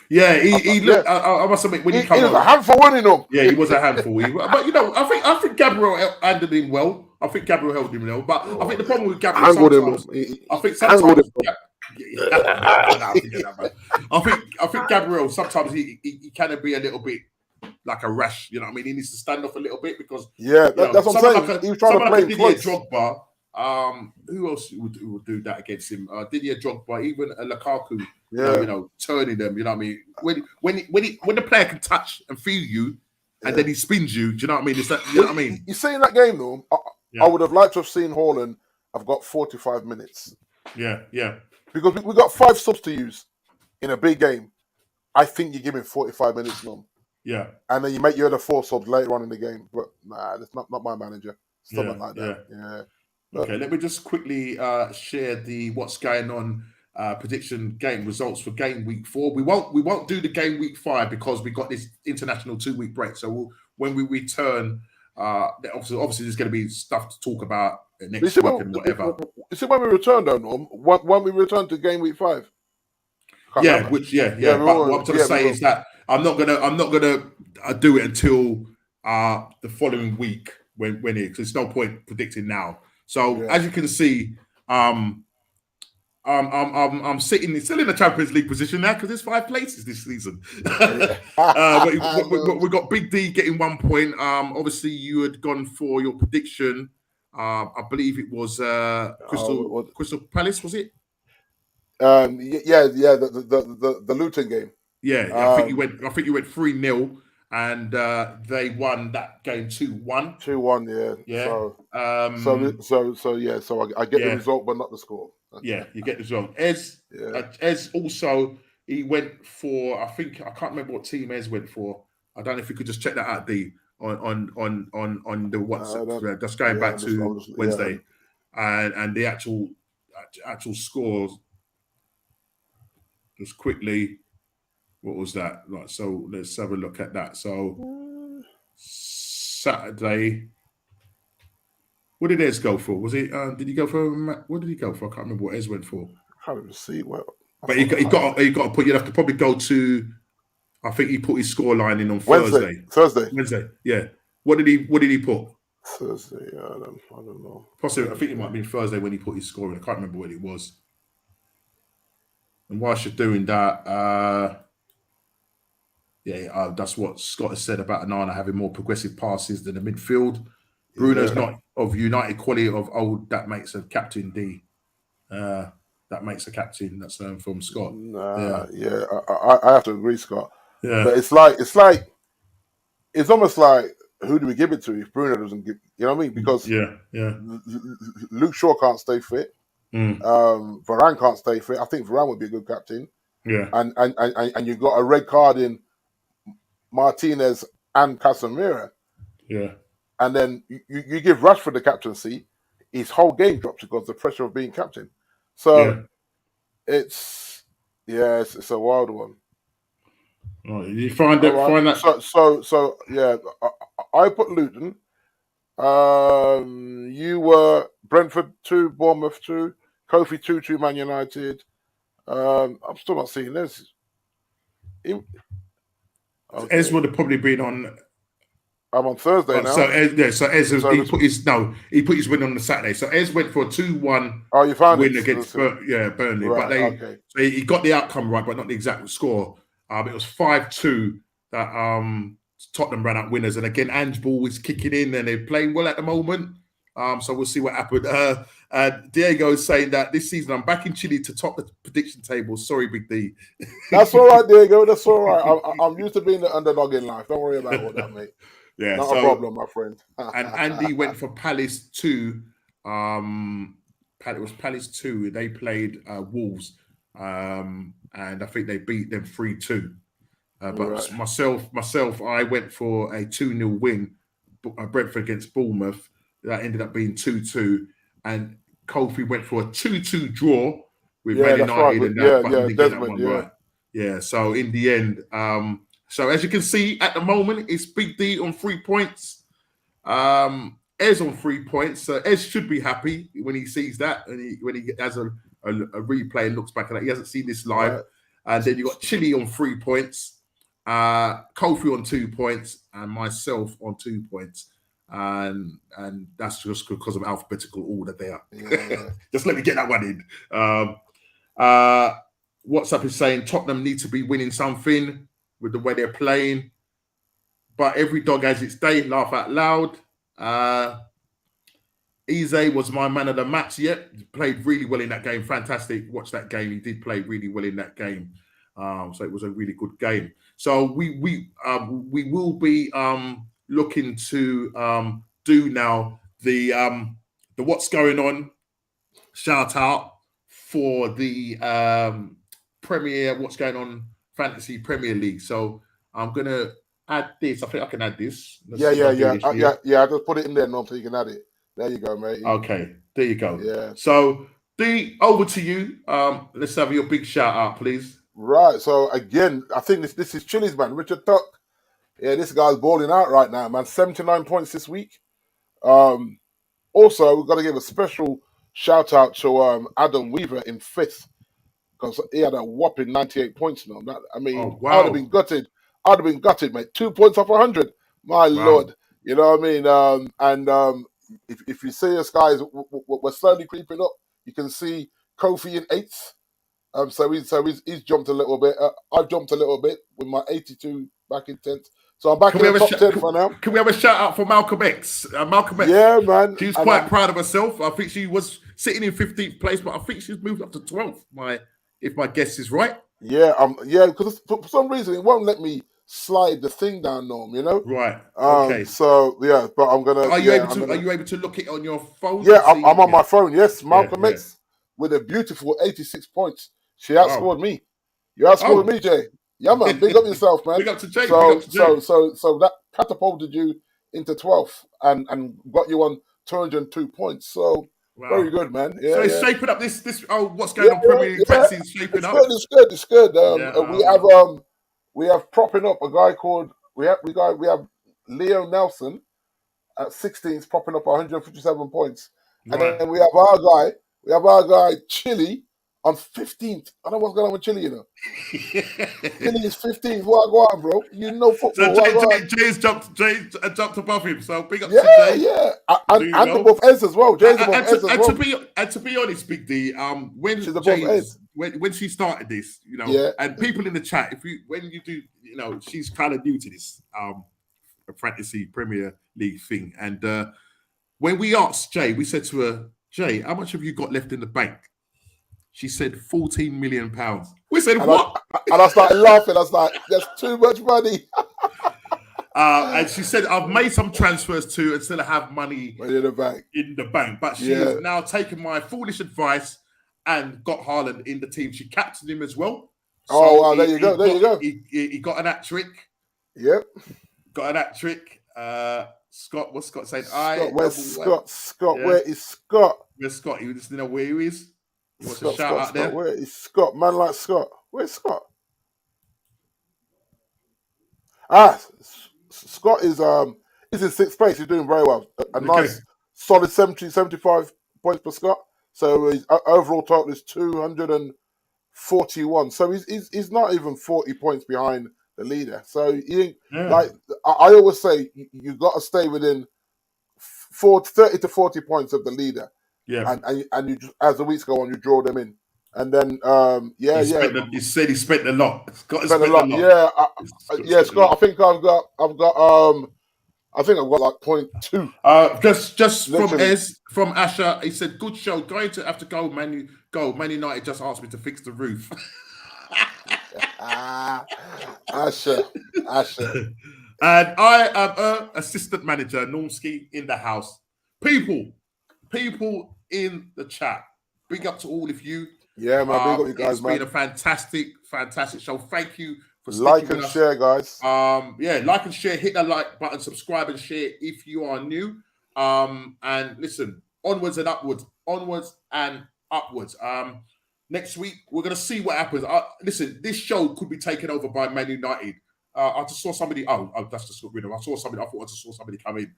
Yeah, he looked. I must admit, when he was a handful, wasn't he? Yeah, he was a handful. But I think Gabriel handled him well. I think Gabriel held him well. But I think the problem with Gabriel sometimes, I think Gabriel sometimes he can be a little bit like a rash. You know what I mean? He needs to stand off a little bit because that's what I'm saying. He was trying to play Didier Drogba. Who else would do that against him? Didier Drogba, even Lukaku. Turning them. You know what I mean? When the player can touch and feel you, and then he spins you. Do you know what I mean? It's that. You know what I mean? You see in that game though, I would have liked to have seen Haaland. I've got 45 minutes. Yeah. Because we got 5 subs to use in a big game. I think you give him 45 minutes now. Yeah. And then you make your other 4 subs later on in the game. But nah, that's not my manager. Something like that. Yeah. Okay, let me just quickly share the what's going on prediction game results for game week 4. We won't do the game week 5 because we got this international 2-week break. So when we return, obviously there's going to be stuff to talk about next week and whatever. You see when we return though, Norm? When we return to game week 5. But what I'm trying to say is that I'm not gonna do it until the following week when because there's no point predicting now. So as you can see, I'm sitting still in the Champions League position now because there's 5 places this season. We got Big D getting 1 point. Obviously, you had gone for your prediction. I believe it was Crystal Palace, was it? The Luton game. Yeah, I think you went 3-0. And they won that game 2-1. 2-1, yeah. So I get the result, but not the score. Yeah, you get the result. Ez also he went for. I can't remember what team Ez went for. I don't know if you could just check that out, D, on the WhatsApp. Just going back to Wednesday, and the actual scores. Just quickly. What was that? Right, so let's have a look at that. So Saturday, what did Ez go for? Was it? Did he go for? What did he go for? I can't remember what Ez went for. I can't even see. Well, but he got to put. You'd have to probably go to. I think he put his score line in on Wednesday. Yeah. What did he put? Thursday. I don't know. Possibly. I think it might have been Thursday when he put his score in. I can't remember what it was. And whilst you're doing that. That's what Scott has said about Onana having more progressive passes than the midfield. Bruno's not of United quality of that makes a captain D. That makes a captain. That's from Scott. I have to agree, Scott. Yeah, but it's almost like who do we give it to if Bruno doesn't give? You know what I mean? Because Luke Shaw can't stay fit. Varane can't stay fit. I think Varane would be a good captain. Yeah, and you've got a red card in Martinez and Casemiro. Yeah. And then you give Rashford the captaincy, his whole game drops because of the pressure of being captain. So it's a wild one. Oh, you find that. So I put Luton. You were Brentford 2, Bournemouth 2, Kofi 2-2, Man United. I'm still not seeing this. Okay. Ez would have probably been on. I'm on Thursday now. So Ez he put his win on the Saturday. So Ez went for a 2-1 win against Burnley, right, so he got the outcome right, but not the exact score. It was 5-2 that Tottenham ran out winners, and again Ange Ball is kicking in, and they're playing well at the moment. So we'll see what happened. Diego is saying that this season I'm back in Chile to top the prediction table. Sorry, Big D. That's all right, Diego. That's all right. I'm used to being the underdog in life. Don't worry about all that, mate. Yeah, not a problem, my friend. And Andy went for Palace 2. It was Palace 2. They played Wolves, and I think they beat them 3-2. But Right. myself, I went for a 2-0 win, Brentford against Bournemouth. That ended up being 2-2. And Kofi went for a 2-2 draw with Man United, right. and that, but he didn't get that Desmond, one right. Yeah, so in the end, so as you can see at the moment, it's Big D on 3 points. Ez on 3 points. So Ez should be happy when he sees that, and when he has a replay and looks back at that. He hasn't seen this live. Right. And then you got Chile on 3 points, Kofi on 2 points, and myself on 2 points. And that's just because of alphabetical order there. Yeah. Just let me get that one in. WhatsApp is saying Tottenham need to be winning something with the way they're playing. But every dog has its day. Laugh out loud. Eze was my man of the match. Yep, played really well in that game. Fantastic. Watch that game. He did play really well in that game. So it was a really good game. So we will be looking to do now the what's going on shout out for the Premier what's going on Fantasy Premier League. So I'm gonna add this. I think I can add this. Yeah. I just put it in there, Norm, so you can add it. There you go, mate. Okay, there you go. Yeah. So D, over to you. Let's have your big shout out, please. Right. So again, I think this is Chile's man, Richard Tuck. Yeah, this guy's balling out right now, man. 79 points this week. Also, we've got to give a special shout out to Adam Weaver in 5th, because he had a whopping 98 points now. Wow. I'd have been gutted. Mate. 2 points off 100. My Lord. You know what I mean? If you see us, guys, we're slowly creeping up. You can see Kofi in 8th. So he's jumped a little bit. I've jumped a little bit with my 82 back in 10th. So I'm back in the top 10 for now. Can we have a shout out for Malcolm X? Malcolm X. Yeah, man. She's quite proud of herself. I think she was sitting in 15th place, but I think she's moved up to 12th. If my guess is right. Yeah, because for some reason it won't let me slide the thing down, Norm. You know. Right. Okay. So yeah, but I'm gonna. Are you able to look it on your phone? Yeah, I'm on my phone. Yes, Malcolm X with a beautiful 86 points. She outscored me. You outscored me, Jay. Yeah, man. Big up yourself, man. Big up to Jay. So that catapulted you into 12th and got you on 202 points. So very good, man. Yeah, so it's shaping up. This what's going on Premier League fantasy is shaping up. It's good. We have propping up a guy called we have Leo Nelson at 16th, propping up 157 points, and then we have our guy Chile on 15th. I don't know what's going on with Chile, you know. Chile is 15th. What on, bro? You know football. So Jay's jumped above him. So big up to Jay. Yeah. And above Ez as well. Jay's above Ez as well. And to be honest, Big D, when she started this, you know, and people in the chat, when you do, you know, she's kind of new to this fantasy Premier League thing. And when we asked Jay, we said to her, Jay, how much have you got left in the bank? She said 14 million pounds. We said, what? And I started laughing. I was like, that's too much money. And she said, I've made some transfers too and still have money in the bank. But she has now taken my foolish advice and got Haaland in the team. She captained him as well. So there you go. He got an hat trick. Yep. Got an hat trick. Scott, what's Scott saying? Where's Scott? Where is Scott? Where's Scott? He just didn't know where he is. He wants Scott, a shout out there. Where is Scott? Man like Scott. Where's Scott? Scott is in 6th place. He's doing very well. A nice solid 75 points per Scott. So his overall total is 241. So he's not even 40 points behind the leader. So like I always say, you got to stay within 30 to 40 points of the leader. Yeah, and you just, as the weeks go on, you draw them in, and then he said he spent a lot. Scott spent a lot. Yeah, Scott. I think I've got I think I've got like 0.2. Just Literally. from Asher, he said, "Good show. Going to have to go. Man United just asked me to fix the roof." Asher. And I am assistant manager, Normski, in the house. People in the chat. Big up to all of you. Yeah, man. Big up you guys, it's man. been a fantastic show. Thank you for Like sticking and with us. share, guys. Like and share. Hit that like button. Subscribe and share if you are new. And listen, onwards and upwards. Next week we're gonna see what happens. Listen, this show could be taken over by Man United. I just saw somebody. Oh, that's just got rid of. I saw somebody. I thought I just saw somebody come in.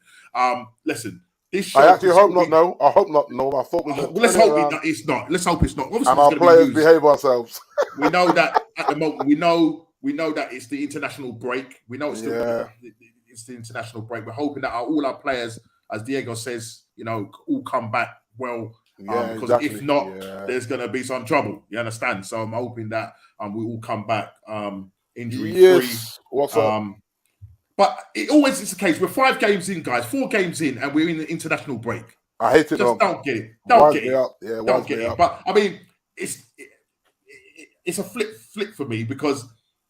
Listen, this show. I actually hope not. No, I hope not. No, I thought we. Let's hope it's not. Let's hope it's not. Obviously, and our players behave ourselves. We know that at the moment. We know that it's the international break. We know it's still it's the international break. We're hoping that all our players, as Diego says, all come back well. Because exactly. if not, there's going to be some trouble. You understand? So I'm hoping that we all come back injury free. What's up? But it always is the case. We're 5 games in, guys. 4 games in, and we're in the international break. I hate it. Just don't get it. Don't get it. Yeah, don't get it. But I mean, it's a flip for me because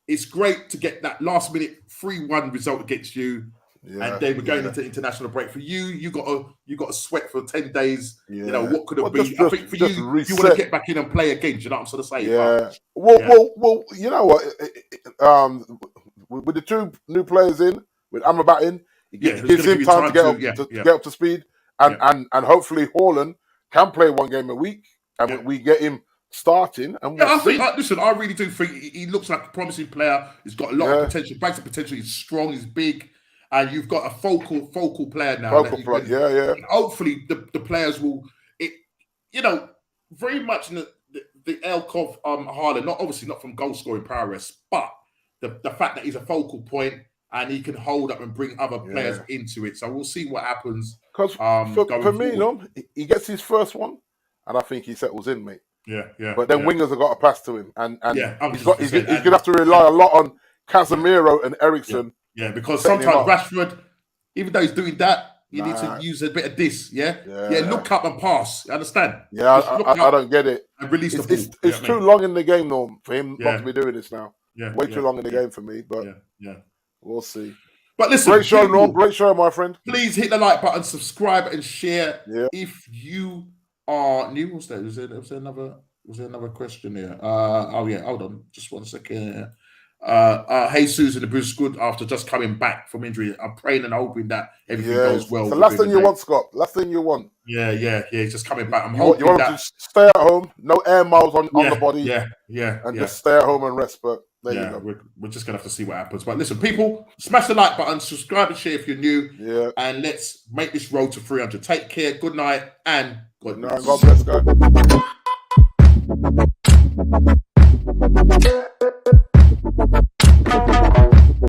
it's great to get that last minute 3-1 result against you. Yeah, and then we're going into international break. For you got to sweat for 10 days. Yeah. What could have been? I think for you want to get back in and play again. Do you know what I'm sort of saying? Yeah. Well, you know what? With the 2 new players in, with Amrabat in, it gives him time to get up to speed, and hopefully Haaland can play 1 game a week, and we get him starting. And listen, I really do think he looks like a promising player. He's got a lot of potential. Bags of potential. He's strong. He's big. And you've got a focal player now. Hopefully, the players will, very much in the ilk of Haaland. Obviously not from goal scoring prowess, but the fact that he's a focal point and he can hold up and bring other players into it. So we'll see what happens. Because for me, he gets his first one, and I think he settles in, mate. Yeah. But then wingers have got to pass to him, and he's going to have to rely a lot on Casemiro and Eriksen. Yeah, because sometimes Rashford, even though he's doing that, you need to use a bit of this, look up and pass. You understand? Yeah, I don't get it. And release the ball. It's too long in the game, Norm, for him not to be doing this now. Way too long in the game for me, but we'll see. But listen, great show, Norm. Great show, my friend. Please hit the like button, subscribe, and share. If you are new, what's that? Was there another question here? Hold on, just 1 second. Jesus in the Bruce good after just coming back from injury. I'm praying and hoping that everything goes well. The last thing you want, Scott. Last thing you want. Yeah. He's just coming back. I'm hoping you want him to stay at home, no air miles on the body. And just stay at home and rest. But there you go. We're just gonna have to see what happens. But listen, people, smash the like button, subscribe and share if you're new. And let's make this road to 300. Take care. Good night and God bless. God bless, guys.